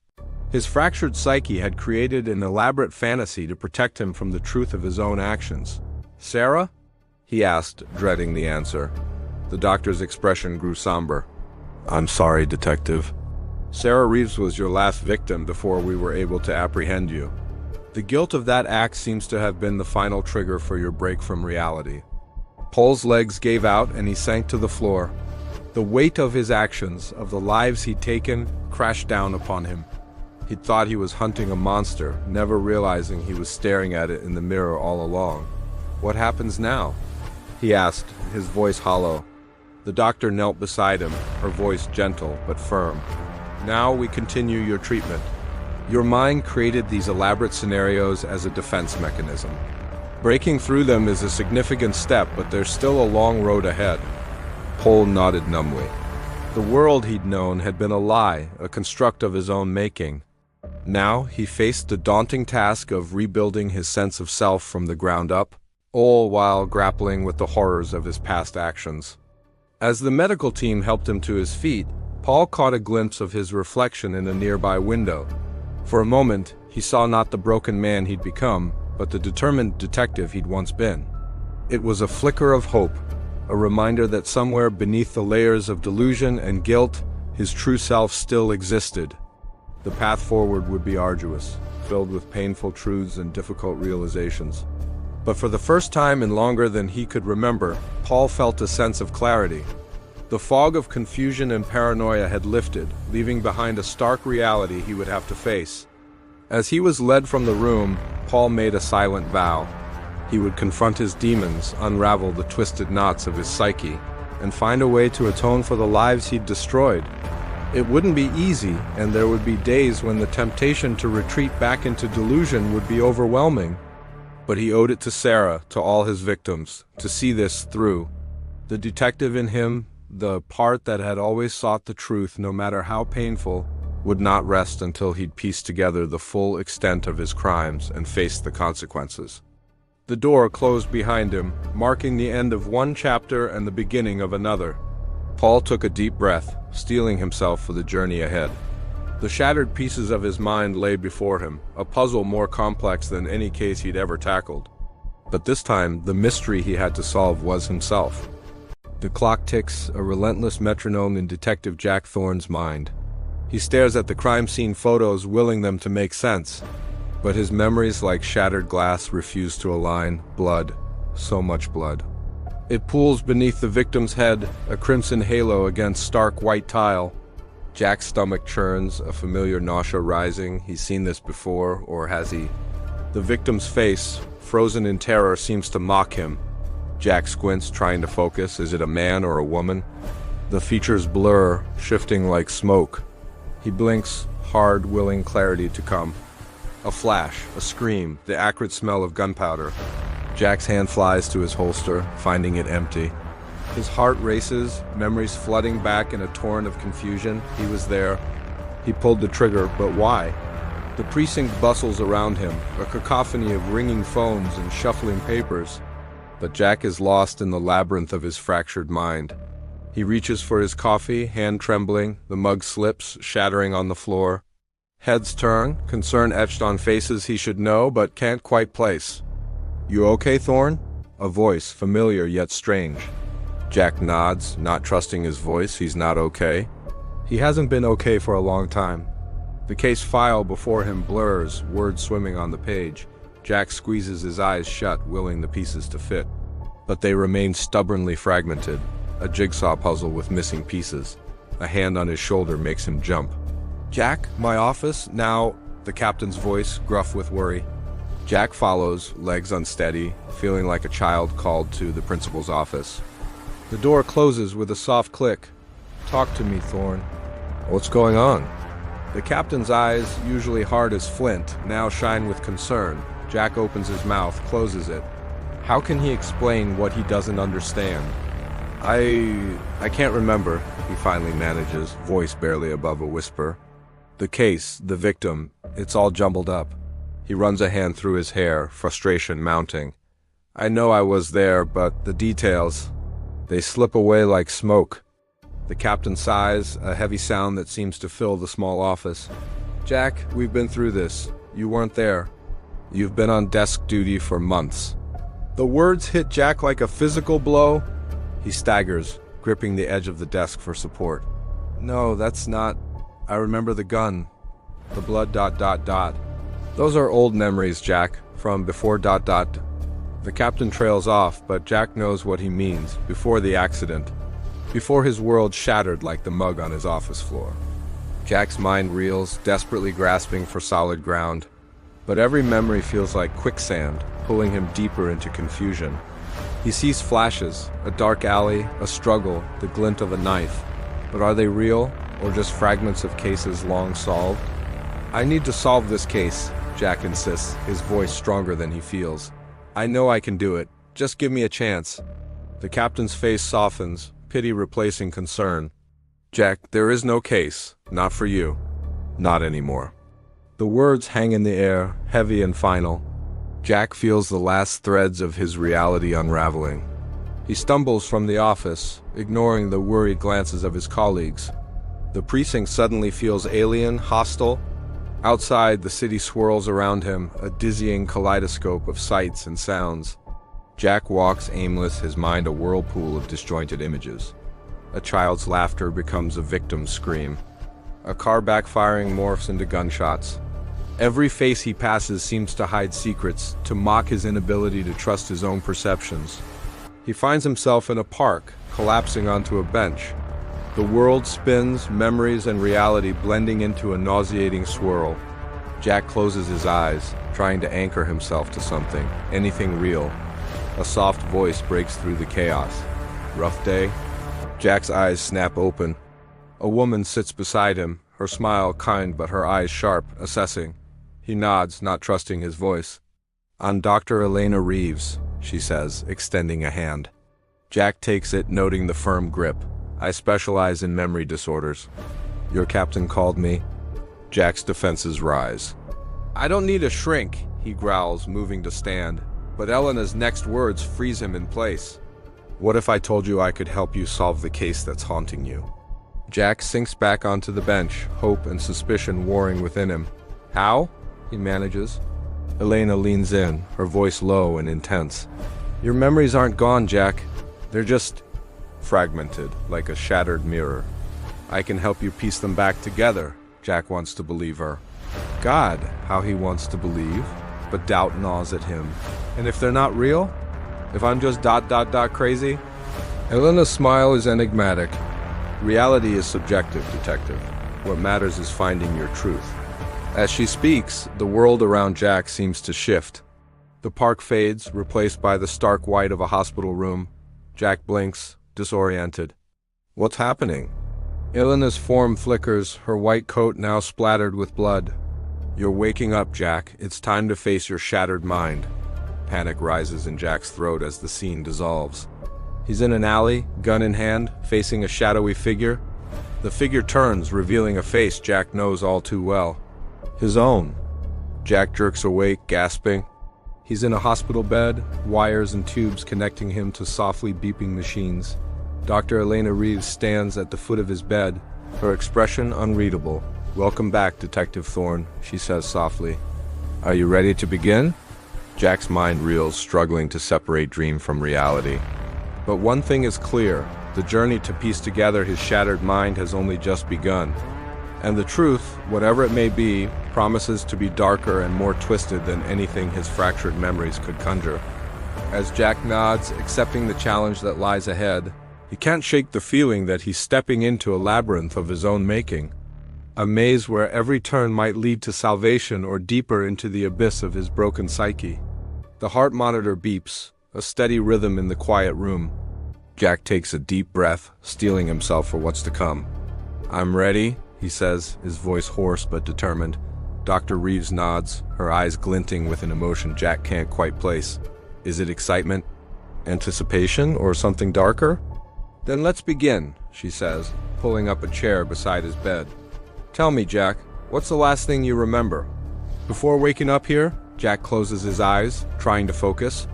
His fractured psyche had created an elaborate fantasy to protect him from the truth of his own actions. "Sarah?" he asked, dreading the answer. The doctor's expression grew somber. "I'm sorry, Detective. Sarah Reeves was your last victim before we were able to apprehend you. The guilt of that act seems to have been the final trigger for your break from reality." Paul's legs gave out and he sank to the floor. The weight of his actions, of the lives he'd taken, crashed down upon him. He'd thought he was hunting a monster, never realizing he was staring at it in the mirror all along. "What happens now?" he asked, his voice hollow. The doctor knelt beside him, her voice gentle but firm. "Now we continue your treatment. Your mind created these elaborate scenarios as a defense mechanism. Breaking through them is a significant step, but there's still a long road ahead." Paul nodded numbly. The world he'd known had been a lie, a construct of his own making. Now he faced the daunting task of rebuilding his sense of self from the ground up. all while grappling with the horrors of his past actions. As the medical team helped him to his feet, Paul caught a glimpse of his reflection in a nearby window. For a moment, he saw not the broken man he'd become, but the determined detective he'd once been. It was a flicker of hope, a reminder that somewhere beneath the layers of delusion and guilt, his true self still existed. The path forward would be arduous, filled with painful truths and difficult realizations. But for the first time in longer than he could remember, Paul felt a sense of clarity. The fog of confusion and paranoia had lifted, leaving behind a stark reality he would have to face. As he was led from the room, Paul made a silent vow. He would confront his demons, unravel the twisted knots of his psyche, and find a way to atone for the lives he'd destroyed. It wouldn't be easy, and there would be days when the temptation to retreat back into delusion would be overwhelming. But he owed it to Sarah, to all his victims, to see this through. The detective in him, the part that had always sought the truth no matter how painful, would not rest until he'd pieced together the full extent of his crimes and faced the consequences. The door closed behind him, marking the end of one chapter and the beginning of another. Paul took a deep breath, steeling himself for the journey ahead. The shattered pieces of his mind lay before him, a puzzle more complex than any case he'd ever tackled. But this time, the mystery he had to solve was himself. The clock ticks, a relentless metronome in Detective Jack Thorne's mind. He stares at the crime scene photos, willing them to make sense. But his memories, like shattered glass, refuse to align. Blood. So much blood. It pools beneath the victim's head, a crimson halo against stark white tile. Jack's stomach churns, a familiar nausea rising. He's seen this before, or has he? The victim's face, frozen in terror, seems to mock him. Jack squints, trying to focus. Is it a man or a woman? The features blur, shifting like smoke. He blinks, hard, willing clarity to come. A flash, a scream, the acrid smell of gunpowder. Jack's hand flies to his holster, finding it empty. His heart races, memories flooding back in a torrent of confusion. He was there. He pulled the trigger, but why? The precinct bustles around him, a cacophony of ringing phones and shuffling papers. But Jack is lost in the labyrinth of his fractured mind. He reaches for his coffee, hand trembling, the mug slips, shattering on the floor. Heads turn, concern etched on faces he should know but can't quite place. "You okay, Thorne?" A voice, familiar yet strange. Jack nods, not trusting his voice. He's not okay. He hasn't been okay for a long time. The case file before him blurs, words swimming on the page. Jack squeezes his eyes shut, willing the pieces to fit. But they remain stubbornly fragmented, a jigsaw puzzle with missing pieces. A hand on his shoulder makes him jump. "Jack, my office, now," the captain's voice, gruff with worry. Jack follows, legs unsteady, feeling like a child called to the principal's office. The door closes with a soft click. "Talk to me, Thorne." "What's going on?" The captain's eyes, usually hard as flint, now shine with concern. Jack opens his mouth, closes it. How can he explain what he doesn't understand? I can't remember, he finally manages, voice barely above a whisper. The case, the victim, it's all jumbled up. He runs a hand through his hair, frustration mounting. "I know I was there, but the details, they slip away like smoke." The captain sighs, a heavy sound that seems to fill the small office. "Jack, we've been through this. You weren't there. You've been on desk duty for months." The words hit Jack like a physical blow. He staggers, gripping the edge of the desk for support. "No, that's not... I remember the gun. The blood ... Those are old memories, Jack, from before ... The captain trails off, but Jack knows what he means, before the accident. Before his world shattered like the mug on his office floor. Jack's mind reels, desperately grasping for solid ground. But every memory feels like quicksand, pulling him deeper into confusion. He sees flashes, a dark alley, a struggle, the glint of a knife. But are they real, or just fragments of cases long solved? "I need to solve this case," Jack insists, his voice stronger than he feels. "I know I can do it. Just give me a chance." The captain's face softens, pity replacing concern. "Jack, there is no case. Not for you. Not anymore." The words hang in the air, heavy and final. Jack feels the last threads of his reality unraveling. He stumbles from the office, ignoring the worried glances of his colleagues. The precinct suddenly feels alien, hostile. Outside, the city swirls around him, a dizzying kaleidoscope of sights and sounds. Jack walks aimless, his mind a whirlpool of disjointed images. A child's laughter becomes a victim's scream. A car backfiring morphs into gunshots. Every face he passes seems to hide secrets, to mock his inability to trust his own perceptions. He finds himself in a park, collapsing onto a bench. The world spins, memories and reality blending into a nauseating swirl. Jack closes his eyes, trying to anchor himself to something, anything real. A soft voice breaks through the chaos. Rough day? Jack's eyes snap open. A woman sits beside him, her smile kind but her eyes sharp, assessing. He nods, not trusting his voice. "I'm Dr. Elena Reeves," she says, extending a hand. Jack takes it, noting the firm grip. "I specialize in memory disorders. Your captain called me." Jack's defenses rise. "I don't need a shrink," he growls, moving to stand. But Elena's next words freeze him in place. "What if I told you I could help you solve the case that's haunting you?" Jack sinks back onto the bench, hope and suspicion warring within him. "How?" he manages. Elena leans in, her voice low and intense. "Your memories aren't gone, Jack. They're just fragmented, like a shattered mirror. I can help you piece them back together." Jack wants to believe her. God, how he wants to believe, but doubt gnaws at him. And if they're not real? If I'm just crazy? Elena's smile is enigmatic. Reality is subjective, detective. What matters is finding your truth. As she speaks, the world around Jack seems to shift. The park fades, replaced by the stark white of a hospital room. Jack blinks, disoriented. What's happening? Elena's form flickers, her white coat now splattered with blood. "You're waking up, Jack. It's time to face your shattered mind." Panic rises in Jack's throat as the scene dissolves. He's in an alley, gun in hand, facing a shadowy figure. The figure turns, revealing a face Jack knows all too well. His own. Jack jerks awake, gasping. He's in a hospital bed, wires and tubes connecting him to softly beeping machines. Dr. Elena Reeves stands at the foot of his bed, her expression unreadable. "Welcome back, Detective Thorne," she says softly. "Are you ready to begin?" Jack's mind reels, struggling to separate dream from reality. But one thing is clear, the journey to piece together his shattered mind has only just begun. And the truth, whatever it may be, promises to be darker and more twisted than anything his fractured memories could conjure. As Jack nods, accepting the challenge that lies ahead, he can't shake the feeling that he's stepping into a labyrinth of his own making. A maze where every turn might lead to salvation or deeper into the abyss of his broken psyche. The heart monitor beeps, a steady rhythm in the quiet room. Jack takes a deep breath, steeling himself for what's to come. "I'm ready," he says, his voice hoarse but determined. Dr. Reeves nods, her eyes glinting with an emotion Jack can't quite place. Is it excitement, anticipation, or something darker? "Then let's begin," she says, pulling up a chair beside his bed. "Tell me, Jack, what's the last thing you remember?" Before waking up here, Jack closes his eyes, trying to focus.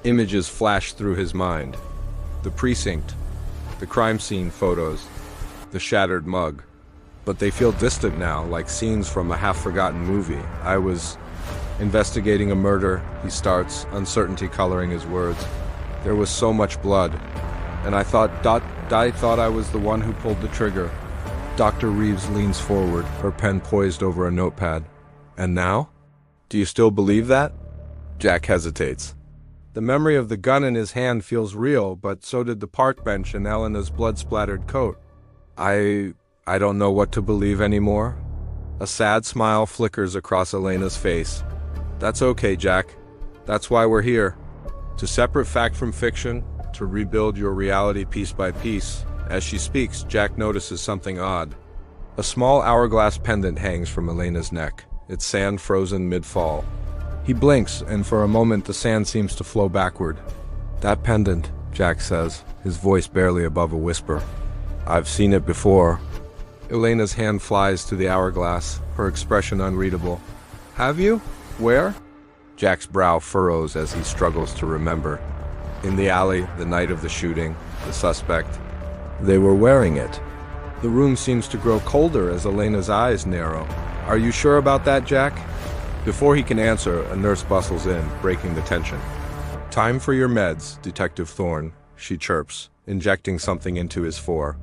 Images flash through his mind. The precinct, the crime scene photos, the shattered mug. But they feel distant now, like scenes from a half-forgotten movie. "I was investigating a murder," he starts, uncertainty coloring his words. "There was so much blood. And I thought I was the one who pulled the trigger." Dr. Reeves leans forward, her pen poised over a notepad. "And now? Do you still believe that?" Jack hesitates. The memory of the gun in his hand feels real, but so did the park bench and Elena's blood-splattered coat. I don't know what to believe anymore." A sad smile flickers across Elena's face. "That's okay, Jack. That's why we're here. To separate fact from fiction, to rebuild your reality piece by piece." As she speaks, Jack notices something odd. A small hourglass pendant hangs from Elena's neck, its sand frozen mid-fall. He blinks, and for a moment the sand seems to flow backward. "That pendant," Jack says, his voice barely above a whisper. "I've seen it before." Elena's hand flies to the hourglass, her expression unreadable. "Have you? Where?" Jack's brow furrows as he struggles to remember. In the alley, the night of the shooting, the suspect. They were wearing it. The room seems to grow colder as Elena's eyes narrow. Are you sure about that, Jack? Before he can answer, a nurse bustles in, breaking the tension. Time for your meds, Detective Thorne, she chirps, injecting something into his fore.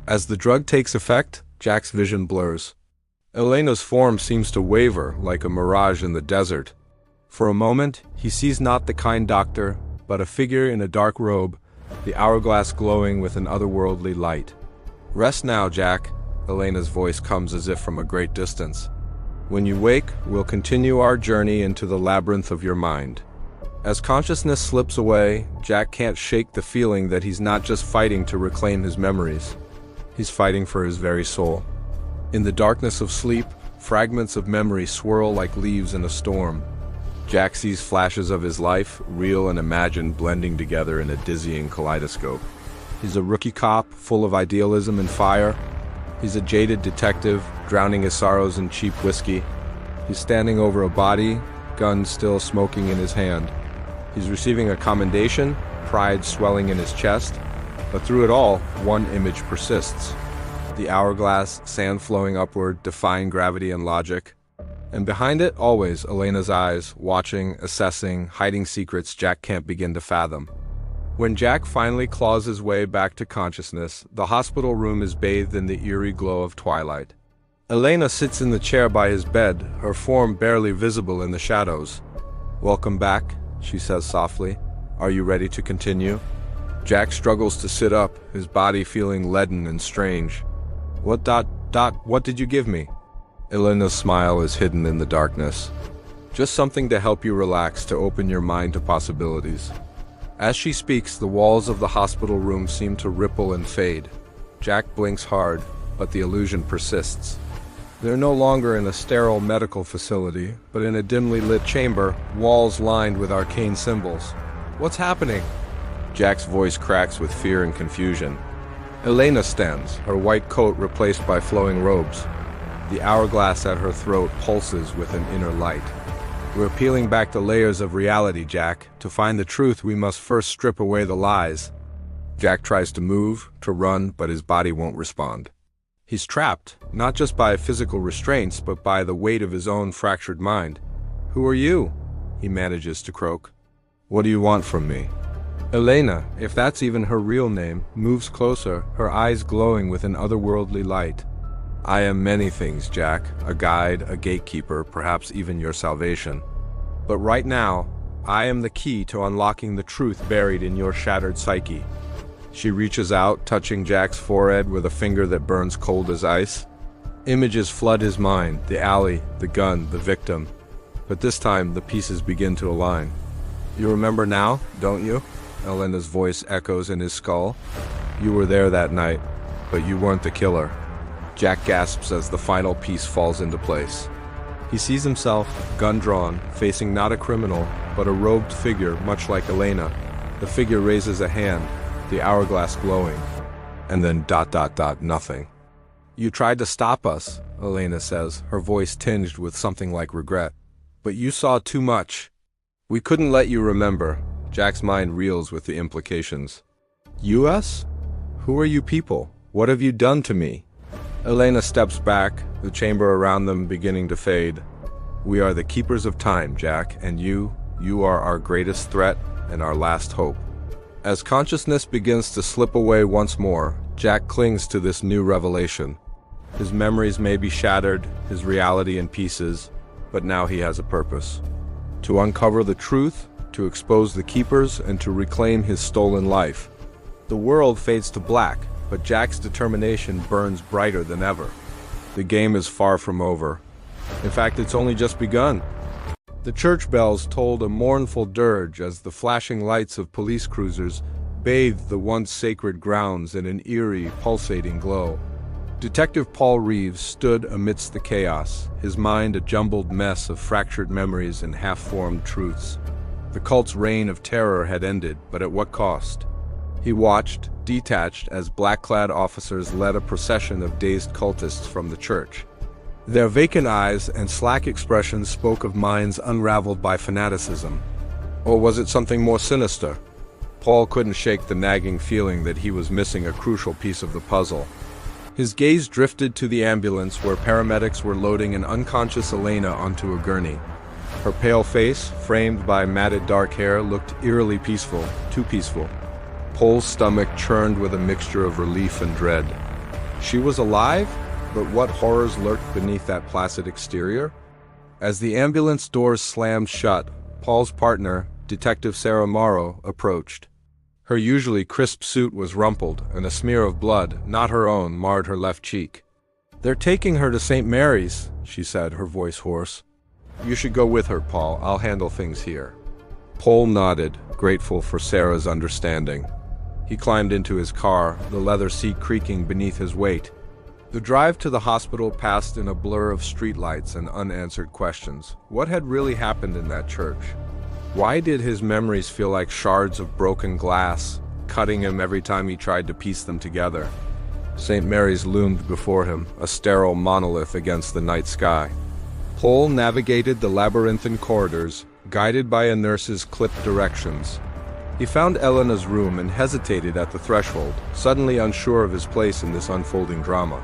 As the drug takes effect, Jack's vision blurs. Elena's form seems to waver like a mirage in the desert. For a moment, he sees not the kind doctor, but a figure in a dark robe, the hourglass glowing with an otherworldly light. Rest now, Jack. Elena's voice comes as if from a great distance. When you wake, we'll continue our journey into the labyrinth of your mind. As consciousness slips away, Jack can't shake the feeling that he's not just fighting to reclaim his memories. He's fighting for his very soul. In the darkness of sleep, fragments of memory swirl like leaves in a storm. Jack sees flashes of his life, real and imagined, blending together in a dizzying kaleidoscope. He's a rookie cop, full of idealism and fire. He's a jaded detective, drowning his sorrows in cheap whiskey. He's standing over a body, gun still smoking in his hand. He's receiving a commendation, pride swelling in his chest. But through it all, one image persists. The hourglass, sand flowing upward, defying gravity and logic. And behind it, always, Elena's eyes, watching, assessing, hiding secrets Jack can't begin to fathom. When Jack finally claws his way back to consciousness, the hospital room is bathed in the eerie glow of twilight. Elena sits in the chair by his bed, her form barely visible in the shadows. "Welcome back," she says softly. "Are you ready to continue?" Jack struggles to sit up, his body feeling leaden and strange. What did you give me?" Elena's smile is hidden in the darkness. "Just something to help you relax, to open your mind to possibilities." As she speaks, the walls of the hospital room seem to ripple and fade. Jack blinks hard, but the illusion persists. They're no longer in a sterile medical facility, but in a dimly lit chamber, walls lined with arcane symbols. "What's happening?" Jack's voice cracks with fear and confusion. Elena stands, her white coat replaced by flowing robes. The hourglass at her throat pulses with an inner light. "We're peeling back the layers of reality, Jack. To find the truth, we must first strip away the lies." Jack tries to move, to run, but his body won't respond. He's trapped, not just by physical restraints, but by the weight of his own fractured mind. "Who are you?" he manages to croak. "What do you want from me?" Elena, if that's even her real name, moves closer, her eyes glowing with an otherworldly light. "I am many things, Jack. A guide, a gatekeeper, perhaps even your salvation. But right now, I am the key to unlocking the truth buried in your shattered psyche." She reaches out, touching Jack's forehead with a finger that burns cold as ice. Images flood his mind, the alley, the gun, the victim. But this time, the pieces begin to align. "You remember now, don't you?" Elena's voice echoes in his skull. "You were there that night, but you weren't the killer." Jack gasps as the final piece falls into place. He sees himself, gun drawn, facing not a criminal, but a robed figure much like Elena. The figure raises a hand, the hourglass glowing. And then ... nothing. "You tried to stop us," Elena says, her voice tinged with something like regret. "But you saw too much. We couldn't let you remember." Jack's mind reels with the implications. "You us? Who are you people? What have you done to me?" Elena steps back, the chamber around them beginning to fade. "We are the keepers of time, Jack, and you are our greatest threat and our last hope." As consciousness begins to slip away once more, Jack clings to this new revelation. His memories may be shattered, his reality in pieces, but now he has a purpose. To uncover the truth, to expose the keepers, and to reclaim his stolen life. The world fades to black, but Jack's determination burns brighter than ever. The game is far from over. In fact, it's only just begun. The church bells tolled a mournful dirge as the flashing lights of police cruisers bathed the once sacred grounds in an eerie, pulsating glow. Detective Paul Reeves stood amidst the chaos, his mind a jumbled mess of fractured memories and half-formed truths. The cult's reign of terror had ended, but at what cost? He watched, detached, as black-clad officers led a procession of dazed cultists from the church. Their vacant eyes and slack expressions spoke of minds unraveled by fanaticism. Or was it something more sinister? Paul couldn't shake the nagging feeling that he was missing a crucial piece of the puzzle. His gaze drifted to the ambulance where paramedics were loading an unconscious Elena onto a gurney. Her pale face, framed by matted dark hair, looked eerily peaceful, too peaceful. Paul's stomach churned with a mixture of relief and dread. She was alive? But what horrors lurked beneath that placid exterior? As the ambulance doors slammed shut, Paul's partner, Detective Sarah Morrow, approached. Her usually crisp suit was rumpled, and a smear of blood, not her own, marred her left cheek. "They're taking her to St. Mary's," she said, her voice hoarse. "You should go with her, Paul. I'll handle things here." Paul nodded, grateful for Sarah's understanding. He climbed into his car, the leather seat creaking beneath his weight. The drive to the hospital passed in a blur of streetlights and unanswered questions. What had really happened in that church? Why did his memories feel like shards of broken glass, cutting him every time he tried to piece them together? St. Mary's loomed before him, a sterile monolith against the night sky. Paul navigated the labyrinthine corridors, guided by a nurse's clipped directions. He found Elena's room and hesitated at the threshold, suddenly unsure of his place in this unfolding drama.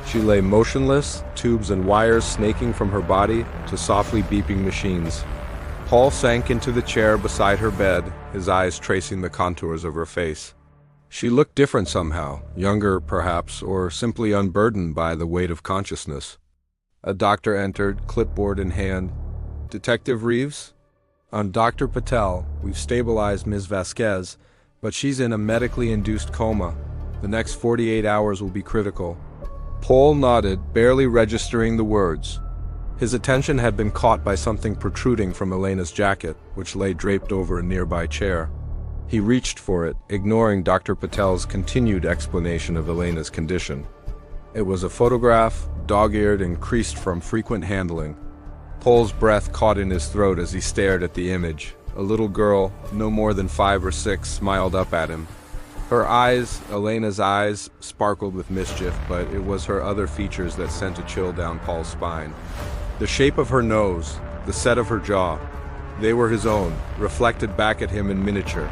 She lay motionless, tubes and wires snaking from her body to softly beeping machines. Paul sank into the chair beside her bed, his eyes tracing the contours of her face. She looked different somehow, younger perhaps, or simply unburdened by the weight of consciousness. A doctor entered, clipboard in hand. "Detective Reeves?" "On Dr. Patel, we've stabilized Ms. Vasquez, but she's in a medically induced coma. The next 48 hours will be critical." Paul nodded, barely registering the words. His attention had been caught by something protruding from Elena's jacket, which lay draped over a nearby chair. He reached for it, ignoring Dr. Patel's continued explanation of Elena's condition. It was a photograph, dog-eared and creased from frequent handling. Paul's breath caught in his throat as he stared at the image. A little girl, no more than 5 or 6, smiled up at him. Her eyes, Elena's eyes, sparkled with mischief, but it was her other features that sent a chill down Paul's spine. The shape of her nose, the set of her jaw, they were his own, reflected back at him in miniature.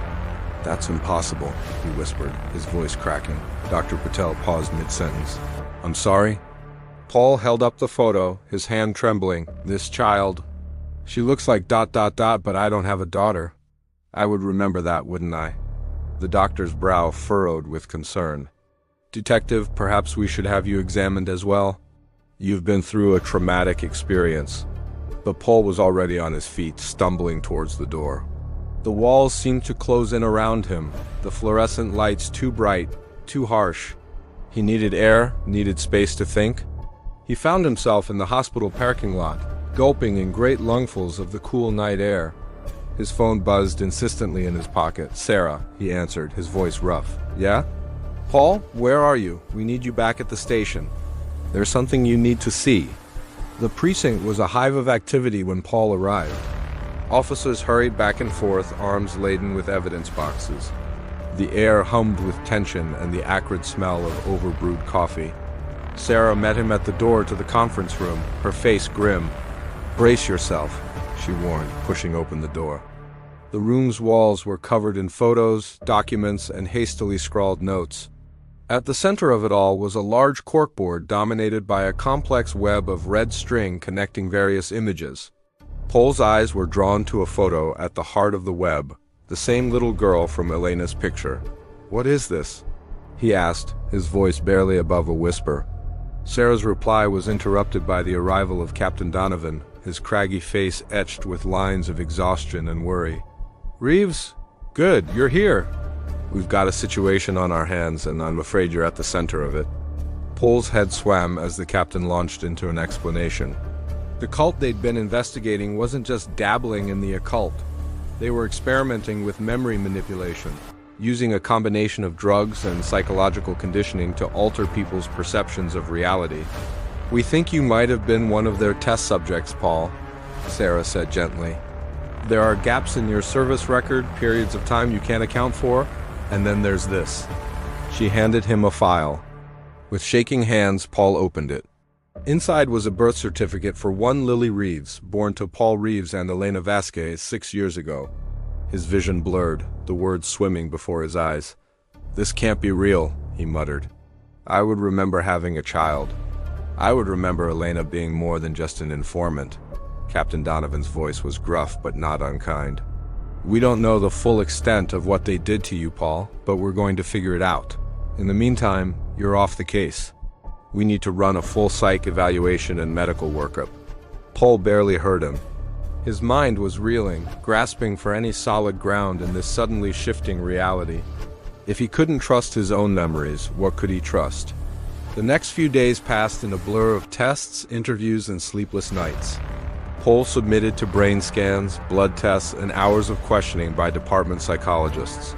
"That's impossible," he whispered, his voice cracking. Dr. Patel paused mid-sentence. "I'm sorry?" Paul held up the photo, his hand trembling. "This child, she looks like ... but I don't have a daughter." "I would remember that, wouldn't I?" The doctor's brow furrowed with concern. "Detective, perhaps we should have you examined as well. You've been through a traumatic experience." But Paul was already on his feet, stumbling towards the door. The walls seemed to close in around him, the fluorescent lights too bright, too harsh. He needed air, needed space to think. He found himself in the hospital parking lot, gulping in great lungfuls of the cool night air. His phone buzzed insistently in his pocket. "Sarah," he answered, his voice rough. "Yeah?" "Paul, where are you? We need you back at the station. There's something you need to see." The precinct was a hive of activity when Paul arrived. Officers hurried back and forth, arms laden with evidence boxes. The air hummed with tension and the acrid smell of overbrewed coffee. Sarah met him at the door to the conference room, her face grim. "Brace yourself," she warned, pushing open the door. The room's walls were covered in photos, documents, and hastily scrawled notes. At the center of it all was a large corkboard dominated by a complex web of red string connecting various images. Paul's eyes were drawn to a photo at the heart of the web, the same little girl from Elena's picture. "What is this?" he asked, his voice barely above a whisper. Sarah's reply was interrupted by the arrival of Captain Donovan, his craggy face etched with lines of exhaustion and worry. "Reeves? Good, you're here. We've got a situation on our hands, and I'm afraid you're at the center of it." Paul's head swam as the captain launched into an explanation. The cult they'd been investigating wasn't just dabbling in the occult. They were experimenting with memory manipulation, using a combination of drugs and psychological conditioning to alter people's perceptions of reality. "We think you might have been one of their test subjects, Paul," Sarah said gently. "There are gaps in your service record, periods of time you can't account for, and then there's this." She handed him a file. With shaking hands, Paul opened it. Inside was a birth certificate for one Lily Reeves, born to Paul Reeves and Elena Vasquez 6 years ago. His vision blurred, the words swimming before his eyes. "This can't be real," he muttered. "I would remember having a child. I would remember Elena being more than just an informant." Captain Donovan's voice was gruff but not unkind. "We don't know the full extent of what they did to you, Paul, but we're going to figure it out. In the meantime, you're off the case. We need to run a full psych evaluation and medical workup." Paul barely heard him. His mind was reeling, grasping for any solid ground in this suddenly shifting reality. If he couldn't trust his own memories, what could he trust? The next few days passed in a blur of tests, interviews, and sleepless nights. Paul submitted to brain scans, blood tests, and hours of questioning by department psychologists.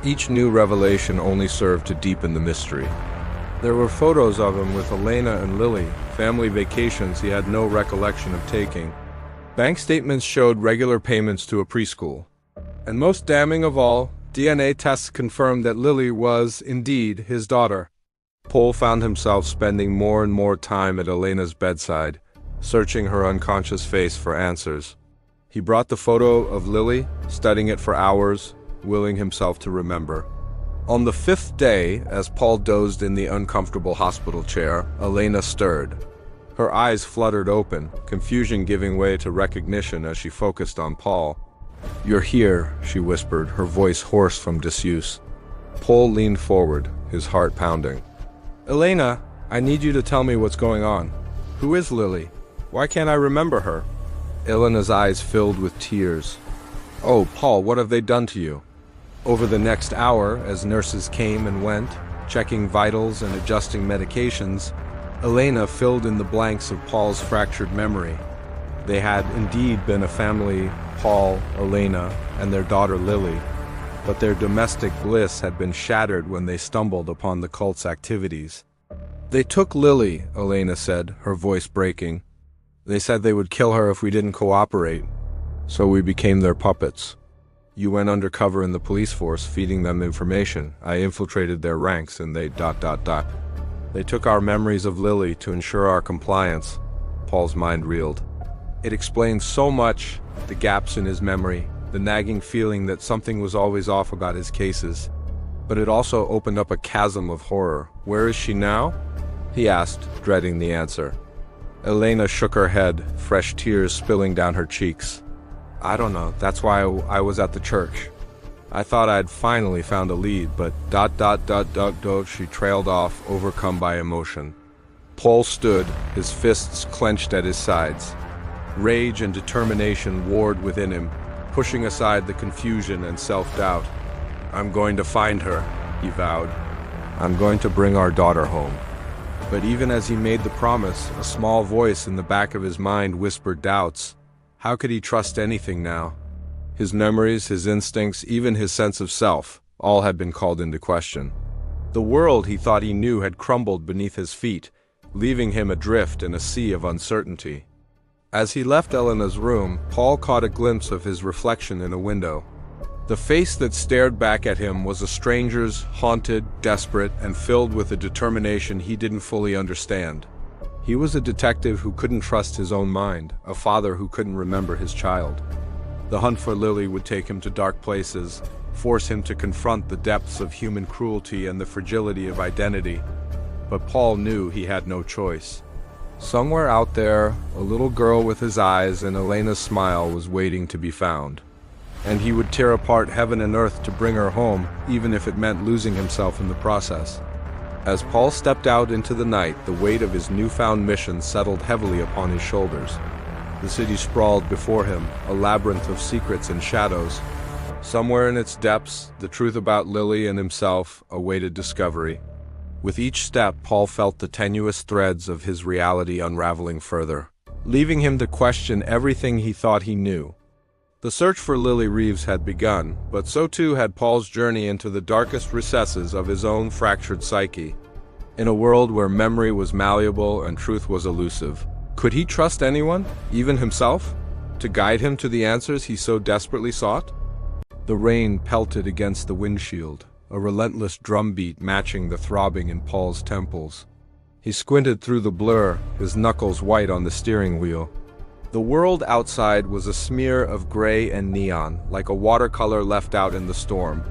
Each new revelation only served to deepen the mystery. There were photos of him with Elena and Lily, family vacations he had no recollection of taking. Bank statements showed regular payments to a preschool. And most damning of all, DNA tests confirmed that Lily was, indeed, his daughter. Paul found himself spending more and more time at Elena's bedside, searching her unconscious face for answers. He brought the photo of Lily, studying it for hours, willing himself to remember. On the 5th day, as Paul dozed in the uncomfortable hospital chair, Elena stirred. Her eyes fluttered open, confusion giving way to recognition as she focused on Paul. "You're here," she whispered, her voice hoarse from disuse. Paul leaned forward, his heart pounding. "Elena, I need you to tell me what's going on. Who is Lily? Why can't I remember her?" Elena's eyes filled with tears. "Oh, Paul, what have they done to you?" Over the next hour, as nurses came and went, checking vitals and adjusting medications, Elena filled in the blanks of Paul's fractured memory. They had indeed been a family, Paul, Elena, and their daughter Lily, but their domestic bliss had been shattered when they stumbled upon the cult's activities. "They took Lily," Elena said, her voice breaking. "They said they would kill her if we didn't cooperate, so we became their puppets. You went undercover in the police force, feeding them information. I infiltrated their ranks and they ... They took our memories of Lily to ensure our compliance." Paul's mind reeled. It explained so much, the gaps in his memory, the nagging feeling that something was always off about his cases. But it also opened up a chasm of horror. "Where is she now?" he asked, dreading the answer. Elena shook her head, fresh tears spilling down her cheeks. "I don't know, that's why I was at the church. I thought I'd finally found a lead, but ... She trailed off, overcome by emotion. Paul stood, his fists clenched at his sides. Rage and determination warred within him, pushing aside the confusion and self-doubt. "I'm going to find her," he vowed. "I'm going to bring our daughter home." But even as he made the promise, a small voice in the back of his mind whispered doubts. How could he trust anything now? His memories, his instincts, even his sense of self, all had been called into question. The world he thought he knew had crumbled beneath his feet, leaving him adrift in a sea of uncertainty. As he left Elena's room, Paul caught a glimpse of his reflection in a window. The face that stared back at him was a stranger's, haunted, desperate, and filled with a determination he didn't fully understand. He was a detective who couldn't trust his own mind, a father who couldn't remember his child. The hunt for Lily would take him to dark places, force him to confront the depths of human cruelty and the fragility of identity. But Paul knew he had no choice. Somewhere out there, a little girl with his eyes and Elena's smile was waiting to be found. And he would tear apart heaven and earth to bring her home, even if it meant losing himself in the process. As Paul stepped out into the night, the weight of his newfound mission settled heavily upon his shoulders. The city sprawled before him, a labyrinth of secrets and shadows. Somewhere in its depths, the truth about Lily and himself awaited discovery. With each step, Paul felt the tenuous threads of his reality unraveling further, leaving him to question everything he thought he knew. The search for Lily Reeves had begun, but so too had Paul's journey into the darkest recesses of his own fractured psyche. In a world where memory was malleable and truth was elusive, could he trust anyone, even himself, to guide him to the answers he so desperately sought? The rain pelted against the windshield, a relentless drumbeat matching the throbbing in Paul's temples. He squinted through the blur, his knuckles white on the steering wheel. The world outside was a smear of gray and neon, like a watercolor left out in the storm.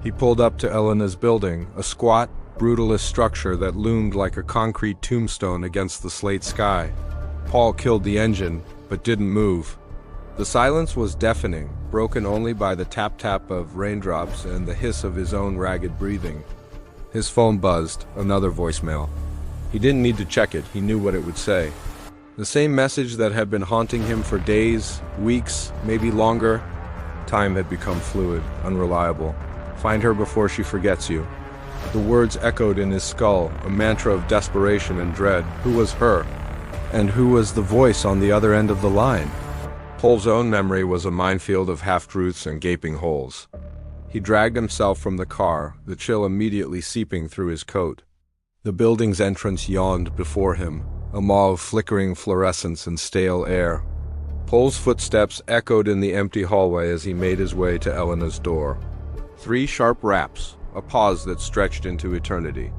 He pulled up to Elena's building, a squat, brutalist structure that loomed like a concrete tombstone against the slate sky. Paul killed the engine, but didn't move. The silence was deafening, broken only by the tap-tap of raindrops and the hiss of his own ragged breathing. His phone buzzed, another voicemail. He didn't need to check it, he knew what it would say. The same message that had been haunting him for days, weeks, maybe longer. Time had become fluid, unreliable. Find her before she forgets you. The words echoed in his skull, a mantra of desperation and dread. Who was her? And who was the voice on the other end of the line? Paul's own memory was a minefield of half-truths and gaping holes. He dragged himself from the car, the chill immediately seeping through his coat. The building's entrance yawned before him, a maw of flickering fluorescence and stale air. Paul's footsteps echoed in the empty hallway as he made his way to Elena's door. 3 sharp raps, a pause that stretched into eternity.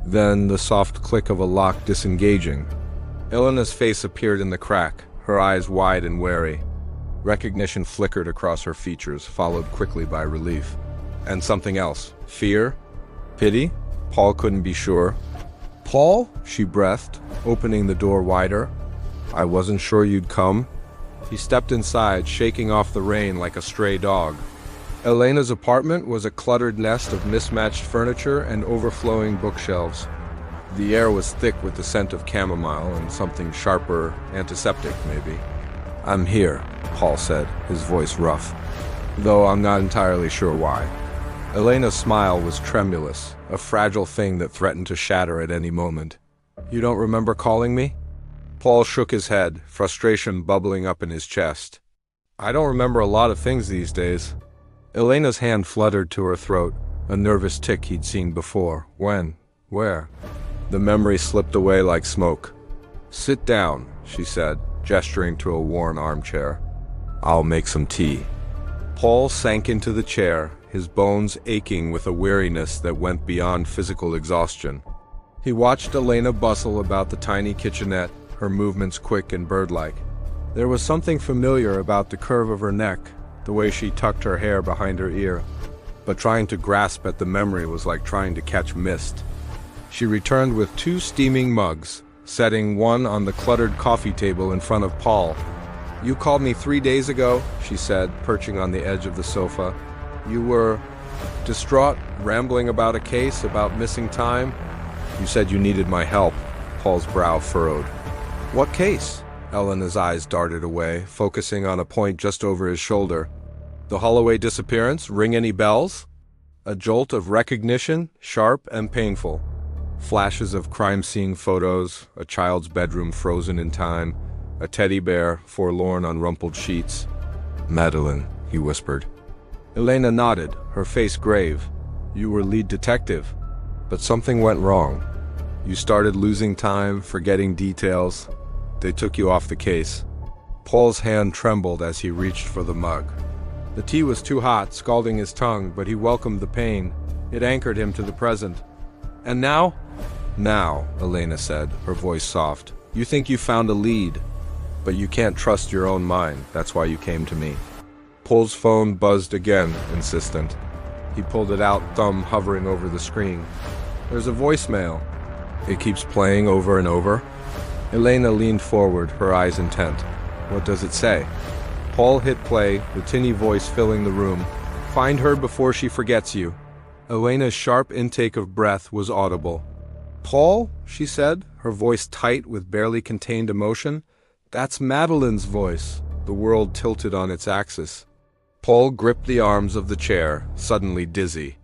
Then the soft click of a lock disengaging. Elena's face appeared in the crack, her eyes wide and wary. Recognition flickered across her features, followed quickly by relief. And something else. Fear? Pity? Paul couldn't be sure. "Paul?" she breathed, opening the door wider. "I wasn't sure you'd come." He stepped inside, shaking off the rain like a stray dog. Elena's apartment was a cluttered nest of mismatched furniture and overflowing bookshelves. The air was thick with the scent of chamomile and something sharper, antiseptic maybe. "I'm here," Paul said, his voice rough, though I'm not entirely sure why. Elena's smile was tremulous, a fragile thing that threatened to shatter at any moment. "You don't remember calling me?" Paul shook his head, frustration bubbling up in his chest. "I don't remember a lot of things these days." Elena's hand fluttered to her throat, a nervous tick he'd seen before. When? Where? The memory slipped away like smoke. "Sit down," she said, gesturing to a worn armchair. "I'll make some tea." Paul sank into the chair, his bones aching with a weariness that went beyond physical exhaustion. He watched Elena bustle about the tiny kitchenette, her movements quick and bird-like. There was something familiar about the curve of her neck, the way she tucked her hair behind her ear. But trying to grasp at the memory was like trying to catch mist. She returned with 2 steaming mugs, setting one on the cluttered coffee table in front of Paul. "You called me 3 days ago," she said, perching on the edge of the sofa. "You were distraught, rambling about a case, about missing time. You said you needed my help." Paul's brow furrowed. "What case?" Elena's eyes darted away, focusing on a point just over his shoulder. "The Holloway disappearance? Ring any bells?" A jolt of recognition, sharp and painful. Flashes of crime scene photos, a child's bedroom frozen in time, a teddy bear forlorn on rumpled sheets. "Madeline," he whispered. Elena nodded, her face grave. "You were lead detective. But something went wrong. You started losing time, forgetting details. They took you off the case." Paul's hand trembled as he reached for the mug. The tea was too hot, scalding his tongue, but he welcomed the pain. It anchored him to the present. "And now?" "Now," Elena said, her voice soft. "You think you found a lead, but you can't trust your own mind. That's why you came to me." Paul's phone buzzed again, insistent. He pulled it out, thumb hovering over the screen. "There's a voicemail." "It keeps playing over and over?" Elena leaned forward, her eyes intent. "What does it say?" Paul hit play, the tinny voice filling the room. "Find her before she forgets you." Elena's sharp intake of breath was audible. "Paul?" she said, her voice tight with barely contained emotion. "That's Madeline's voice." The world tilted on its axis. Paul gripped the arms of the chair, suddenly dizzy.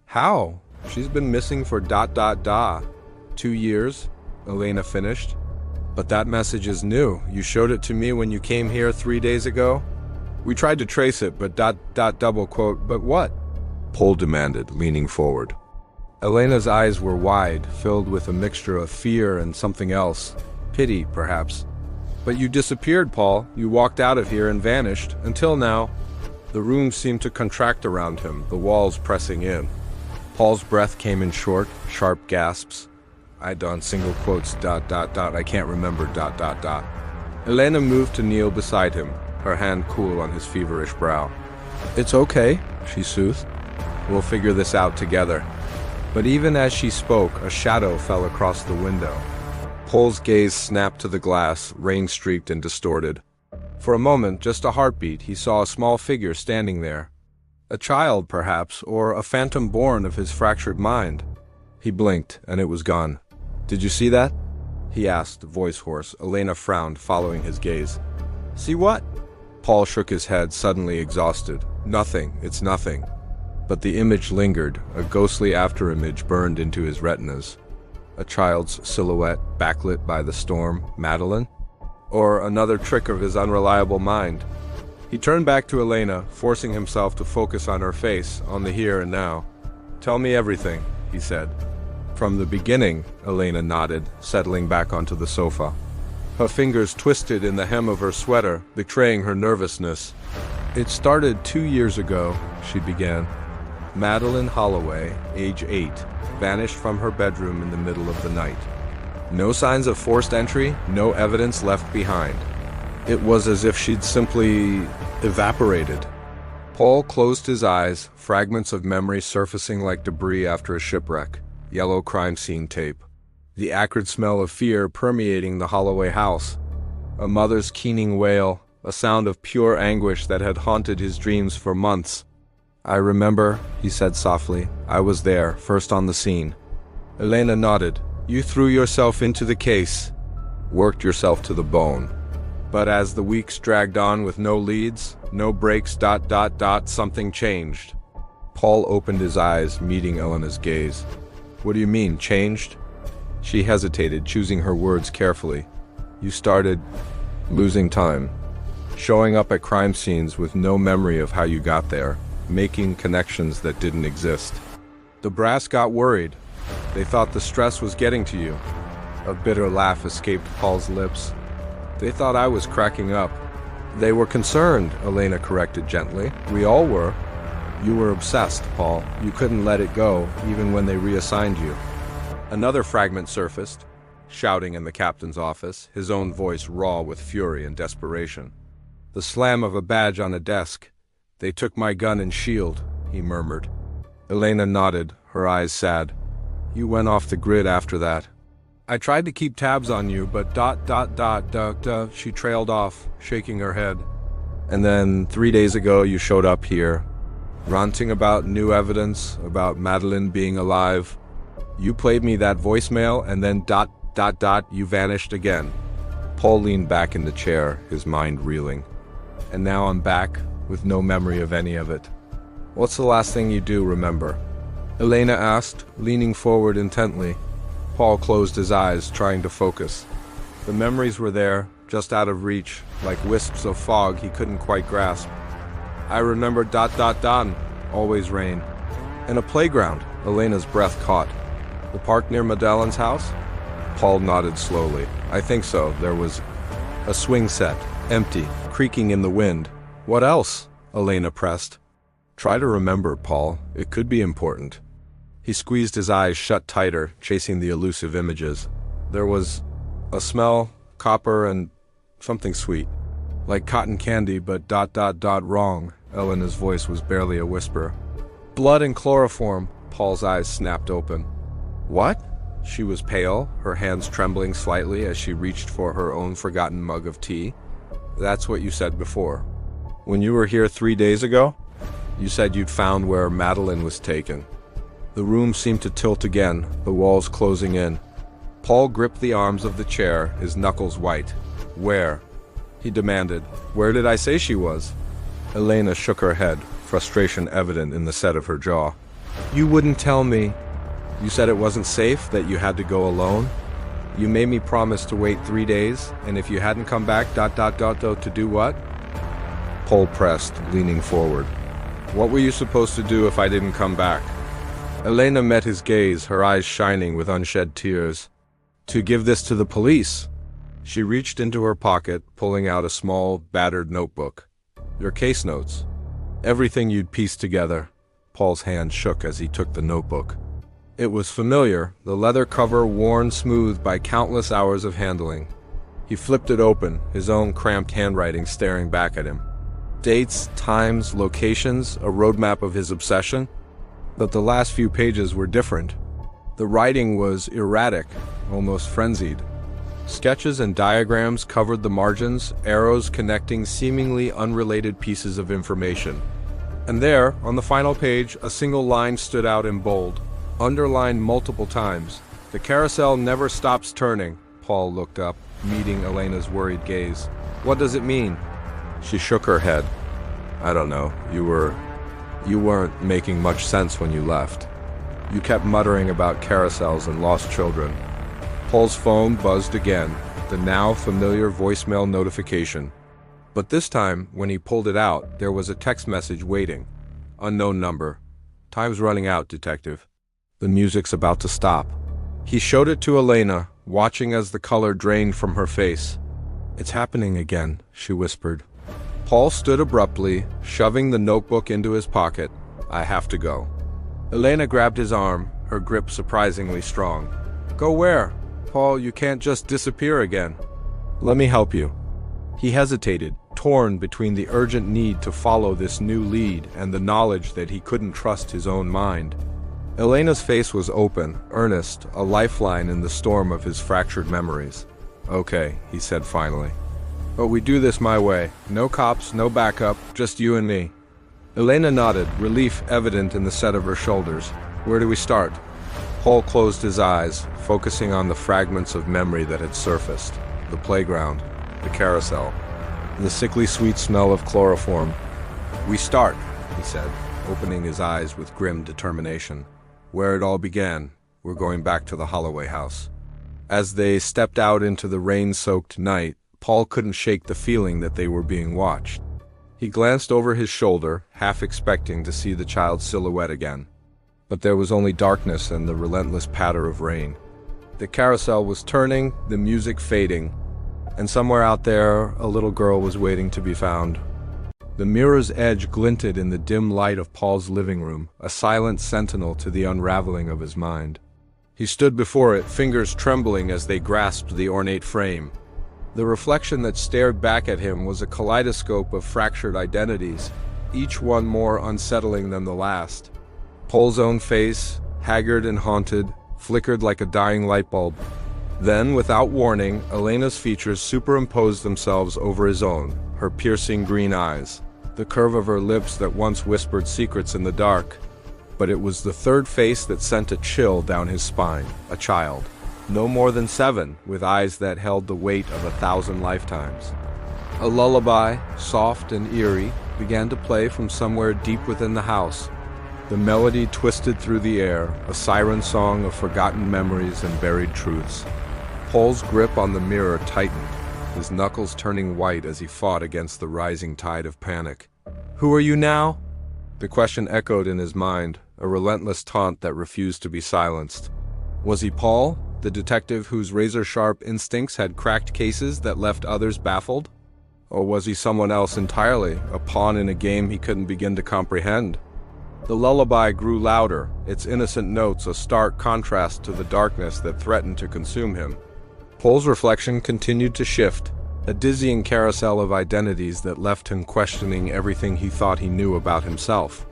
"How? She's been missing for ... 2 years, Elena finished. "But that message is new. You showed it to me when you came here 3 days ago." "We tried to trace it, but ... double quote, but what?" Paul demanded, leaning forward. Elena's eyes were wide, filled with a mixture of fear and something else. Pity, perhaps. "But you disappeared, Paul. You walked out of here and vanished, until now." The room seemed to contract around him, the walls pressing in. Paul's breath came in short, sharp gasps. I done single quotes, ... I can't remember, ... Elena moved to kneel beside him, her hand cool on his feverish brow. It's okay, she soothed. We'll figure this out together. But even as she spoke, a shadow fell across the window. Paul's gaze snapped to the glass, rain-streaked and distorted. For a moment, just a heartbeat, he saw a small figure standing there. A child, perhaps, or a phantom born of his fractured mind. He blinked, and it was gone. Did you see that? He asked, voice hoarse. Elena frowned, following his gaze. See what? Paul shook his head, suddenly exhausted. Nothing, it's nothing. But the image lingered, a ghostly afterimage burned into his retinas. A child's silhouette, backlit by the storm, Madeline? Or another trick of his unreliable mind? He turned back to Elena, forcing himself to focus on her face, on the here and now. Tell me everything, he said. From the beginning, Elena nodded, settling back onto the sofa. Her fingers twisted in the hem of her sweater, betraying her nervousness. It started 2 years ago, she began. Madeline Holloway, age 8, vanished from her bedroom in the middle of the night. No signs of forced entry, no evidence left behind. It was as if she'd simply evaporated. Paul closed his eyes, fragments of memory surfacing like debris after a shipwreck. Yellow crime scene tape. The acrid smell of fear permeating the Holloway house. A mother's keening wail, a sound of pure anguish that had haunted his dreams for months. I remember, he said softly. I was there, first on the scene. Elena nodded. You threw yourself into the case. Worked yourself to the bone. But as the weeks dragged on with no leads, no breaks, ... something changed. Paul opened his eyes, meeting Elena's gaze. What do you mean, changed? She hesitated, choosing her words carefully. You started losing time. Showing up at crime scenes with no memory of how you got there. Making connections that didn't exist. The brass got worried. They thought the stress was getting to you. A bitter laugh escaped Paul's lips. They thought I was cracking up. They were concerned, Elena corrected gently. We all were. You were obsessed, Paul. You couldn't let it go, even when they reassigned you. Another fragment surfaced, shouting in the captain's office, his own voice raw with fury and desperation. The slam of a badge on a desk. They took my gun and shield, he murmured. Elena nodded, her eyes sad. You went off the grid after that. I tried to keep tabs on you, but ... she trailed off, shaking her head. And then 3 days ago you showed up here, ranting about new evidence, about Madeline being alive. You played me that voicemail, and then ... you vanished again. Paul leaned back in the chair, his mind reeling. And now I'm back, with no memory of any of it. What's the last thing you do remember? Elena asked, leaning forward intently. Paul closed his eyes, trying to focus. The memories were there, just out of reach, like wisps of fog he couldn't quite grasp. I remember ... always rain. And a playground, Elena's breath caught. The park near Madeline's house? Paul nodded slowly. I think so. There was a swing set, empty, creaking in the wind. What else? Elena pressed. Try to remember, Paul. It could be important. He squeezed his eyes shut tighter, chasing the elusive images. There was a smell, copper, and something sweet. Like cotton candy, but ... wrong. Elena's voice was barely a whisper. Blood and chloroform. Paul's eyes snapped open. What? She was pale, her hands trembling slightly as she reached for her own forgotten mug of tea. That's what you said before. When you were here 3 days ago, you said you'd found where Madeline was taken. The room seemed to tilt again, the walls closing in. Paul gripped the arms of the chair, his knuckles white. Where? He demanded. Where did I say she was? Elena shook her head, frustration evident in the set of her jaw. You wouldn't tell me. You said it wasn't safe, that you had to go alone. You made me promise to wait 3 days, and if you hadn't come back, ... to do what? Paul pressed, leaning forward. What were you supposed to do if I didn't come back? Elena met his gaze, her eyes shining with unshed tears. To give this to the police. She reached into her pocket, pulling out a small, battered notebook. Your case notes. Everything you'd pieced together. Paul's hand shook as he took the notebook. It was familiar, the leather cover worn smooth by countless hours of handling. He flipped it open, his own cramped handwriting staring back at him. Dates, times, locations, a roadmap of his obsession. But the last few pages were different. The writing was erratic, almost frenzied. Sketches and diagrams covered the margins, arrows connecting seemingly unrelated pieces of information. And there, on the final page, a single line stood out in bold, underlined multiple times. "The carousel never stops turning." Paul looked up, meeting Elena's worried gaze. "What does it mean?" She shook her head. "I don't know. You weren't making much sense when you left. You kept muttering about carousels and lost children." Paul's phone buzzed again, the now familiar voicemail notification. But this time, when he pulled it out, there was a text message waiting. Unknown number. "Time's running out, Detective. The music's about to stop." He showed it to Elena, watching as the color drained from her face. "It's happening again," she whispered. Paul stood abruptly, shoving the notebook into his pocket. "I have to go." Elena grabbed his arm, her grip surprisingly strong. "Go where? Paul, you can't just disappear again." "Let me help you." He hesitated, torn between the urgent need to follow this new lead and the knowledge that he couldn't trust his own mind. Elena's face was open, earnest, a lifeline in the storm of his fractured memories. "Okay," he said finally. "But we do this my way. No cops, no backup, just you and me." Elena nodded, relief evident in the set of her shoulders. "Where do we start?" Paul closed his eyes, focusing on the fragments of memory that had surfaced. The playground, the carousel, the sickly sweet smell of chloroform. "We start," he said, opening his eyes with grim determination. "Where it all began. We're going back to the Holloway house." As they stepped out into the rain-soaked night, Paul couldn't shake the feeling that they were being watched. He glanced over his shoulder, half expecting to see the child's silhouette again. But there was only darkness and the relentless patter of rain. The carousel was turning, the music fading, and somewhere out there, a little girl was waiting to be found. The mirror's edge glinted in the dim light of Paul's living room, a silent sentinel to the unraveling of his mind. He stood before it, fingers trembling as they grasped the ornate frame. The reflection that stared back at him was a kaleidoscope of fractured identities, each one more unsettling than the last. Paul's own face, haggard and haunted, flickered like a dying light bulb. Then, without warning, Elena's features superimposed themselves over his own, her piercing green eyes, the curve of her lips that once whispered secrets in the dark. But it was the third face that sent a chill down his spine, a child. No more than 7, with eyes that held the weight of 1,000 lifetimes. A lullaby, soft and eerie, began to play from somewhere deep within the house. The melody twisted through the air, a siren song of forgotten memories and buried truths. Paul's grip on the mirror tightened, his knuckles turning white as he fought against the rising tide of panic. "Who are you now?" The question echoed in his mind, a relentless taunt that refused to be silenced. Was he Paul, the detective whose razor-sharp instincts had cracked cases that left others baffled? Or was he someone else entirely, a pawn in a game he couldn't begin to comprehend? The lullaby grew louder, its innocent notes a stark contrast to the darkness that threatened to consume him. Paul's reflection continued to shift, a dizzying carousel of identities that left him questioning everything he thought he knew about himself.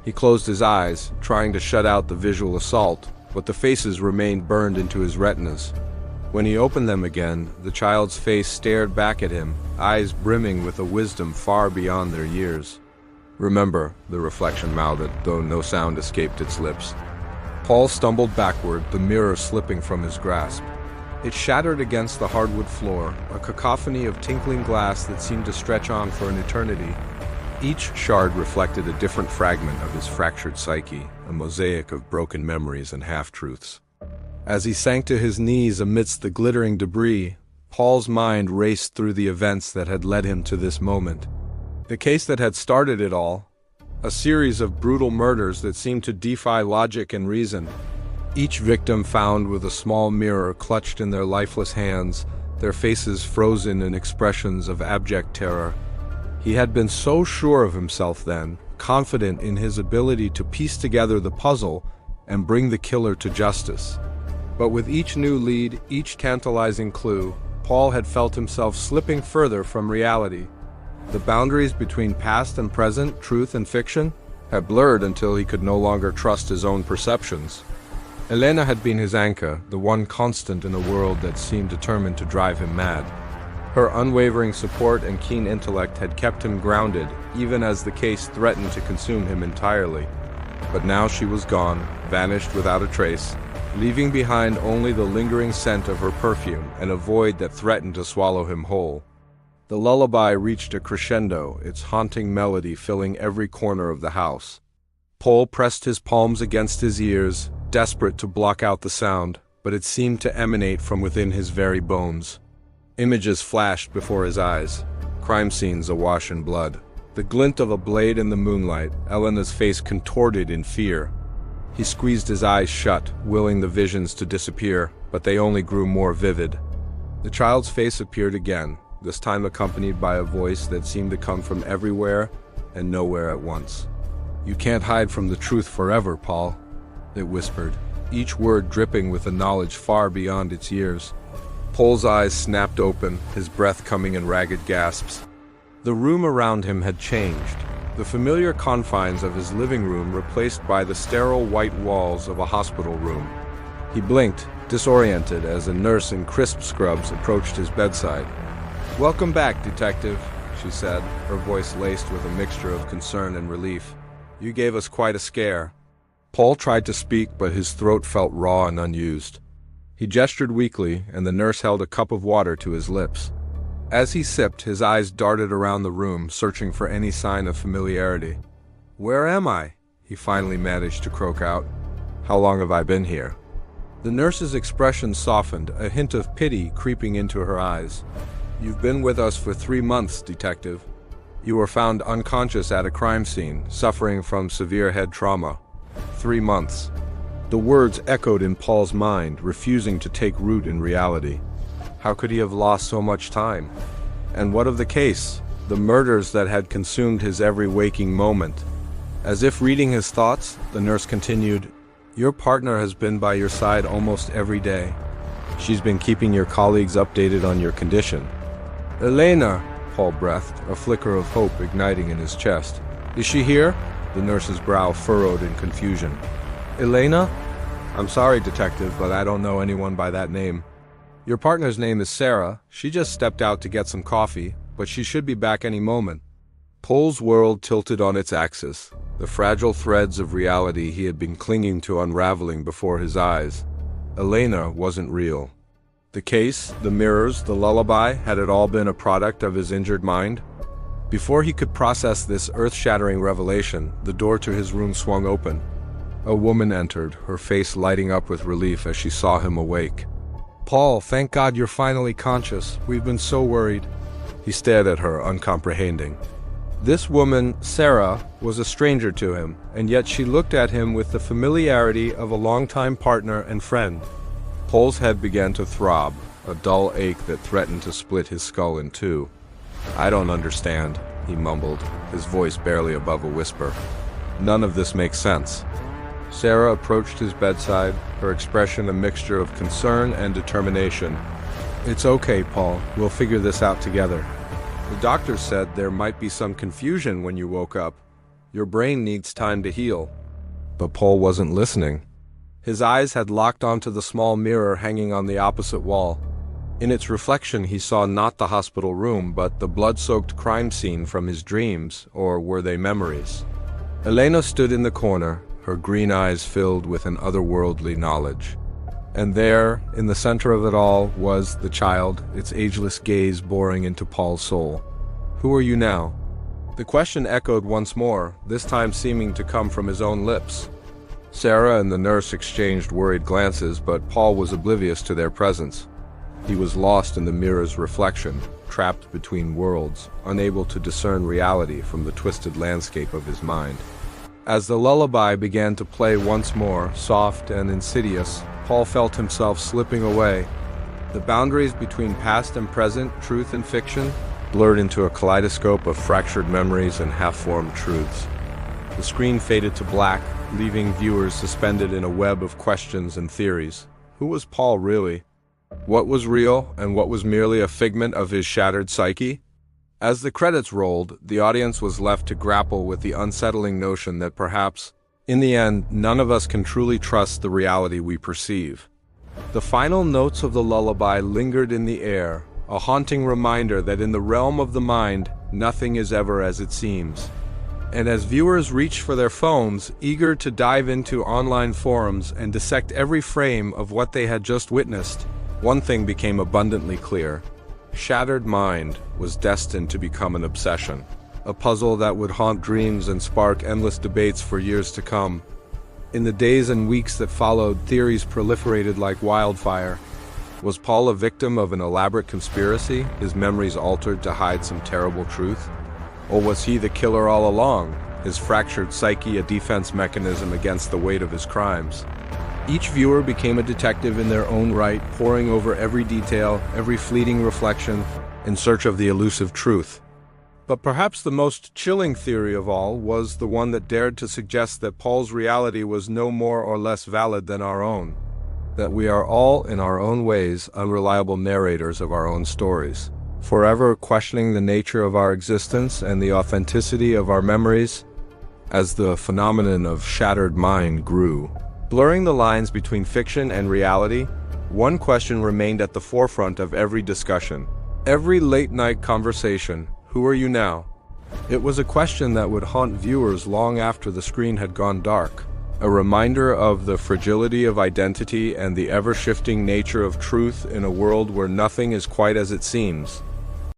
He closed his eyes, trying to shut out the visual assault, but the faces remained burned into his retinas. When he opened them again, the child's face stared back at him, eyes brimming with a wisdom far beyond their years. "Remember," the reflection mouthed, though no sound escaped its lips. Paul stumbled backward, the mirror slipping from his grasp. It shattered against the hardwood floor, a cacophony of tinkling glass that seemed to stretch on for an eternity. Each shard reflected a different fragment of his fractured psyche, a mosaic of broken memories and half-truths. As he sank to his knees amidst the glittering debris, Paul's mind raced through the events that had led him to this moment. The case that had started it all, a series of brutal murders that seemed to defy logic and reason. Each victim found with a small mirror clutched in their lifeless hands, their faces frozen in expressions of abject terror. He had been so sure of himself then, confident in his ability to piece together the puzzle, and bring the killer to justice. But with each new lead, each tantalizing clue, Paul had felt himself slipping further from reality. The boundaries between past and present, truth and fiction, had blurred until he could no longer trust his own perceptions. Elena had been his anchor, the one constant in a world that seemed determined to drive him mad. Her unwavering support and keen intellect had kept him grounded, even as the case threatened to consume him entirely. But now she was gone, vanished without a trace, leaving behind only the lingering scent of her perfume and a void that threatened to swallow him whole. The lullaby reached a crescendo, its haunting melody filling every corner of the house. Paul pressed his palms against his ears, desperate to block out the sound, but it seemed to emanate from within his very bones. Images flashed before his eyes, crime scenes awash in blood. The glint of a blade in the moonlight, Elena's face contorted in fear. He squeezed his eyes shut, willing the visions to disappear, but they only grew more vivid. The child's face appeared again, this time accompanied by a voice that seemed to come from everywhere and nowhere at once. "You can't hide from the truth forever, Paul," it whispered, each word dripping with a knowledge far beyond its years. Paul's eyes snapped open, his breath coming in ragged gasps. The room around him had changed, the familiar confines of his living room replaced by the sterile white walls of a hospital room. He blinked, disoriented, as a nurse in crisp scrubs approached his bedside. "Welcome back, Detective," she said, her voice laced with a mixture of concern and relief. "You gave us quite a scare." Paul tried to speak, but his throat felt raw and unused. He gestured weakly, and the nurse held a cup of water to his lips. As he sipped, his eyes darted around the room, searching for any sign of familiarity. "Where am I?" he finally managed to croak out. "How long have I been here?" The nurse's expression softened, a hint of pity creeping into her eyes. "You've been with us for 3 months, Detective. You were found unconscious at a crime scene, suffering from severe head trauma. 3 months. The words echoed in Paul's mind, refusing to take root in reality. How could he have lost so much time? And what of the case? The murders that had consumed his every waking moment? As if reading his thoughts, the nurse continued, "Your partner has been by your side almost every day. She's been keeping your colleagues updated on your condition." "Elena," Paul breathed, a flicker of hope igniting in his chest. "Is she here?" The nurse's brow furrowed in confusion. "Elena? I'm sorry, Detective, but I don't know anyone by that name. Your partner's name is Sarah. She just stepped out to get some coffee, but she should be back any moment." Paul's world tilted on its axis, the fragile threads of reality he had been clinging to unraveling before his eyes. Elena wasn't real. The case, the mirrors, the lullaby, had it all been a product of his injured mind? Before he could process this earth-shattering revelation, the door to his room swung open. A woman entered, her face lighting up with relief as she saw him awake. "Paul, thank God you're finally conscious. We've been so worried." He stared at her, uncomprehending. This woman, Sarah, was a stranger to him, and yet she looked at him with the familiarity of a longtime partner and friend. Paul's head began to throb, a dull ache that threatened to split his skull in two. "I don't understand," he mumbled, his voice barely above a whisper. "None of this makes sense." Sarah approached his bedside, her expression a mixture of concern and determination. "It's okay, Paul. We'll figure this out together. The doctor said there might be some confusion when you woke up. Your brain needs time to heal." But Paul wasn't listening. His eyes had locked onto the small mirror hanging on the opposite wall. In its reflection he saw not the hospital room, but the blood-soaked crime scene from his dreams, or were they memories? Elena stood in the corner, her green eyes filled with an otherworldly knowledge. And there, in the center of it all, was the child, its ageless gaze boring into Paul's soul. "Who are you now?" The question echoed once more, this time seeming to come from his own lips. Sarah and the nurse exchanged worried glances, but Paul was oblivious to their presence. He was lost in the mirror's reflection, trapped between worlds, unable to discern reality from the twisted landscape of his mind. As the lullaby began to play once more, soft and insidious, Paul felt himself slipping away. The boundaries between past and present, truth and fiction, blurred into a kaleidoscope of fractured memories and half-formed truths. The screen faded to black, leaving viewers suspended in a web of questions and theories. Who was Paul really? What was real, and what was merely a figment of his shattered psyche? As the credits rolled, the audience was left to grapple with the unsettling notion that perhaps, in the end, none of us can truly trust the reality we perceive. The final notes of the lullaby lingered in the air, a haunting reminder that in the realm of the mind, nothing is ever as it seems. And as viewers reached for their phones, eager to dive into online forums and dissect every frame of what they had just witnessed, one thing became abundantly clear. Shattered Mind was destined to become an obsession, a puzzle that would haunt dreams and spark endless debates for years to come. In the days and weeks that followed, theories proliferated like wildfire. Was Paul a victim of an elaborate conspiracy, his memories altered to hide some terrible truth? Or was he the killer all along, his fractured psyche a defense mechanism against the weight of his crimes? Each viewer became a detective in their own right, poring over every detail, every fleeting reflection, in search of the elusive truth. But perhaps the most chilling theory of all was the one that dared to suggest that Paul's reality was no more or less valid than our own, that we are all, in our own ways, unreliable narrators of our own stories, forever questioning the nature of our existence and the authenticity of our memories. As the phenomenon of shattered mind grew, blurring the lines between fiction and reality, one question remained at the forefront of every discussion, every late-night conversation: who are you now? It was a question that would haunt viewers long after the screen had gone dark, a reminder of the fragility of identity and the ever-shifting nature of truth in a world where nothing is quite as it seems.